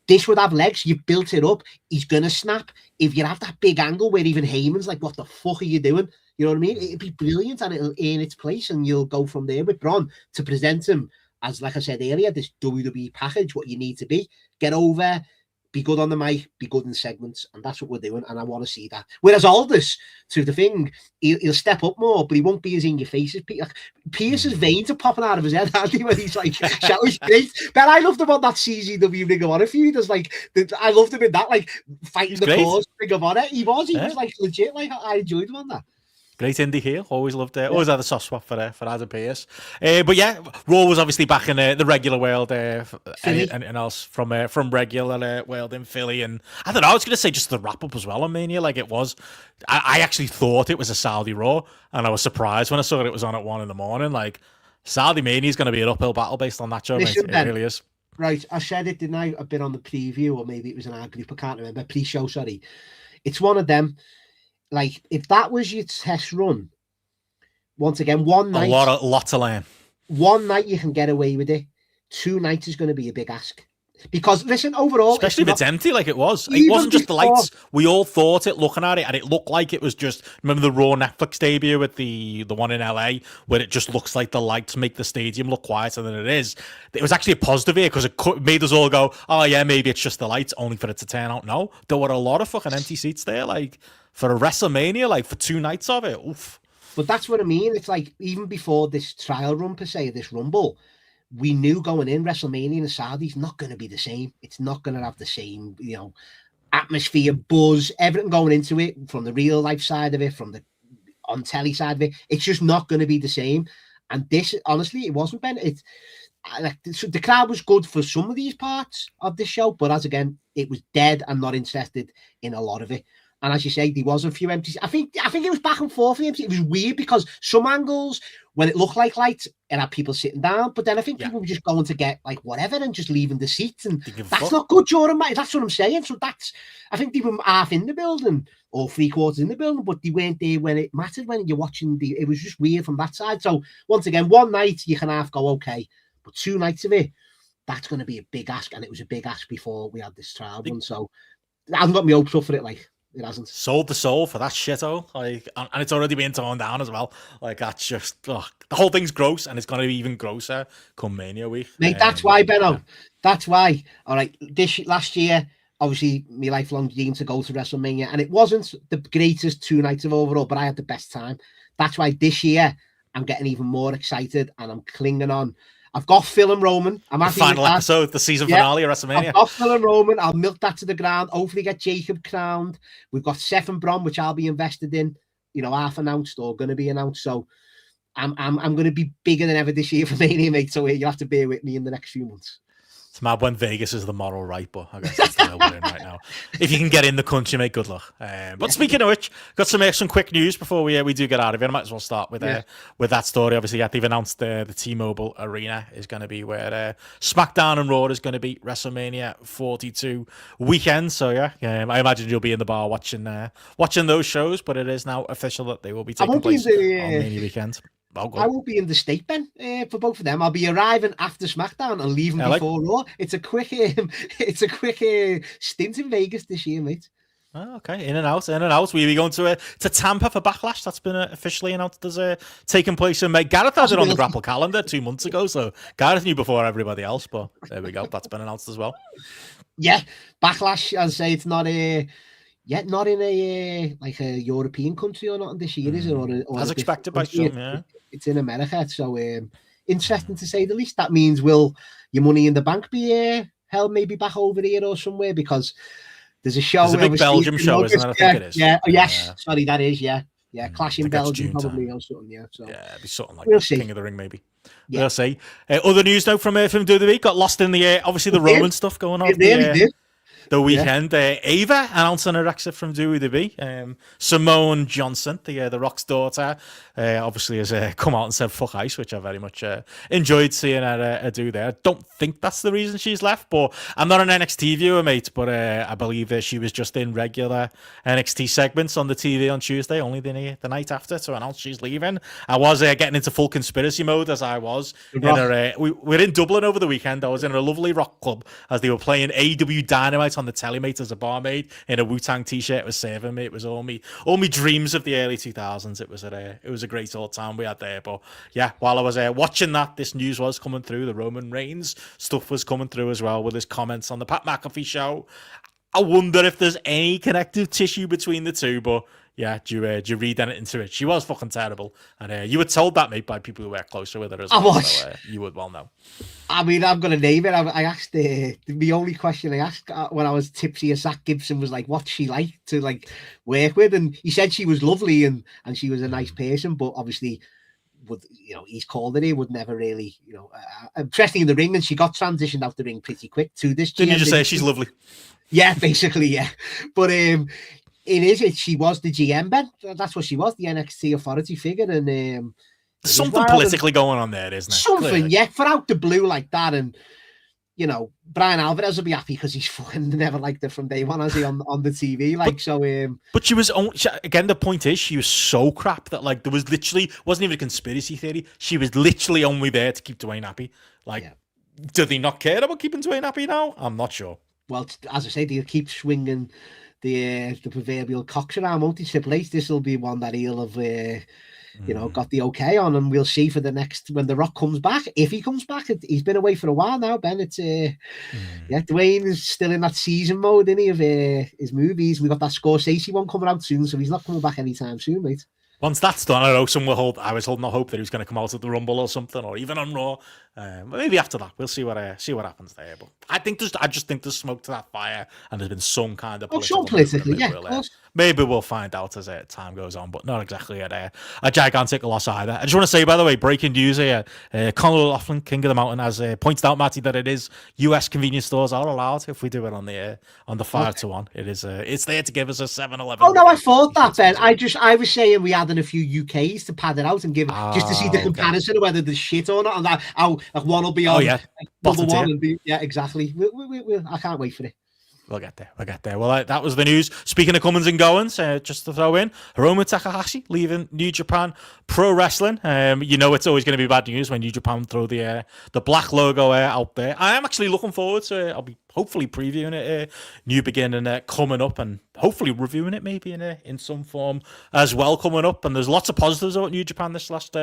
This would have legs. You built it up. He's gonna snap. If you have that big angle where even Heyman's like, "What the fuck are you doing?" You know what I mean? It'd be brilliant and it'll earn its place, and you'll go from there with Braun to present him as, like I said earlier, this WWE package. What you need to be, get over. Be good on the mic, be good in segments, and that's what we're doing, and I want to see that. Whereas Aldis, to the thing, he'll step up more, but he won't be as in your face as Pierce. Like, Pierce's veins are popping out of his head, aren't they, when he's like, shall great. But I loved him on that CZW Ring of Honor feud. I loved him in that, like, fighting the cause Ring of Honor. He was like legit, like, I enjoyed him on that. Great indie heel. Always loved it. Always had a soft spot for Adam Pearce. But yeah, Raw was obviously back in the regular world. Anything else from regular world in Philly? And I don't know. I was going to say just the wrap up as well on Mania. Like it was. I actually thought it was a Saudi Raw, and I was surprised when I saw it was on at 1 a.m. Like Saudi Mania is going to be an uphill battle based on that show. Listen, mate. It really is. Right, I said it, didn't I? A bit on the preview, or maybe it was in our group. I can't remember. Pre-show, sorry. It's one of them. Like, if that was your test run, once again, one night... A lot to learn. One night you can get away with it. 2 nights is going to be a big ask. Because, listen, overall... Especially if it's empty like it was. It wasn't just the lights. We all thought it looking at it, and it looked like it was just... Remember the Raw Netflix debut with the one in LA, where it just looks like the lights make the stadium look quieter than it is? It was actually a positive here, because it made us all go, oh yeah, maybe it's just the lights, only for it to turn out. No, there were a lot of fucking empty seats there, like... For a WrestleMania, like for 2 nights of it, oof. But that's what I mean. It's like even before this trial run per se, this Rumble, we knew going in WrestleMania in the Saudi's not going to be the same. It's not going to have the same, atmosphere, buzz, everything going into it from the real life side of it, from the on telly side of it. It's just not going to be the same. And this, honestly, it wasn't, Ben. The crowd was good for some of these parts of the show, but as again, it was dead and not interested in a lot of it. And as you say, there was a few empties. I think it was back and forth. It was weird because some angles, when it looked like lights, it had people sitting down. But then I think people were just going to get like whatever and just leaving the seats. And that's not good during match. That's what I'm saying. So I think they were half in the building or 3/4 in the building, but they weren't there when it mattered. When you're watching, it was just weird from that side. So once again, one night you can half go okay, but 2 nights of it, that's going to be a big ask. And it was a big ask before we had this trial one. So I haven't got my hopes up for it. Like, it hasn't. Sold the soul for that shithole, like, and it's already been torn down as well. Like, that's just the whole thing's gross, and it's going to be even grosser come Mania week. Mate, that's why, Benno. Yeah. That's why. All right, last year, obviously, my lifelong dream to go to WrestleMania, and it wasn't the greatest 2 nights of overall, but I had the best time. That's why this year I'm getting even more excited, and I'm clinging on. I've got Phil and Roman. I'm happy. The final episode, the season finale of WrestleMania. I've got Phil and Roman. I'll milk that to the ground. Hopefully get Jacob crowned. We've got Seth and Bron, which I'll be invested in. Half announced or going to be announced. So I'm going to be bigger than ever this year for Mania, mate. So you'll have to bear with me in the next few months. It's mad when Vegas is the moral right, but I guess that's the we're in right now. If you can get in the country, mate, good luck. But speaking of which, got some quick news before we do get out of here. I might as well start with that story. Obviously, they've announced the T-Mobile Arena is going to be where SmackDown and Raw is going to be WrestleMania 42 weekend. So I imagine you'll be in the bar watching those shows. But it is now official that they will be taking place on Mania weekend. I will be in the state, Ben, for both of them. I'll be arriving after SmackDown and leaving before Raw. It's a quick stint in Vegas this year, mate. Oh, okay, in and out. Will you be going to Tampa for Backlash? That's been officially announced as taking place in May. Gareth has it on the GRAPPL calendar 2 months ago, so Gareth knew before everybody else. But there we go. That's been announced as well. Yeah, Backlash. As I say, it's not not in a European country or not this year, is it? Or as expected by some, yeah. It's in America, so interesting to say the least. That means will your Money in the Bank be held maybe back over here or somewhere? Because there's a show. There's a big Belgium show, isn't it? I think it is. Yeah. Oh, yes. Sorry, that is. Yeah. Clash in Belgium probably or something. Yeah. So it'd be something like we'll King of the Ring maybe. Yeah. We'll see. Other news now from WWE got lost in the air. Obviously the Roman stuff going on. The weekend, Ava announcing her exit from WWE. Simone Johnson, the Rock's daughter, obviously has come out and said "fuck ice," which I very much enjoyed seeing her do there. I don't think that's the reason she's left, but I'm not an NXT viewer, mate. But I believe she was just in regular NXT segments on the TV on Tuesday, only the night after, to announce she's leaving. I was getting into full conspiracy mode as I was. We're in Dublin over the weekend. I was in a lovely rock club as they were playing AEW Dynamite on the telly, mate, as a barmaid in a Wu-Tang t-shirt. It was serving me. It was all me dreams of the early 2000s. It was a great old time we had there. But yeah, while I was watching that, this news was coming through. The Roman Reigns stuff was coming through as well with his comments on the Pat McAfee show. I wonder if there's any connective tissue between the two, but yeah, do you read anything into it? She was fucking terrible. And you were told that, mate, by people who were closer with her as well. So, you would well know. I mean, I'm going to name it. I asked, the only question I asked when I was tipsy as Zach Gibson was like, what's she like to work with? And he said she was lovely and she was a nice person, but obviously he's called it. He would never really, interesting in the ring, and she got transitioned out the ring pretty quick to this. Didn't you just say she's lovely? Yeah, basically, yeah. But she was the GM, Ben. That's what she was, the NXT authority figure. And something politically going on there, isn't it? Something, clearly. Yeah, for out the blue like that. And, Brian Alvarez will be happy because he's fucking never liked it from day one, has he, on the TV? But she was, again, the point is, she was so crap that, there was literally, wasn't even a conspiracy theory. She was literally only there to keep Dwayne happy. Do they not care about keeping Dwayne happy now? I'm not sure. Well, as I say, they'll keep swinging the proverbial cocks around, won't he? Triple H, this will be one that he'll have, got the okay on, and we'll see for the next, when The Rock comes back, if he comes back. He's been away for a while now, Ben. It's, Dwayne is still in that season mode, isn't he, of his movies. We got that Scorsese one coming out soon, so he's not coming back anytime soon, mate. Once that's done, I know I was holding a hope that he was going to come out at the Rumble or something, or even on Raw. Maybe after that, we'll see what happens there. But I just think there's smoke to that fire, and there's been some kind of politically, yeah. Maybe we'll find out as time goes on, but not exactly a gigantic loss either. I just want to say, by the way, breaking news here: Conor Laughlin, King of the Mountain, has pointed out, Matty, that it is US convenience stores are allowed if we do it on the 5-1. It is it's there to give us a 7-11. Oh no, I thought that, Ben. I was saying we added a few UKs to pad it out and give just to see the comparison of whether there's shit or not, and that how like, one will be on number one and be exactly. I can't wait for it. We'll get there. Well, that was the news. Speaking of comings and goings, just to throw in, Hiromu Takahashi leaving New Japan Pro Wrestling. It's always going to be bad news when New Japan throw the black logo out there. I am actually looking forward to it. I'll be hopefully previewing it, New Beginning coming up, and hopefully reviewing it maybe in some form as well coming up. And there's lots of positives about New Japan this last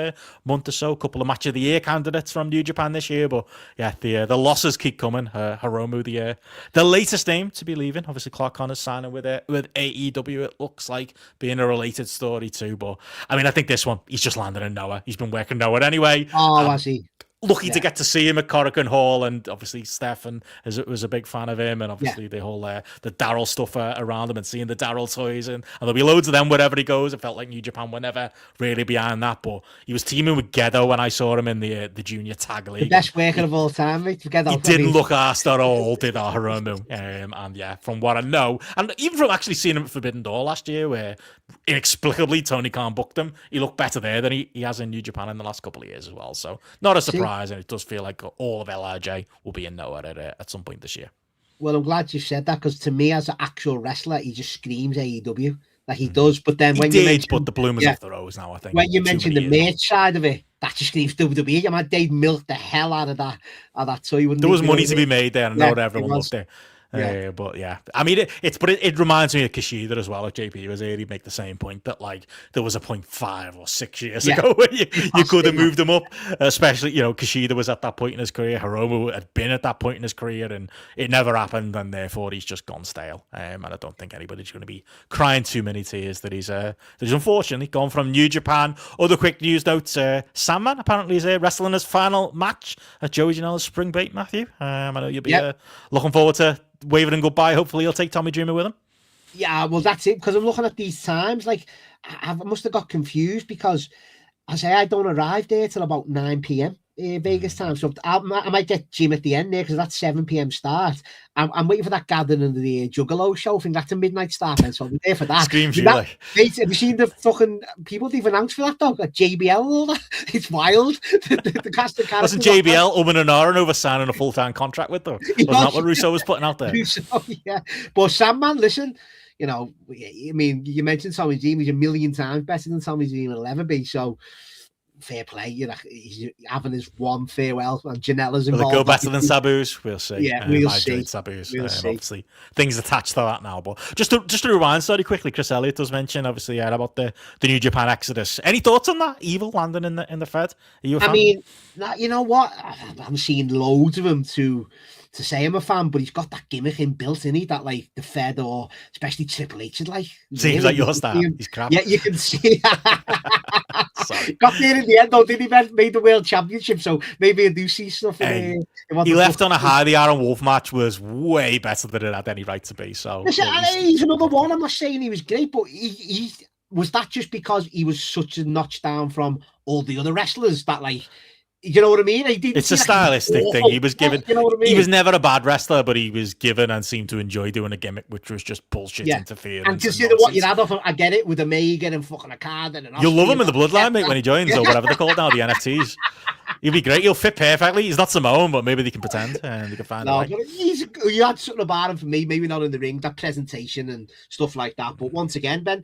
month or so. A couple of Match of the Year candidates from New Japan this year, but yeah, the losses keep coming. Hiromu, the latest name to be leaving. Obviously, Clark Connor's signing with AEW. It looks like being a related story too, but I mean, I think this one he's just landed in Noah. He's been working Noah anyway. I see. Lucky to get to see him at Corrigan Hall, and obviously Stefan was a big fan of him, and obviously the whole the Daryl stuff around him, and seeing the Daryl toys, and there'll be loads of them wherever he goes. It felt like New Japan were never really behind that, but he was teaming with Gedo when I saw him in the junior tag league. The best worker of all time, mate. He didn't look arsed at all, did our Hiromu. And yeah, from what I know, and even from actually seeing him at Forbidden Door last year, where inexplicably Tony Khan booked him, he looked better there than he has in New Japan in the last couple of years as well. So not a surprise. And it does feel like all of LRJ will be in Noah at some point this year. Well, I'm glad you said that, because to me, as an actual wrestler, he just screams AEW. Like he does, but then when you mention, but the bloomers off the rose now, I think. When you mention the merch side of it, that just screams WWE. I mean, they'd milk the hell out of that toy. There was money to be made there, and I know everyone loved it. But yeah, I mean, it reminds me of Kushida as well. If JP was here, he'd make the same point that like there was a point 5 or 6 years ago where you could have moved him up. Especially, Kushida was at that point in his career. Hiromu had been at that point in his career, and it never happened, and therefore he's just gone stale. And I don't think anybody's going to be crying too many tears that he's unfortunately gone from New Japan. Other quick news notes: Sandman apparently is wrestling his final match at Joey Janela's Spring Break. Matthew, I know you'll be looking forward to waving him goodbye. Hopefully he'll take Tommy Dreamer with him. Yeah, well, that's it, because I'm looking at these times, like I must have got confused, because I don't arrive there till about 9 p.m. Vegas time, so I might get Jim at the end there, because that's 7 p.m. start. I'm waiting for that gathering of the Juggalo show. I think that's a midnight start, and so I'm there for that. Screams you like. Mate, have you seen the fucking people they've announced for that dog? Like JBL and all that? It's wild. the cast of characters. Wasn't JBL and Aaron over signing a full-time contract with them? Wasn't that what Russo was putting out there? Russo, yeah. But Sandman, listen, I mean, you mentioned Tommy Dreamer. He's a million times better than Tommy Dreamer will ever be, so fair play. He's having his one farewell, and Janela's involved. Will it go better than Sabu's? We'll see. Yeah, we'll see. Sabu's. Obviously, things attached to that now. But just to rewind sorry quickly, Chris Elliott does mention obviously about the New Japan Exodus. Any thoughts on that? Evil landing in the Fed? Are you a fan? I mean, you know what? I'm seeing loads of them to say I'm a fan, but he's got that gimmick inbuilt in that like the Fed, or especially Triple H is like. Seems like your style. He's crap. Yeah, you can see. Got there in the end, though, didn't he? Made the World Championship, so maybe I do see stuff in he left on a high. The Aaron Wolf match was way better than it had any right to be. So he's another one. I'm not saying he was great, but he was that just because he was such a notch down from all the other wrestlers that like. You know what I mean? It's a stylistic thing. He was given. You know what I mean? He was never a bad wrestler, but he was given and seemed to enjoy doing a gimmick, which was just bullshit interference. And consider what you had off him. I get it with Omega and fucking a card and you'll love him in the Bloodline, mate, when he joins or whatever they're called now, the NFTs. He'll be great. He'll fit perfectly. He's not Samoan, but maybe they can pretend and they can find a way. You had something about him for me. Maybe not in the ring, that presentation and stuff like that. But once again, Ben.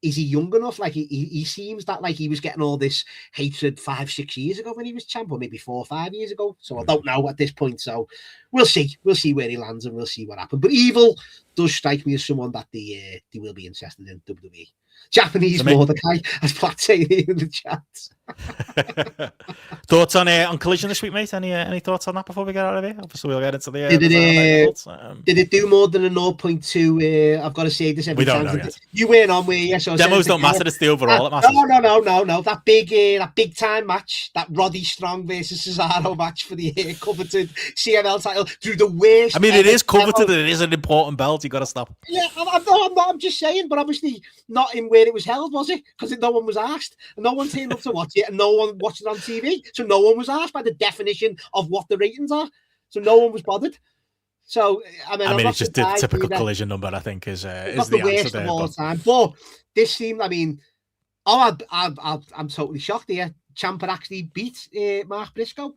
Is he young enough? Like he seems that like he was getting all this hatred 5-6 years ago when he was champ, or maybe 4 or 5 years ago. So I don't know at this point. So we'll see. We'll see where he lands and we'll see what happens. But Evil does strike me as someone that they will be interested in WWE. Japanese Mordecai, as Platt saying in the chat. Thoughts on Collision this week, mate? Any thoughts on that before we get out of here? Obviously, we'll get into the did it do more than a 0.2? I've got to say this every time. We don't know yet. You weren't on, were you? So demos don't matter. It's the overall that matters. No. That big time match, that Roddy Strong versus Cesaro match for the coveted CML title, through the worst. I mean, it is coveted. It is an important belt. You got to stop. Yeah, I'm just saying, but obviously not in where it was held, was it? Because no one was asked, and no one turned up to watch it, and no one watched it on TV, so no one was asked by the definition of what the ratings are, so no one was bothered. So I mean, it's just the typical Collision number. I think is the worst of all time. But this seemed, I mean, I'm totally shocked here. Ciampa actually beat Mark Briscoe.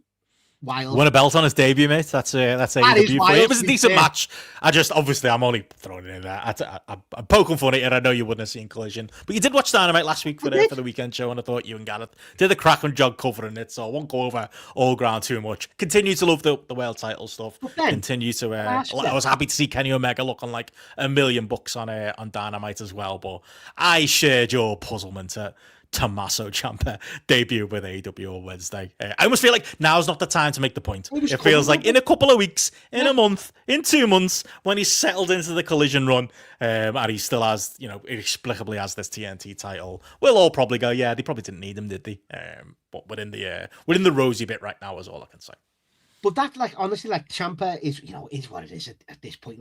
Wild. Won a belt on his debut, mate. That's AEW for you. It was a decent match. I'm only throwing it in there. I'm poking fun at it. I know you wouldn't have seen Collision, but you did watch Dynamite last week for the weekend show, and I thought you and Gareth did a cracking job covering it. So I won't go over all ground too much. Continue to love the world title stuff. Continue to. I was happy to see Kenny Omega looking like $1 million on Dynamite as well. But I shared your puzzlement at Tommaso Ciampa debut with AEW on Wednesday. I almost feel like now's not the time to make the point. It feels like in a couple of weeks, in a month, in 2 months, when he's settled into the Collision run, and he still has, inexplicably has this TNT title, we'll all probably go, yeah, they probably didn't need him, did they? But we're in the rosy bit right now, is all I can say. But that, honestly, Ciampa is what it is at this point.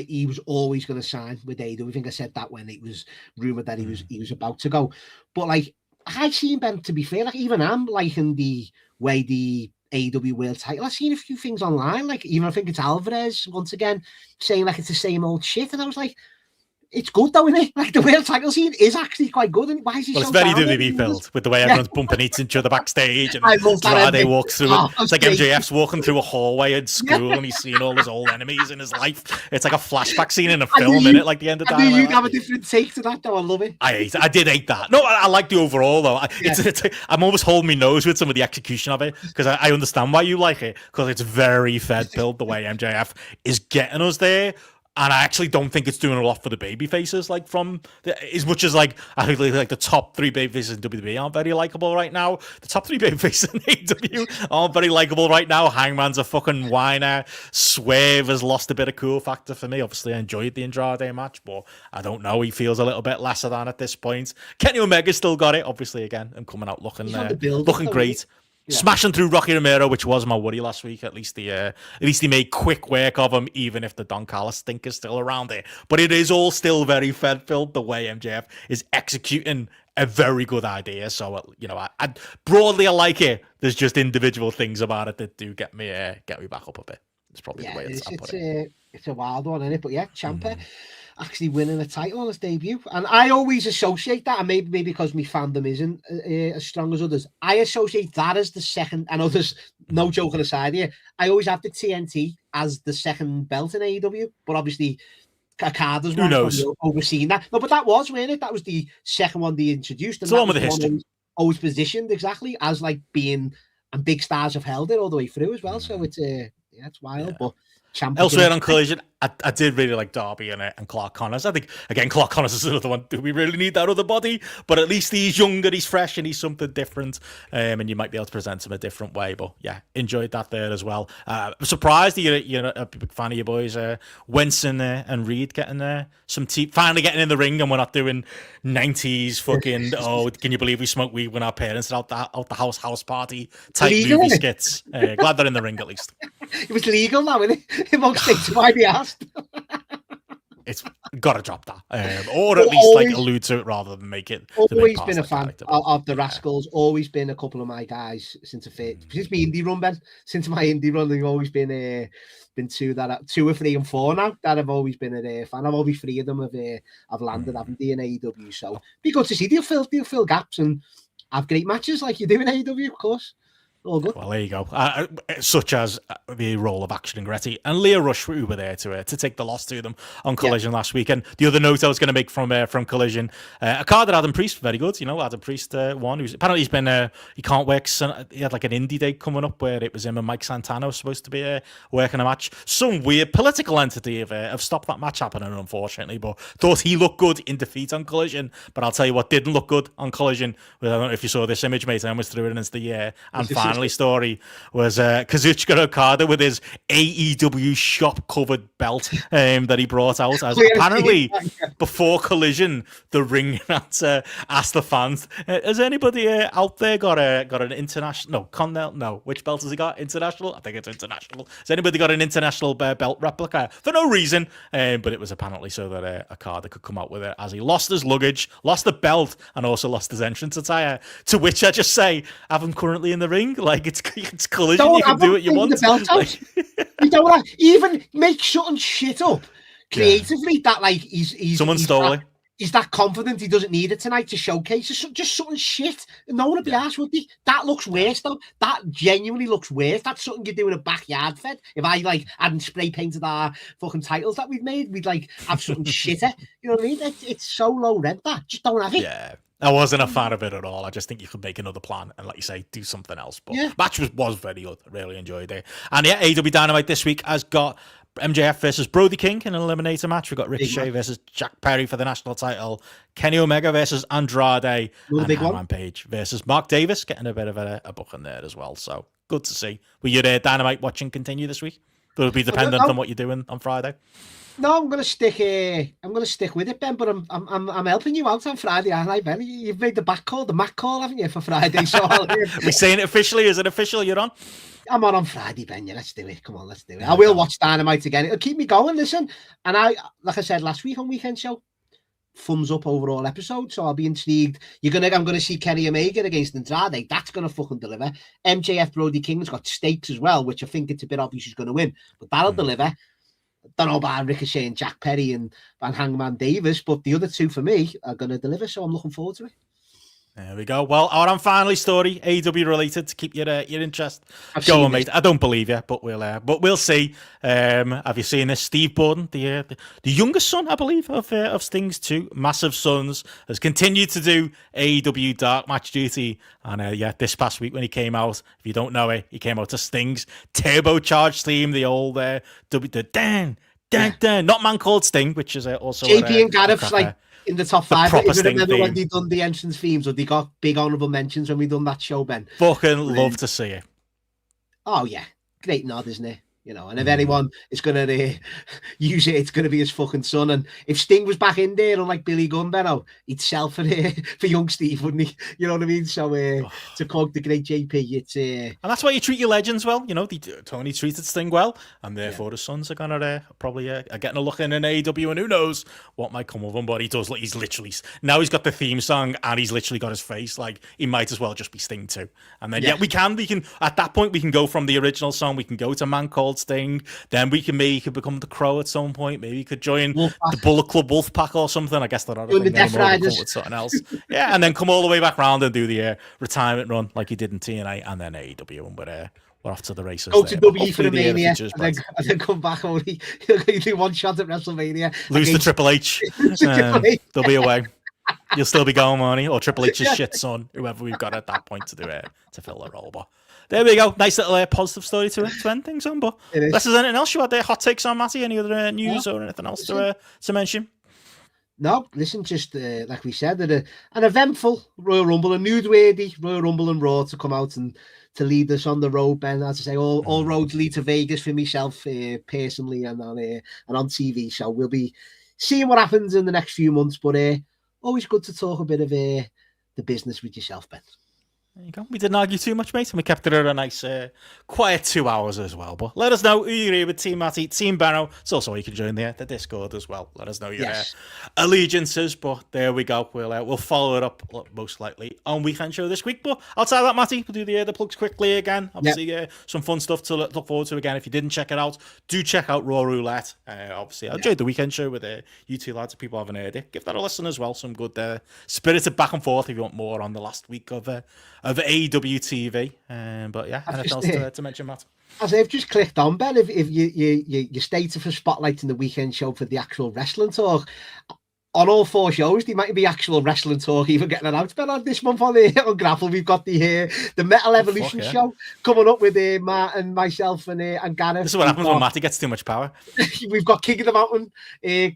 He was always going to sign with AEW. I think I said that when it was rumored that he was about to go. But I've seen Ben, to be fair, even I'm liking the way the AEW World Title. I've seen a few things online, even I think it's Alvarez once again saying it's the same old shit, and I was like, it's good though, isn't it? The world title scene is actually quite good. And why is he so it's very WWE filled with the way everyone's bumping each other backstage, and Andrade walks through it. It's like MJF's walking through a hallway at school and he's seeing all his old enemies in his life. It's like a flashback scene in a film, isn't it? Like the end of Dynamite. You have a different take to that though. I love it. I did hate that. No, I like the overall though. I'm almost holding my nose with some of the execution of it, because I understand why you like it, because it's very fed build the way MJF is getting us there. And I actually don't think it's doing a lot for the baby faces, as much as I think the top 3 baby faces in WWE aren't very likable right now. The top 3 baby faces in AEW aren't very likable right now. Hangman's a fucking whiner. Swerve has lost a bit of cool factor for me. Obviously, I enjoyed the Andrade match, but I don't know. He feels a little bit lesser than at this point. Kenny Omega's still got it, obviously, again, and coming out looking great. Yeah. Smashing through Rocky Romero, which was my worry last week. At least he made quick work of him, even if the Don Callis stink is still around there. But it is all still very fed-filled, the way MJF is executing a very good idea. So, I broadly I like it. There's just individual things about it that do get me back up a bit. It's probably the way it's a wild one, isn't it? But yeah, Ciampa actually winning a title on his debut, and I always associate that, and maybe because my fandom isn't as strong as others, I associate that as the second. I know there's no joking aside here. I always have the TNT as the second belt in AEW, but obviously Okada's one. Who knows? Overseeing that. No, but that was, wasn't it? That was the second one they introduced, and it's the one with the history. Always positioned exactly as being, and big stars have held it all the way through as well. So it's it's wild, but. Elsewhere on Collision, I did really like Darby and Clark Connors. I think, again, Clark Connors is another one. Do we really need that other body? But at least he's younger, he's fresh, and he's something different. And you might be able to present him a different way. But yeah, enjoyed that there as well. I'm surprised you're a big fan of your boys, Wentz and Reed getting some finally getting in the ring, and we're not doing 90s fucking, can you believe we smoked weed when our parents are out the house party type movie skits. Glad they're in the ring at least. It was legal now, isn't it? It won't stick to why they asked. It's got to drop that, or at least allude to it rather than make it. Always been a fan of the Rascals. Always been a couple of my since my indie run, Ben. Since my indie run, they've always been 2 or 3 and 4 now that I've always been a fan. I've always 3 of them have landed, haven't they, in AEW? So be good to see. They'll fill gaps and have great matches like you do in AEW, of course. All good. Well, there you go. Such as the role of Action and Gretty and Leah Rush, who were there to take the loss to them on Collision last week. And the other note I was going to make from Collision, a card that Adam Priest, very good. Adam Priest won. Who's apparently he's been he can't work. He had like an indie date coming up where it was him and Mike Santana was supposed to be working a match. Some weird political entity have stopped that match happening, unfortunately. But thought he looked good in defeat on Collision. But I'll tell you what didn't look good on Collision. I don't know if you saw this image, mate. I almost threw it into the air. And finally, story was Kazuchika Okada with his AEW shop covered belt that he brought out. As apparently, before Collision, the ring announcer asked the fans, "Has anybody out there got an international? No, which belt has he got? International? I think it's international. Has anybody got an international belt replica?" For no reason, but it was apparently so that Okada could come out with it as he lost his luggage, lost the belt, and also lost his entrance attire. To which I just say, have him currently in the ring. Like it's Collision. Don't you can do what you want. You don't even make something shit up creatively that like he's someone stole it. He's that confident he doesn't need it tonight to showcase. It's just something shit. No one would be asked, would they? That looks worse though. That genuinely looks worse. That's something you do in a backyard fed. If I like hadn't spray painted our fucking titles that we've made, we'd like have something shitter. You know what I mean? It's so low rent that just don't have it. Yeah. I wasn't a fan of it at all. I just think you could make another plan and, like you say, do something else. But match was very good. I really enjoyed it. And yeah, AEW Dynamite this week has got MJF versus Brody King in an eliminator match. We've got Ricochet versus Jack Perry for the national title. Kenny Omega versus Andrade. And Hangman Page versus Mark Davis, getting a bit of a book in there as well. So good to see. Will your Dynamite watching continue this week? Will it be dependent on what you're doing on Friday? No, I'm gonna stick with it, Ben. But I'm helping you out on Friday, aren't I, Ben? You've made the Mac call, haven't you, for Friday? So we're saying it officially. Is it official? You're on? I'm on Friday, Ben. Yeah, let's do it. Come on, let's do it. I will watch Dynamite again. It'll keep me going. Listen, and like I said last week on Weekend Show, thumbs up overall episode. So I'll be intrigued. I'm gonna see Kenny Omega against Andrade. That's gonna fucking deliver. MJF Brody King's got stakes as well, which I think it's a bit obvious he's gonna win, but that'll deliver. Don't know about Ricochet and Jack Perry and Hangman Davis, but the other two for me are going to deliver, so I'm looking forward to it. There we go. Well, our finally story, AEW related, to keep your interest going, mate. I don't believe you, but we'll see. Have you seen this? Steve Borden, the youngest son, I believe, of Sting's two massive sons, has continued to do AEW dark match duty. And this past week when he came out, if you don't know it, he came out to Sting's turbocharged theme, the old Dan, not Man Called Sting, which is also JP and Gareth's like in the top five. I remember when they done the entrance themes, or they got big honourable mentions when we done that show, Ben. Fucking love to see it. Oh yeah, great nod, isn't it? You know, and if anyone is going to use it, it's going to be his fucking son. And if Sting was back in there, unlike Billy Gunn, Benno, he'd sell for young Steve, wouldn't he? You know what I mean? So to quote the great JP, it's and that's why you treat your legends well. You know, Tony treated Sting well, and therefore his sons are gonna probably are getting a look in AEW, and who knows what might come of him. But he's literally now he's got the theme song, and he's literally got his face. Like he might as well just be Sting too. And then we can at that point we can go from the original song, we can go to Man Called Sting, then he could become the Crow at some point. Maybe he could join the Bullet Club Wolfpack or something. I guess they're not the Death Riders with something else. And then come all the way back round and do the retirement run like he did in TNA and then AEW, and we're off to the races. Go to WWE for the Mania and then come back only. You do one shot at WrestleMania. Lose to Triple H. They'll be away. You'll still be going, Marnie, or Triple H's shit son, whoever we've got at that point to do it to fill the role. But there we go. Nice little positive story to end things on. But unless there's anything else you had there, hot takes on, Matty, any other news or anything else to mention? No, listen, just like we said, an eventful Royal Rumble, a newsworthy Royal Rumble and Raw to come out and to lead us on the road, Ben. As I say, all roads lead to Vegas for myself personally and on TV. So we'll be seeing what happens in the next few months. But always good to talk a bit of the business with yourself, Ben. There you go. We didn't argue too much, mate, and we kept it at a nice, quiet 2 hours as well. But let us know who you're here with, Team Matty, Team Benno. It's also you can join the Discord as well. Let us know your allegiances. But there we go. We'll follow it up most likely on Weekend Show this week. But outside of that, Matty, we'll do the plugs quickly again. Obviously, some fun stuff to look forward to again. If you didn't check it out, do check out Raw Roulette. Obviously, I enjoyed the Weekend Show with you two lads. If people haven't heard it, give that a listen as well. Some good spirited back and forth if you want more on the last week of of AEW TV. But yeah, anything else to mention, Matt? As I've just clicked on, Ben, if you stated for spotlighting the weekend show for the actual wrestling talk, on all 4 shows, there might be actual wrestling talk even getting announced. But on this month on GRAPPL, we've got the Metal Evolution show coming up with Matt and myself and Gareth. This is what happens when Matty gets too much power. We've got King of the Mountain,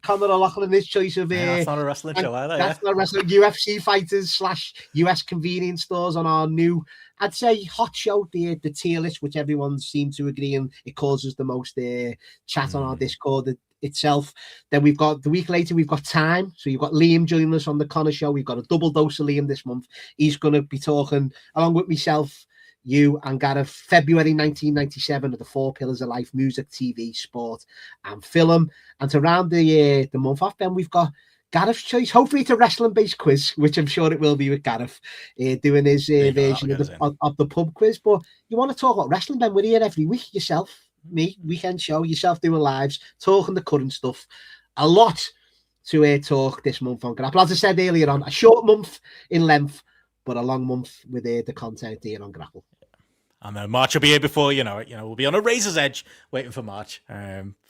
Conor O'Loughlin, his choice of... that's not a wrestling show either. That's not wrestling. UFC fighters / US convenience stores on our new, I'd say, hot show, the tier list, which everyone seemed to agree on. It causes the most chat on our Discord itself. Then we've got the week later, we've got Time. So you've got Liam joining us on the Connor show. We've got a double dose of Liam this month. He's going to be talking along with myself, you and Gareth, February 1997 of the 4 Pillars of Life: music, TV, sport, and film. And to round the month off, Ben, we've got Gareth's choice. Hopefully it's a wrestling-based quiz, which I'm sure it will be with Gareth doing his version of the pub quiz. But you want to talk about wrestling, Ben? We're here every week yourself. Me, weekend show, yourself doing lives, talking the current stuff. A lot to talk this month on GRAPPL. As I said earlier on, a short month in length, but a long month with the content here on GRAPPL. And then March will be here before you know it. We'll be on a razor's edge waiting for March.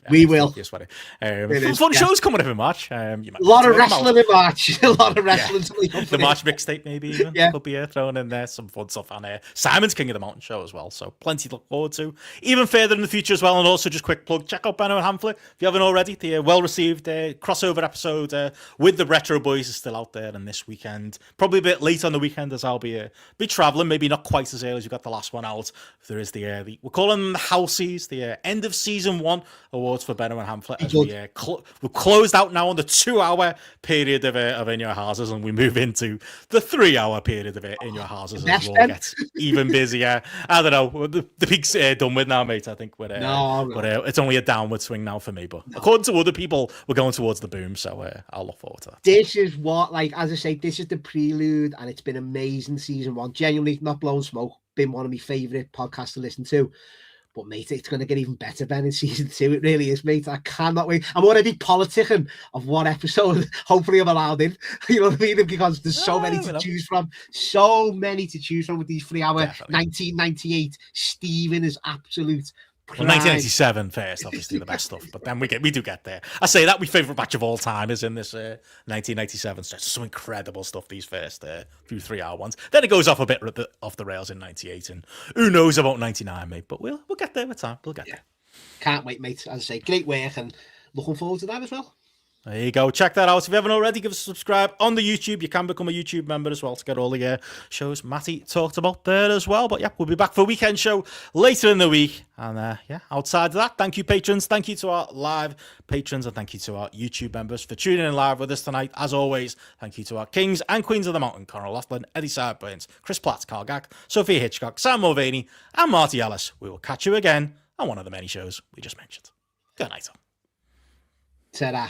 We will. Fun shows coming up in March. A lot of wrestling in March. A lot of wrestling. The March mixtape maybe even. Could be thrown in there. Some fun stuff on Simon's King of the Mountain show as well. So plenty to look forward to. Even further in the future as well. And also just quick plug, check out Benno and Hamflet if you haven't already. The well-received crossover episode with the Retro Boys is still out there. And this weekend, probably a bit late on the weekend as I'll be travelling. Maybe not quite as early as you got the last one out. There is the we're calling them the Housies, the end of season 1 awards for Benno and Hamflet as we're closed out now on the 2-hour period of In Your Houses, and we move into the 3-hour period of In Your Houses as well. Gets even busier. I don't know, the peak's done with now, mate. I think but it's only a downward swing now for me, but according to other people, we're going towards the boom, so I'll look forward to that. This is what, as I say, this is the prelude, and it's been amazing season 1. Genuinely, not blowing smoke, been one of my favourite podcasts to listen to. But, mate, it's going to get even better, Ben, in season 2. It really is, mate. I cannot wait. I'm already politicking of what episode hopefully I'm allowed in. You know what I mean? Because there's so many to choose from. So many to choose from with these 3-hour 1998. Steven is absolute... Well, 1987 first, obviously the best stuff, but then we do get there. I say that my favourite match of all time is in this 1997. So some incredible stuff these first few 3-hour ones. Then it goes off a bit off the rails in 98, and who knows about 99, mate. But we'll get there with time. We'll get there. Can't wait, mate. As I say, great work, and looking forward to that as well. There you go. Check that out. If you haven't already, give us a subscribe on the YouTube. You can become a YouTube member as well to get all the shows Matty talked about there as well. But yeah, we'll be back for a weekend show later in the week. And outside of that, thank you, patrons. Thank you to our live patrons, and thank you to our YouTube members for tuning in live with us tonight. As always, thank you to our kings and queens of the mountain, Conor O'Loughlin, Eddie Sideburns, Chris Platt, Carl Gack, Sophia Hitchcock, Sam Mulvaney, and Marty Ellis. We will catch you again on one of the many shows we just mentioned. Good night. Ta-da.